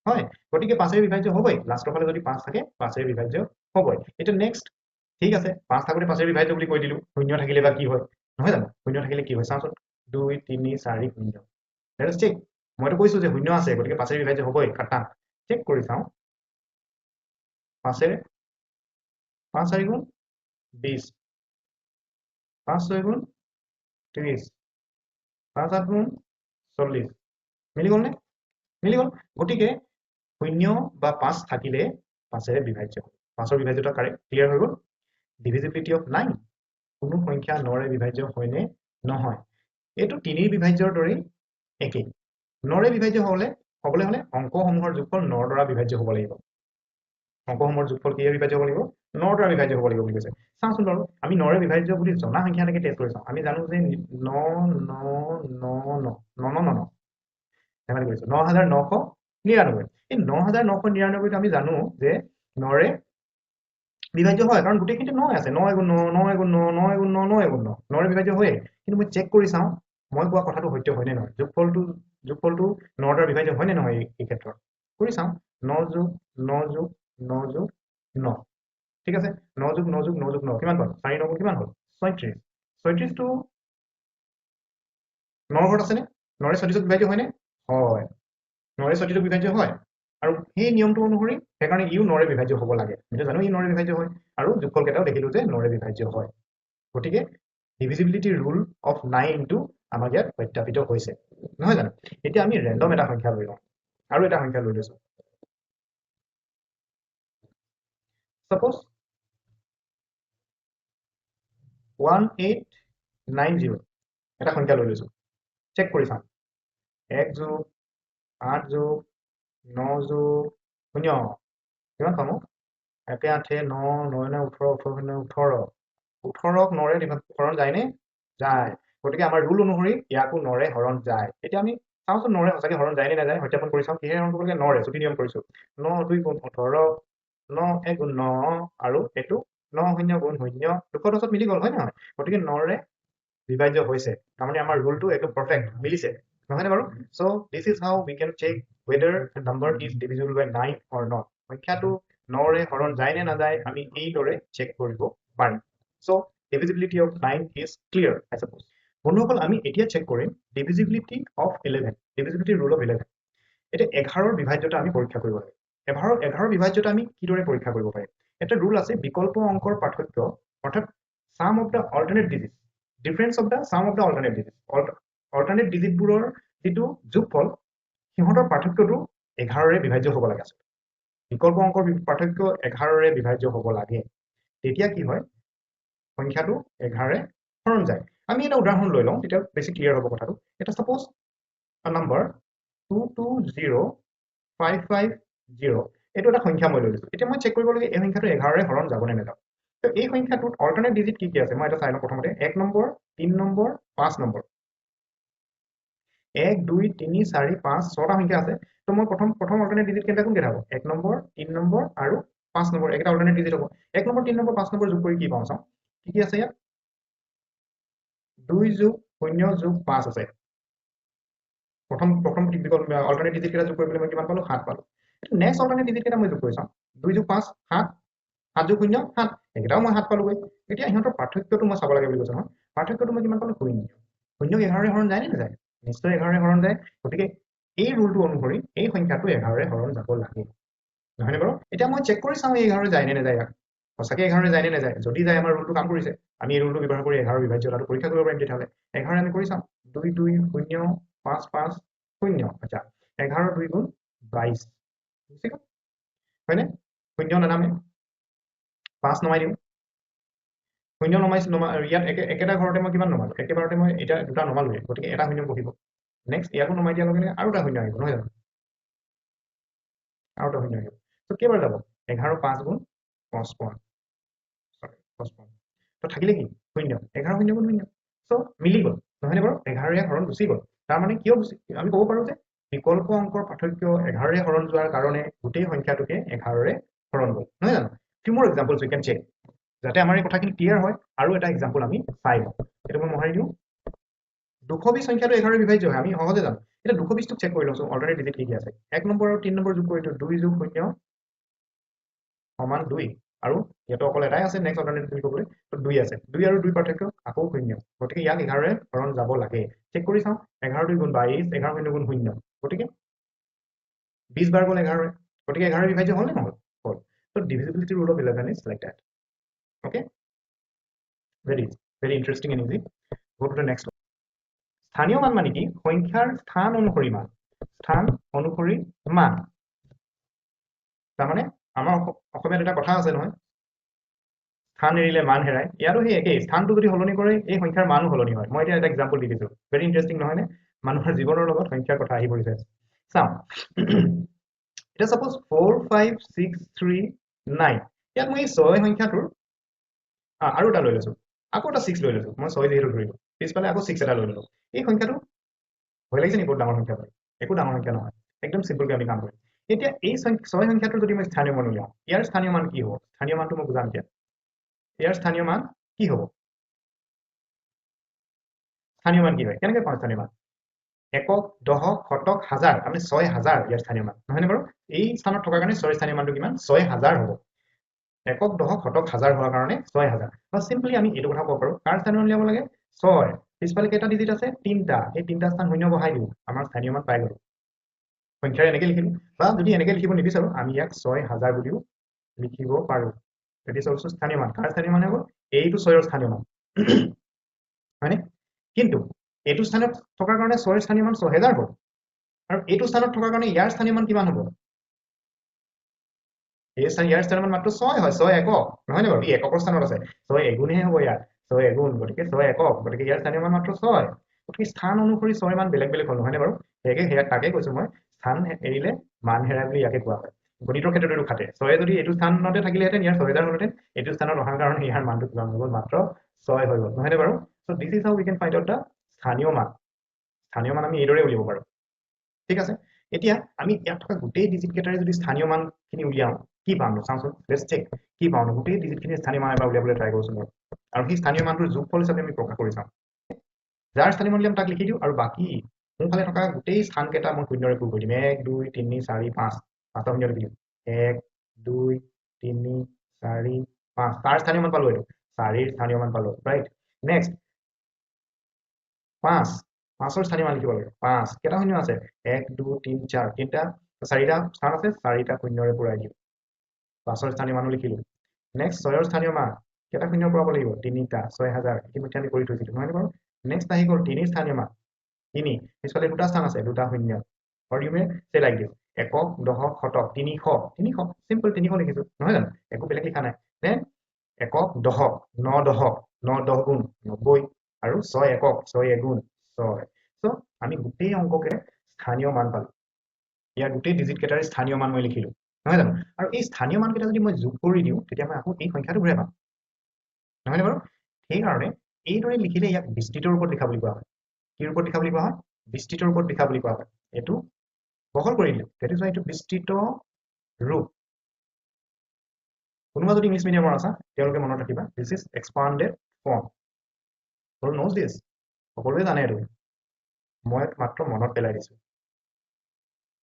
হয় গতিকে 5 এৰে বিভাজ্য হ'বই লাষ্টৰ ফালে যদি 5 থাকে 5 এৰে বিভাজ্য হ'বই এটা নেক্সট ঠিক আছে 5 থাকোতে 5 এৰে বিভাজ্য বুলি কৈ দিলো শূন্য থাকিলে বা কি হয় নহয় জানো শূন্য থাকিলে কি হয় চাওঁচোন 2 3 4 শূন্য দ্যাট ইজ ঠিক মইতো কৈছো যে শূন্য আছে গতিকে 5 এৰে বিভাজ্য হ'বই খাটা চেক কৰি চাওঁ 5 এৰে 5 4 গুণ 20 5 6 গুণ 30 5 7 গুণ 40 মিলি গ'ল নে মিলি গ'ল গতিকে শূন্য বা 5 থাকিলে 5 এৰে বিভাজ্য 5 ৰ বিভাজ্যতা কাৰেক্ট ক্লিয়াৰ হৈ গ'ল ডিভিজিবিলিটি অফ 9 কোনো সংখ্যা 9 ৰে বিভাজ্য হয়নে নহয় এইটো 3 ৰ বিভাজ্যৰ দৰেই একেই 9 ৰে বিভাজ্য হ'লে অংকসমূহৰ যোগফল 9 ৰ দ্বাৰা বিভাজ্য হ'ব লাগিব অংকসমূহৰ যোগফল কিহে বিভাজ্য হ'ব লাগিব 9 ৰ দ্বাৰা বিভাজ্য হ'ব লাগিব বুলি কৈছে চাওঁচোন বাৰু আমি 9 ৰে বিভাজ্য বুলি জনা সংখ্যা এটাকে টেষ্ট কৰি চাওঁ আমি জানো যে 9 ধেমালি কৰিছো 9999 এই 9999 আমি জানো যে 9 ৰে বিভাজ্য হয় কাৰণ গোটেইখিনিতে 9 আছে 9 গুণ 9 9 গুণ 9 9 গুণ 9 9 গুণ 9 9 ৰে বিভাজ্য হয় কিন্তু মই চেক কৰি চাওঁ মই কোৱা কথাটো সত্য হয় নে নহয় যোগফলটো 9 ৰ বিভাজ্য হয় নে নহয় এই ক্ষেত্ৰত কৰি চাওঁ 9 যোগ 9 যোগ 9 যোগ 9 ঠিক আছে 9 যোগ 9 যোগ 9 যোগ 9 কিমান পালো 4 9 কিমান হ'ল 36 36 টো 9 ঘৰত আছে নে 9 ৰে 36 বিভাজ্য হয় নে হয় 9 ৰে 36 বিভাজ্য হয় আৰু সেই নিয়মটো অনুসৰি সেইকাৰণে ইউ 9 ৰে বিভাজ্য হ'ব লাগে আমি জানো ই 9 ৰে বিভাজ্য হয় আৰু যোগফল কেইটাও দেখিলো যে 9 ৰে বিভাজ্য হয় গতিকে ডিভিজিবিলিটি ৰুল অফ 9 টো আমাক ইয়াত সত্যাপিত হৈছে নহয় জানো এতিয়া আমি ৰেন্ডম এটা সংখ্যা লৈ লওঁ আৰু এটা সংখ্যা লৈ লৈছো সাপোজ 1890 এটা সংখ্যা লৈ লৈছো চেক কৰি চাওঁ 1 যোগ 8 যোগ 9 যোগ 0 কিমান পাম 1 8 9 9 18 18 18 18ক 9 ৰে হৰণ যায়নে যায় গতিকে আমাৰ ৰুল অনুসৰি ইয়াকো 9 ৰে হৰণ যায় এতিয়া আমি চাওঁচোন 9 ৰে সঁচাকৈ হৰণ যায় নে নাযায় সত্যাপন কৰি চাওঁ কিহে হৰণ কৰিব লাগে 9 ৰে ছুটি নিয়ম কৰিছো 9 2 গুণ 18 9 1 গুণ 9 আৰু এইটো 9 0 গুণ 0 210 মিলি গ'ল হয় নহয় গতিকে 9 ৰে বিভাজ্য হৈছে তাৰমানে আমাৰ ৰুলটো একদম পাৰফেক্ট মিলিছে নহয়নে বাৰু so this is how we can check whether the number is divisible by 9 or not সংখ্যাটো 9 ৰে হৰণ যায় নে নাযায় আমি এইদৰে চেক কৰিব পাৰিম so divisibility of 9 is clear I suppose বন্ধুসকল আমি এতিয়া চেক কৰিম divisibility of 11 divisibility rule of 11 এতিয়া 11ৰ বিভাজ্যতা আমি পৰীক্ষা কৰিব লাগে 11ৰ বিভাজ্যতা আমি কিদৰে পৰীক্ষা কৰিব পাৰিম এটা ৰুল আছে বিকল্প অংকৰ পাৰ্থক্য অৰ্থাৎ sum of the alternate digits difference of the sum of the alternate digits alternate digit বোৰৰ যেটো যোগফল সিহঁতৰ পাৰ্থক্যটো 11 ৰে বিভাজ্য হ'ব লাগে আছে বিকল্প অংকৰ পাৰ্থক্য 11 ৰে বিভাজ্য হ'ব লাগে তেতিয়া কি হয় সংখ্যাটো 11 ৰে হৰণ যায় আমি এটা উদাহৰণ লৈ লওঁ তেতিয়া বেছি ক্লিয়াৰ হ'ব কথাটো এটা সাপোজ a number 220550 এইটো এটা সংখ্যা মই লৈ লৈছো এতিয়া মই চেক কৰিব লাগে এই সংখ্যাটো 11 ৰে হৰণ যাব নে নাযাব তো এই সংখ্যাটোত অল্টাৰনেট ডিজিট কি আছে মই এটা চাই লওঁ প্ৰথমতে 1 নম্বৰ 3 নম্বৰ 5 নম্বৰ 1 2 3 4 5 6টা সংখ্যা আছে তো মই প্ৰথম অল্টাৰনেট ডিজিট কেইটা কোন কেইটা হ'ব 1 নম্বৰ 3 নম্বৰ আৰু 5 নম্বৰ এটা অল্টাৰনেট ডিজিট হ'ব 1 নম্বৰ 3 নম্বৰ 5 নম্বৰ যোগ কৰি কি পাওঁ চাওঁ কি আছে ইয়াত 2 যোগ 0 যোগ 5 আছে প্ৰথম অল্টাৰনেট ডিজিট কেইটা যোগ কৰিবলৈ মই কিমান পালো 7 পালো নেক্সট অল্টাৰনেট ডিজিট কেইটা মই যোগ কৰি চাওঁ 2 যোগ 5 7 7 যোগ 0 7 একেটাও মই 7 পালোগৈ এতিয়া ইহঁতৰ পাৰ্থক্যটো মই চাব লাগে বুলি কৈছো নহয় পাৰ্থক্যটো মই কিমান পালো 0 0 11 ৰে হৰণ যায় নে নাযায় নিশ্চয় 11 ৰে হৰণ যায় গতিকে এই ৰুলটো অনুসৰি এই সংখ্যাটো 11 ৰে হৰণ যাব লাগে নহয়নে বাৰু এতিয়া মই চেক কৰি চাওঁ এই 11 ৰে যায় নে নাযায় সঁচাকৈ 11 ৰে যায় নে নাযায় যদি যায় আমাৰ ৰুলটো কাম কৰিছে আমি এই ৰুলটো ব্যৱহাৰ কৰি 11 বিভাজ্যতাটো পৰীক্ষা কৰিব পাৰিম তেতিয়াহ'লে 11 আমি কৰি চাওঁ 2 2 0 5 5 0 আচ্ছা 11 2 গুণ 22 বুজি গ'ল হয়নে 0 নানামে 5 নমাই দিওঁ 0 নমাইছো ইয়াত একেটা ঘৰতে মই কিমান নমালো একেবাৰতে মই এটা দুটা নমালোৱে গতিকে এটা 0 বহিব নেক্সট ইয়াকো নমাই দিয়াৰ লগে লগে আৰু এটা 0 আহিব নহয় জানো আৰু এটা 0 আহিব তো কেইবাৰ যাব 11 5 গুণ 55 তো থাকিলে কি 0 11 0 গুণ 0 সো মিলি গ'ল নহয়নে বাৰু 11 ৰে হৰণ গুচি গ'ল তাৰ মানে কিয় আমি ক'ব পাৰো যে বিকল্প অংকৰ পাৰ্থক্য 11 ৰে হৰণ যোৱাৰ কাৰণে গোটেই সংখ্যাটোকে 11 ৰে হৰণ গ'ল নহয় জানো few more examples we can check যাতে আমাৰ এই কথাখিনি ক্লিয়াৰ হয় আৰু এটা এক্সাম্পল আমি চাই লওঁ এটা মই মহাৰি দিওঁ 220 সংখ্যাটো 11 ৰে বিভাজ্য হয় আমি সহজে জানো এটা 220 টোক চেক কৰি লওঁচোন অল্টাৰনেট ডিজিট কি আছে 1 নম্বৰ আৰু 3 নম্বৰ যোগ কৰিটো 2 যোগ 0 সমান 2 আৰু ইয়াতো অকল এটাই আছে নেক্সট অল্টাৰনেট বুলি ক'বলৈ তো 2 আছে 2 আৰু 2 পাৰ্থক্য আকৌ 0 গতিকে ইয়াক 11 ৰে হৰণ যাব লাগে চেক কৰি চাওঁ 11 2 গুণ 22 11 0 গুণ 0 গতিকে 20 বাৰ গ'ল 11 ৰে গতিকে 11 ডিভাইড হ'ল নে নহ'ল হ'ল so divisibility rule of 11 is like that okay very interesting and easy go to the next one স্থানীয় মান মানে কি সংখ্যাৰ স্থান অনুসৰি মান তাৰমানে আমাৰ অসমীয়াত এটা কথা আছে নহয় স্থান এৰিলে মান হেৰাই ইয়াৰো সেই একেই স্থানটো যদি সলনি কৰে এই সংখ্যাৰ মানো সলনি হয় মই এতিয়া এটা এক্সাম্পল দি দিছো ভেৰি ইণ্টাৰেষ্টিং নহয় নে মানুহৰ জীৱনৰ লগত সংখ্যাৰ কথা আহি পৰিছে চাওঁ এটা সাপোজ 4 5 6 3 9 ইয়াত মই 6 সংখ্যাটোৰ আৰু এটা লৈ লৈছো আকৌ এটা 6 লৈ লৈছো মই 6 যেহেতু ধৰিলো পিছফালে আকৌ 6 এটা লৈ ললো এই সংখ্যাটো ভয় লাগিছে নি বহুত ডাঙৰ সংখ্যা হয় একো ডাঙৰ সংখ্যা নহয় একদম সিম্পলকৈ আমি কাম কৰিম এতিয়া এই 6 সংখ্যাটোৰ যদি মই স্থানীয় মান উলিয়াও ইয়াৰ স্থানীয় মান কি হ'ব স্থানীয় মানটো মই বুজাম এতিয়া ইয়াৰ স্থানীয় মান কি হ'ব স্থানীয় মান কি হয় কেনেকৈ পাওঁ স্থানীয় মান একক দশক শতক হাজাৰ আমি 6000 ইয়াৰ স্থানীয় মান নহয়নে বাৰু এই স্থানত থকাৰ কাৰণে 6 স্থানীয় মানটো কিমান 6000 হ'ব একক দশক শতক হাজাৰ হোৱাৰ কাৰণে 6000 বা সিম্পলি আমি এইটো কথা ক'ব পাৰো কাৰ স্থানীয় মান উলিয়াব লাগে 6 পিছফালে কেইটা ডিজিট আছে 3টা এই 3টা স্থান শূন্য বহাই দিওঁ আমাৰ স্থানীয় মান পাই গ'লো সংখ্যাৰে এনেকৈ লিখিলো বা যদি এনেকৈ লিখিব নিবিচাৰো আমি ইয়াক 6000 বুলিও লিখিব পাৰো এটি অলসো স্থানীয় মান কাৰ স্থানীয় মান হ'ব এইটো 6 ৰ স্থানীয় মান হয়নে কিন্তু এইটো স্থানত থকাৰ কাৰণে 6 ৰ স্থানীয় মান 6000 হ'ব আৰু এইটো স্থানত থকাৰ কাৰণে ইয়াৰ স্থানীয় মান কিমান হ'ব ইয়াৰ স্থানীয় মান মাত্ৰ 6 হয় 6 একক নহয় নে বাৰু ই এককৰ স্থানত আছে 6 এগুণহে হ'ব ইয়াত 6 এগুণ গতিকে 6 একক গতিকে ইয়াৰ স্থানীয় মান মাত্ৰ 6 গতিকে স্থান অনুসৰি 6 মান বেলেগ বেলেগ হ'ল নহয় নে বাৰু সেয়া তাকে কৈছো মই স্থান এৰিলে মান হেৰাই বুলি ইয়াকে কোৱা হয় গণিতৰ ক্ষেত্ৰত এইটো খাটে 6 যদি এইটো স্থানতে থাকিলেহেঁতেন ইয়াৰ 6000 হ'লহেঁতেন এইটো স্থানত অহাৰ কাৰণে ইয়াৰ মানটো কিমান হৈ গ'ল মাত্ৰ 6 হৈ গ'ল নহয় নে বাৰু so this is how we can find out the স্থানীয় মান আমি এইদৰে উলিয়াব পাৰো ঠিক আছে এতিয়া আমি ইয়াত থকা গোটেই ডিজিট কেইটাৰে যদি স্থানীয় মানখিনি উলিয়াও কি পাম চাওঁচোন লেটস চেক কি পাম গোটেই ডিজিটখিনি স্থানীয় মান এবাৰ উলিয়াবলৈ ট্ৰাই কৰোঁ আৰু সেই স্থানীয় মানটোৰ যোগফল হিচাপে আমি প্ৰকাশ কৰি চাওঁ যাৰ স্থানীয় মান উলিয়াম তাক লিখি দিওঁ আৰু বাকী সোঁফালে থকা গোটেই স্থানকেইটা মই শূন্যৰে পূৰ কৰি দিম 1 2 3 4 5 পাঁচটা শূন্য লিখি দিম 1 2 3 4 5 তাৰ স্থানীয় মান পালো এইটো 4 ৰ স্থানীয় মান পালো ৰাইট নেক্সট 5 5ৰ স্থানীয় মান লিখিব লাগে 5 কেইটা শূন্য আছে 1 2 3 4 তিনিটা 4টা স্থান আছে 4টা শূন্যৰে পূৰাই দিওঁ 5ৰ স্থানীয় মানো লিখিলো নেক্সট 6ৰ স্থানীয় মান কেইটা শূন্য পূৰাব লাগিব 3টা 6000 ইতিমধ্যে আমি কৰি থৈছিলো নহয় বাৰু নেক্সট আহি গ'ল 3ৰ স্থানীয় মান 3 পিছফালে দুটা স্থান আছে দুটা শূন্য or you may say like this একক দশক শতক 300 সিম্পল 300 লিখিছো নহয় জানো একো বেলেগ লিখা নাই দেন একক দশক 9 দশক 9 10 গুণ 90 আৰু 6 একক 6 এগুণ 6 so আমি গোটেই অংককে স্থানীয় মান পালো ইয়াৰ গোটেই ডিজিট কেইটাৰ স্থানীয় মান মই লিখিলো নহয় জানো আৰু এই স্থানীয় মান কেইটা যদি মই যোগ কৰি দিওঁ তেতিয়া মই আকৌ এই সংখ্যাটো ঘূৰাই পাম নহয় বাৰু সেইকাৰণে এইদৰে লিখিলে ইয়াক বিস্তৃতৰ ওপৰত লিখা বুলি কোৱা হয় কিৰ ওপৰত লিখা বুলি কোৱা হয় বিস্তৃতৰ ওপৰত লিখা বুলি কোৱা হয় এইটো বহল কৰি দিলো that is why এইটো বিস্তৃত ৰূপ কোনোবা যদি ইংলিছ মিডিয়ামৰ আছা তেওঁলোকে মনত ৰাখিবা this is expanded form all knows this সকলোৱে জানে এইটো মই মাত্ৰ মনত পেলাই দিছো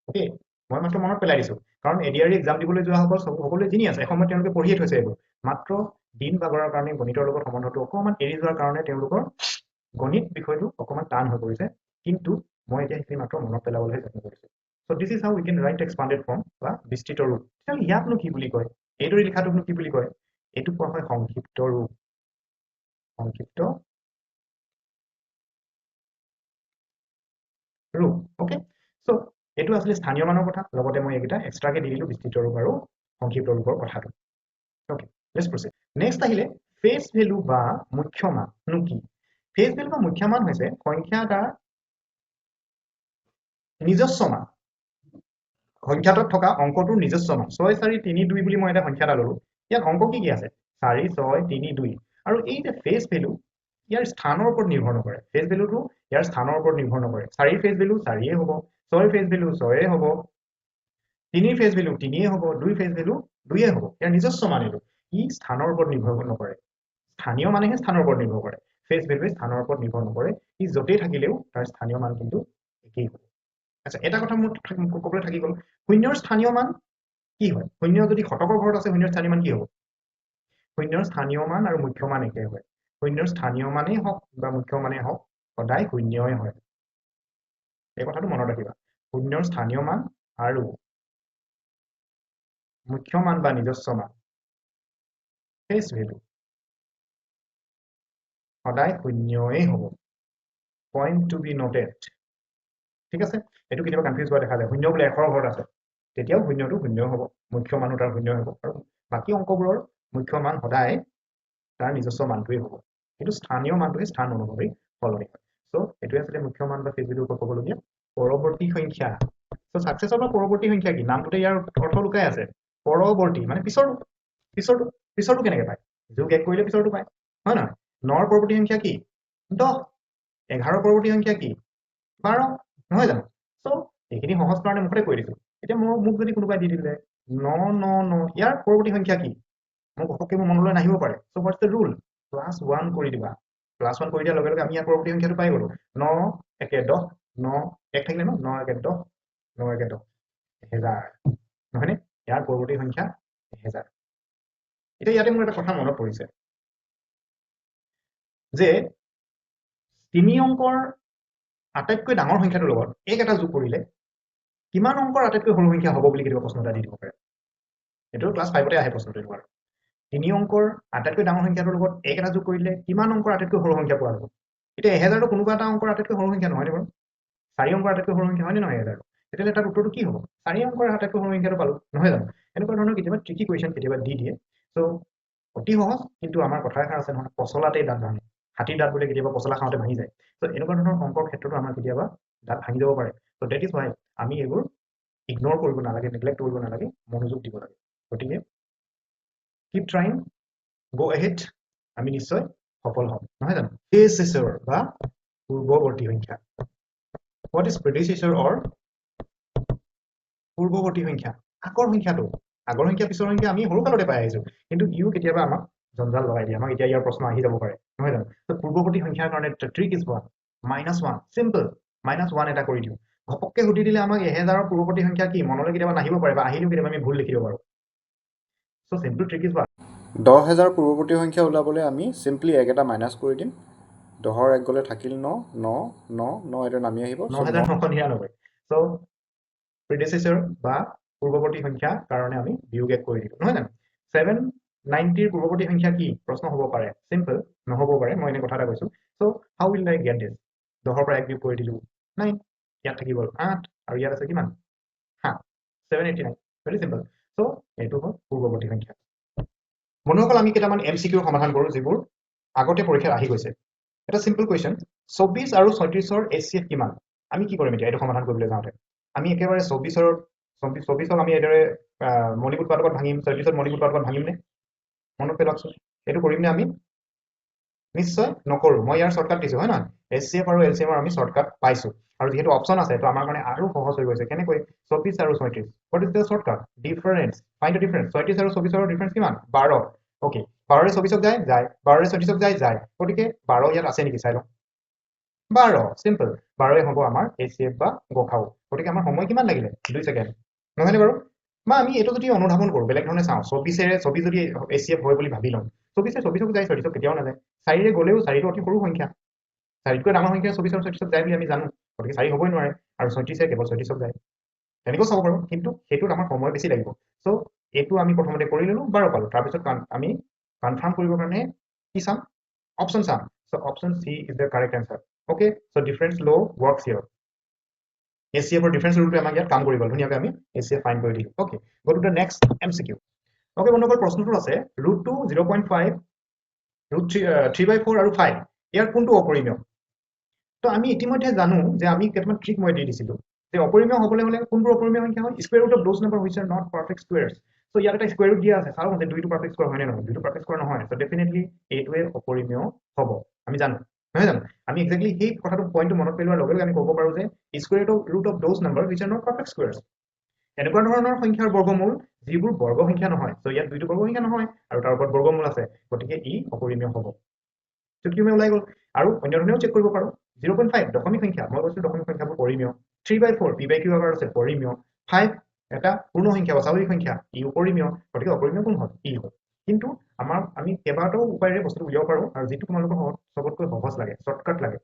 ওকে মই মাত্ৰ মনত পেলাই দিছো কাৰণ এডিআৰই এক্সাম দিবলৈ যোৱা সকলোৱে জিনি আছে এসময়ত তেওঁলোকে পঢ়িয়ে থৈছে এইবোৰ মাত্ৰ দিন বাগৰৰ কাৰণে গণিতৰ লগত সম্বন্ধটো অকণমান এৰি যোৱাৰ কাৰণে তেওঁলোকৰ গণিত বিষয়টো অকণমান টান হৈ পৰিছে কিন্তু মই এতিয়া সেইখিনি মাত্ৰ মনত পেলাবলৈ যত্ন কৰিছো so this is how we can write expanded form বা বিস্তৃত ৰূপ তেতিয়াহ'লে ইয়াকনো কি বুলি কয় এইদৰে লিখাটোকনো কি বুলি কয় এইটো কোৱা হয় সংক্ষিপ্ত ৰূপ ওকে so এইটো আসলে স্থানীয় মানৰ কথা লগতে মই এইকেইটা এক্সট্ৰাকে দি দিলো বিস্তৃত ৰূপ আৰু সংক্ষিপ্ত ৰূপৰ কথাটো ওকে লেটস প্ৰসিড নেক্সট আহিলে ফেচ ভ্যালু বা মুখ্য মান কি ফেচ ভ্যালু বা মুখ্য মান হৈছে সংখ্যা এটাৰ নিজস্ব মান সংখ্যাটোত থকা অংকটোৰ নিজস্ব মান 6 4 3 2 বুলি মই এটা সংখ্যা এটা ললো ইয়াত অংক কি আছে 4 6 3 2 আৰু এই যে ফেচ ভ্যালু ইয়াৰ স্থানৰ ওপৰত নিৰ্ভৰ নকৰে ফেচ ভ্যালুটো ইয়াৰ স্থানৰ ওপৰত নিৰ্ভৰ নকৰে 4 ফেচ ভ্যালু 4 হ'ব 6 ফেচ ভ্যালু 6 হ'ব 3 ফেচ ভ্যালু 3 হ'ব 2 ফেচ ভ্যালু 2 হ'ব ইয়াৰ নিজস্ব মান এইটো ই স্থানৰ ওপৰত নিৰ্ভৰ নকৰে স্থানীয় মানেহে স্থানৰ ওপৰত নিৰ্ভৰ কৰে ফেচ ভ্যালু স্থানৰ ওপৰত নিৰ্ভৰ নকৰে ই য'তেই থাকিলেও তাৰ স্থানীয় মান কিন্তু একেই হ'ব আচ্ছা এটা কথা মোৰ ক'বলৈ থাকি গ'ল শূন্যৰ স্থানীয় মান কি হয় শূন্য যদি শতকৰ ঘৰত আছে শূন্যৰ স্থানীয় মান কি হ'ব শূন্যৰ স্থানীয় মান আৰু মুখ্য মান একে হয় শূন্যৰ স্থানীয় মানেই হওক বা মুখ্য মানেই হওক সদায় শূন্যই হয় এই কথাটো মনত ৰাখিবা শূন্যৰ স্থানীয় মান আৰু মুখ্য মান বা নিজস্ব মান ফেচ ভেলু সদায় শূন্যই হ'ব পইণ্ট টু বি নোটেড ঠিক আছে এইটো কেতিয়াবা কনফিউজ হোৱা দেখা যায় শূন্য বোলে 100 ঘৰত আছে তেতিয়াও শূন্যটো শূন্য হ'ব মুখ্য মানো তাৰ শূন্য হ'ব আৰু বাকী অংকবোৰৰ মুখ্য মান সদায় তাৰ নিজস্ব মানটোৱে হ'ব কিন্তু স্থানীয় মানটোৱে স্থান অনুসৰি সলনি হয় সো এইটোৱে আছিলে মুখ্য মান বা ফেচ ভেলুৰ ওপৰত ক'বলগীয়া পৰৱৰ্তী সংখ্যা সো সাকসেছৰ বা পৰৱৰ্তী সংখ্যা কি নামটোতে ইয়াৰ অৰ্থ লুকাই আছে পৰৱৰ্তী মানে পিছৰটো কেনেকৈ পায় যোগ এক কৰিলে পিছৰটো পায় হয় নহয় 9ৰ পৰৱৰ্তী সংখ্যা কি 10 11ৰ পৰৱৰ্তী সংখ্যা কি 12 নহয় জানো সো এইখিনি সহজ কাৰণে মুখতে কৈ দিছো এতিয়া মোক যদি কোনোবাই দি দিলে 999 ইয়াৰ পৰৱৰ্তী সংখ্যা কি মোক ঘপককৈ মোৰ মনলৈ নাহিব পাৰে সো হোৱাটছ দ্য ৰুল +1 কৰি দিবা +1 কৰি দিয়াৰ লগে লগে আমি ইয়াৰ পৰৱৰ্তী সংখ্যাটো পাই গলো 9 1 10 9 1 থাকিলে ন 9 1 10 9 1 10 1000 নহয়নে ইয়াৰ পৰৱৰ্তী সংখ্যা 1000 এতিয়া ইয়াতে মোৰ এটা কথা মনত পৰিছে যে 3 অংকৰ আটাইতকৈ ডাঙৰ সংখ্যাটোৰ লগত এক এটা যোগ কৰিলে কিমান অংকৰ আটাইতকৈ সৰু সংখ্যা হ'ব বুলি কেতিয়াবা প্ৰশ্ন এটা দি দিব পাৰে এইটো ক্লাছ 5তে আহে প্ৰশ্নটো এনেকুৱা 3 অংকৰ আটাইতকৈ ডাঙৰ সংখ্যাটোৰ লগত এক এটা যোগ কৰিলে কিমান অংকৰ আটাইতকৈ সৰু সংখ্যা পোৱা যাব এতিয়া 1000টো কোনোবা এটা অংকৰ আটাইতকৈ সৰু সংখ্যা নহয় নে বাৰু 4 অংকৰ আটাইতকৈ সৰু সংখ্যা হয় নে নহয় 1000 তেতিয়াহ'লে তাৰ উত্তৰটো কি হ'ব 4 অংকৰ আটাইতকৈ সৰু সংখ্যাটো পালো নহয় জানো এনেকুৱা ধৰণৰ কেতিয়াবা ট্ৰিকি কুৱেশ্যন কেতিয়াবা দি দিয়ে সো অতি সহজ কিন্তু আমাৰ কথা এষাৰ আছে নহয় পচলাতেই দাঁত ভাঙে হাতীৰ দাঁত বোলে কেতিয়াবা পচলা খাওঁতে ভাঙি যায় সো এনেকুৱা ধৰণৰ অংকৰ ক্ষেত্ৰতো আমাৰ কেতিয়াবা দাঁত ভাঙি যাব পাৰে সো ডেট ইজ ৱাই আমি এইবোৰ ইগনোৰ কৰিব নালাগে নেগলেক্ট কৰিব নালাগে মনোযোগ দিব লাগে গতিকে কিপ ট্ৰাইং গো এহেড আমি নিশ্চয় সফল হ'ম নহয় জানো প্ৰেডিচেছৰ বা পূৰ্বৱৰ্তী সংখ্যা হোৱাট ইজ প্ৰেডিচেছৰ অৰ পূৰ্বৱৰ্তী সংখ্যা আগৰ সংখ্যাটো আগৰ সংখ্যা পিছৰ সংখ্যা আমি সৰুকালতে পাই আহিছো কিন্তু ইও কেতিয়াবা আমাক জঞ্জাল লগাই দিয়ে আমাক এতিয়া ইয়াৰ প্ৰশ্ন আহি যাব পাৰে নহয় জানো তো পূৰ্বৱৰ্তী সংখ্যাৰ কাৰণে ট্ৰিক ইজ হোৱাট -1 সিম্পল -1 এটা কৰি দিওঁ ঘপককে সুধি দিলে আমাক 1000ৰ পূৰ্বৱৰ্তী সংখ্যা কি মনলৈ কেতিয়াবা নাহিব পাৰে বা আহিলেও কেতিয়াবা আমি ভুল লিখি দিব পাৰো so simple trick is what 10,000 পূৰ্বৱৰ্তী সংখ্যা ওলাবলৈ আমি চিম্পলি এক এটা মাইনাছ কৰি দিম 10ৰ এক গ'লে থাকিল 9 9 9 9 এটা নামি আহিব 9999 সো প্ৰেডিচেছৰ বা পূৰ্বৱৰ্তী সংখ্যা কাৰণে আমি বিয়োগ এক কৰি দিলো নহয় জানো 790ৰ পূৰ্বৱৰ্তী সংখ্যা কি প্ৰশ্ন হ'ব পাৰে সিম্পল নহ'ব পাৰে মই এনে কথা এটা কৈছো so how will I get this 10ৰ পৰা এক বিয়োগ কৰি দিলো 9 ইয়াত থাকি গ'ল 8 আৰু ইয়াত আছে কিমান 7 789 ভেৰি সিম্পল সো এইটো হ'ল পূৰ্বৱৰ্তী সংখ্যা বন্ধুসকল আমি কেইটামান MCQৰ সমাধান কৰো যিবোৰ আগতে পৰীক্ষাত আহি গৈছে এটা সিম্পল কুৱেশ্যন 24 আৰু 36ৰ HCF কিমান আমি কি কৰিম এতিয়া এইটো সমাধান কৰিবলৈ যাওঁতে আমি একেবাৰে 24ক আমি এদৰে মণিপুৰ পাতকত ভাঙিম 36ত মণিপুৰ পাতকত ভাঙিম নে মনত পেলাওকচোন এইটো কৰিম নে আমি নিশ্চয় নকৰো মই ইয়াৰ শৰ্টকাট দিছো হয় নহয় HCF আৰু LCM আমি শৰ্টকাট পাইছো আৰু যেহেতু অপচন আছে তো আমাৰ কাৰণে আৰু সহজ হৈ গৈছে কেনেকৈ 24 আৰু 36 what is the shortcut difference find the difference 36 আৰু 24ৰ ডিফাৰেন্স কিমান 12 ওকে 12ৰে 24ক যায় 12ৰে 36ক যায় গতিকে 12 ইয়াত আছে নেকি চাই লওঁ 12 সিম্পল 12 হ'ব আমাৰ HCF বা গখাও গতিকে আমাৰ সময় কিমান লাগিলে 2 সেকেন্ড নহয়নে বাৰু বা আমি এটো যদি অনুধাৱন কৰো বেলেগ ধৰণে চাওঁ 24 যদি HCF হয় বুলি ভাবি লওঁ 24ক যায় 36ক কেতিয়াও নাযায় 4ৰে গলেও 4টো অতি সৰু সংখ্যা 4তকৈ ডাঙৰ সংখ্যা 24 আৰু 36ক যায় বুলি আমি জানো গতিকে 4 হ'বই নোৱাৰে আৰু 36ে কেৱল 36ক যায় তেনেকৈ চাব পাৰো কিন্তু হেতুত আমাৰ সময় বেছি লাগিব সো এটো আমি প্ৰথমতে কৰি ললো 12 পালো তাৰ পিছত আমি কনফাৰ্ম কৰিবৰ কাৰণে কি চাম অপচন চাম so option C is the correct answer okay so difference ল ওয়াৰ্কস হিয়াৰ HCF or difference rule আমাক ইয়াত কাম কৰিব ধুনিয়াকৈ আমি HCF ফাইন্ড কৰি দিলো okay go to the next MCQ okay বন্ধুসকল প্ৰশ্নটো আছে √2 0.5 √3/4 আৰু 5 ইয়াৰ কোনটো অপৰিমেয় তো আমি ইতিমধ্যে জানো যে আমি কেইটামান ট্ৰিক মই দি দিছিলো যে অপৰিমেয় হ'বলৈ হলে কোনটো অপৰিমেয় সংখ্যা হয় square root of those number which are not perfect squares so ইয়াত এটা স্কয়াৰ ৰুট দিয়া আছে চাও যে 2টো পাৰফেক্ট স্কয়াৰ হয় নে নহয় 2টো পাৰফেক্ট স্কয়াৰ নহয় সো ডেফিনেটলি এইটোৱে অপৰিমেয় হ'ব আমি জানো নহয় জানো আমি এক্স্যাক্টলি এই কথাটো পইণ্টটো মনত পেলোৱাৰ লগে লগে আমি ক'ব পাৰো যে square root of those number which are not perfect squares এনেকুৱা ধৰণৰ সংখ্যাৰ বৰ্গমূল যিবোৰ বৰ্গ সংখ্যা নহয় সো ইয়াত 2টো বৰ্গ সংখ্যা নহয় আৰু তাৰ ওপৰত বৰ্গমূল আছে গতিকে ই অপৰিমেয় হ'ব তো কিউমে ওলাই গ'ল আৰু অন্য ধৰণেও চেক কৰিব পাৰো 0.5 দশমিক সংখ্যা মই কৈছো দশমিক সংখ্যাবোৰ পৰিমেয় 3/4 p/q আকাৰ আছে পৰিমেয় 5 এটা পূৰ্ণ সংখ্যা বা স্বাভাৱিক সংখ্যা ই পৰিমেয় গতিকে অপৰিমেয় কোন হয় ই হয় কিন্তু আমি কেইবাটাও উপায়েৰে বস্তুটো উলিয়াব পাৰোঁ আৰু যিটো তোমালোকৰ সবতকৈ সহজ লাগে শ্বৰ্টকাট লাগে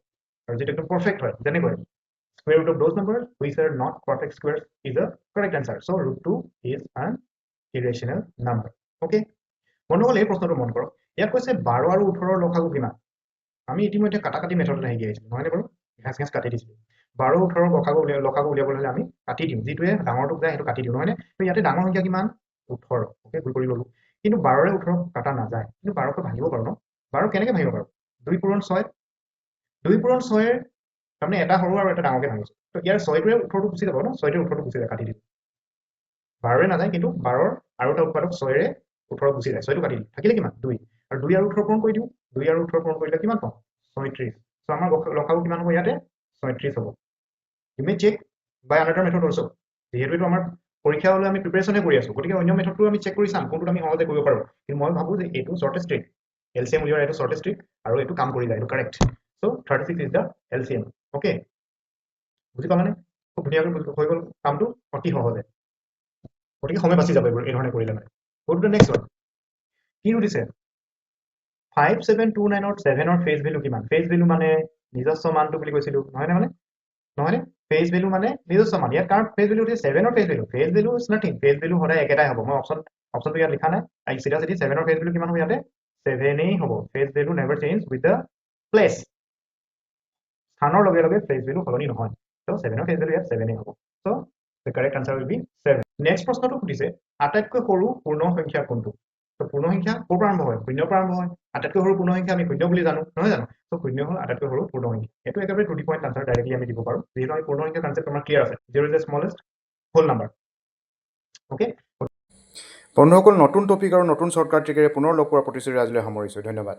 আৰু যেটো একদম পাৰফেক্ট হয় যেনেকৈ square root of those numbers which are not perfect squares is the correct answer so √2 is an irrational number okay বন্ধুসকল এই প্ৰশ্নটো মন কৰক ইয়াত কৈছে 12 আৰু 18 লসাগু কিমান আমি ইতিমধ্যে কাটাকাটি মেথডত আহি গৈছিলোঁ নহয় নে বাৰু ঘাস ঘাস কাটি দিছিলোঁ 12 18 লসাগু উলিয়াবলৈ হলে আমি কাটি দিম যিটোৱে ডাঙৰটোক যায় সেইটো কাটি দিওঁ নহয় নে তো ইয়াতে ডাঙৰ সংখ্যা কিমান 18 ওকে ভুল কৰি ললো কিন্তু 12 ৰে 18 কাটা নাযায় কিন্তু 12 ক ভাঙিব পাৰো ন 12 কেনেকৈ ভাঙিব পাৰো 2 পূৰণ 6 2 পূৰণ 6 এৰ তাৰমানে এটা সৰু আৰু এটা ডাঙৰকে ভাঙিছো তো ইয়াৰ 6 টোৱে 18 টো গুচি যাব ন 6 টোৱে 18 টো গুচি যায় কাটি দিম 12 ৰে নাযায় কিন্তু 12 ৰ আৰু এটা উৎপাদক 6 ৰে 18 গুচি যায় 6 টো কাটি দিম থাকিলে কিমান 2 আৰু 2 আৰু 18 পূৰণ কৰি দিওঁ 2 আৰু 18 পূৰণ কৰিলে কিমান পাম 36 সো আমাৰ লসাগু কিমান হ'ব ইয়াতে 36 হ'ব you may check by another method also যেহেতু এটো আমাৰ পৰীক্ষা হলে আমি প্ৰিপাৰেচনে কৰি আছো গতিকে অন্য মেথডটো আমি চেক কৰি চাম কোনটো আমি সহজে কৰিব পাৰো কিন্তু মই ভাবো যে এটো শৰ্টেষ্ট ট্ৰিক এলসিএম উলিয়াৰ এটো শৰ্টেষ্ট ট্ৰিক আৰু এটো কাম কৰি যায় এটো correct so 36 is the LCM okay বুজি পালানে খুব ধুনীয়াকৈ হৈ গল কামটো অতি সহজে গতিকে সময় বাছি যাব এই ধৰণে কৰিলে মানে go to the next one কি সুধিছে 5729 ৰ 7 ৰ ফেজ ভ্যালু কিমান ফেজ ভ্যালু মানে নিজস্ব মানটো বুলি কৈছিলো নহয় নে মানে ফেজ ভ্যালু মানে নিজস্ব মান ইয়াত কাৰণ ফেজ ভ্যালু আছে 7 ৰ phase value is nothing phase value সদায় একেটাই হ'ব মই অপচনটো ইয়াত লিখা নাই আই চিধা 7 ৰ ফেজ ভ্যালু কিমান হ'ব ইয়াতে 7 এই হ'ব phase value never change with the place স্থানৰ লগে লগে ফেজ ভ্যালু সলনি নহয় তো 7 ৰ ফেজ ভ্যালু ইয়াত 7 এই হ'ব so the correct answer will be 7 next প্ৰশ্নটো সুধিছে আটাইতকৈ সৰু পূৰ্ণ সংখ্যা কোনটো তো পূৰ্ণ সংখ্যা ক'ৰ পৰা আৰম্ভ হয় শূন্যৰ পৰা আৰম্ভ হয় আটাইতকৈ সৰু পূৰ্ণ সংখ্যা আমি শূন্য বুলি জানো নহয় জানো তো শূন্য হ'ল আটাইতকৈ সৰু পূৰ্ণ সংখ্যা এটো একেবাৰে to the point answer directly আমি দিব পাৰো যেহেতু আমি পূৰ্ণ সংখ্যা কনসেপ্ট আমাৰ ক্লিয়াৰ আছে 0 is the smallest whole number okay বন্ধুসকল নতুন টপিক আৰু নতুন শ্বৰ্টকাট ট্ৰিকেৰে পুনৰ লগ পোৱাৰ প্ৰতিশ্ৰুতি আজিলৈ সামৰিছোঁ ধন্যবাদ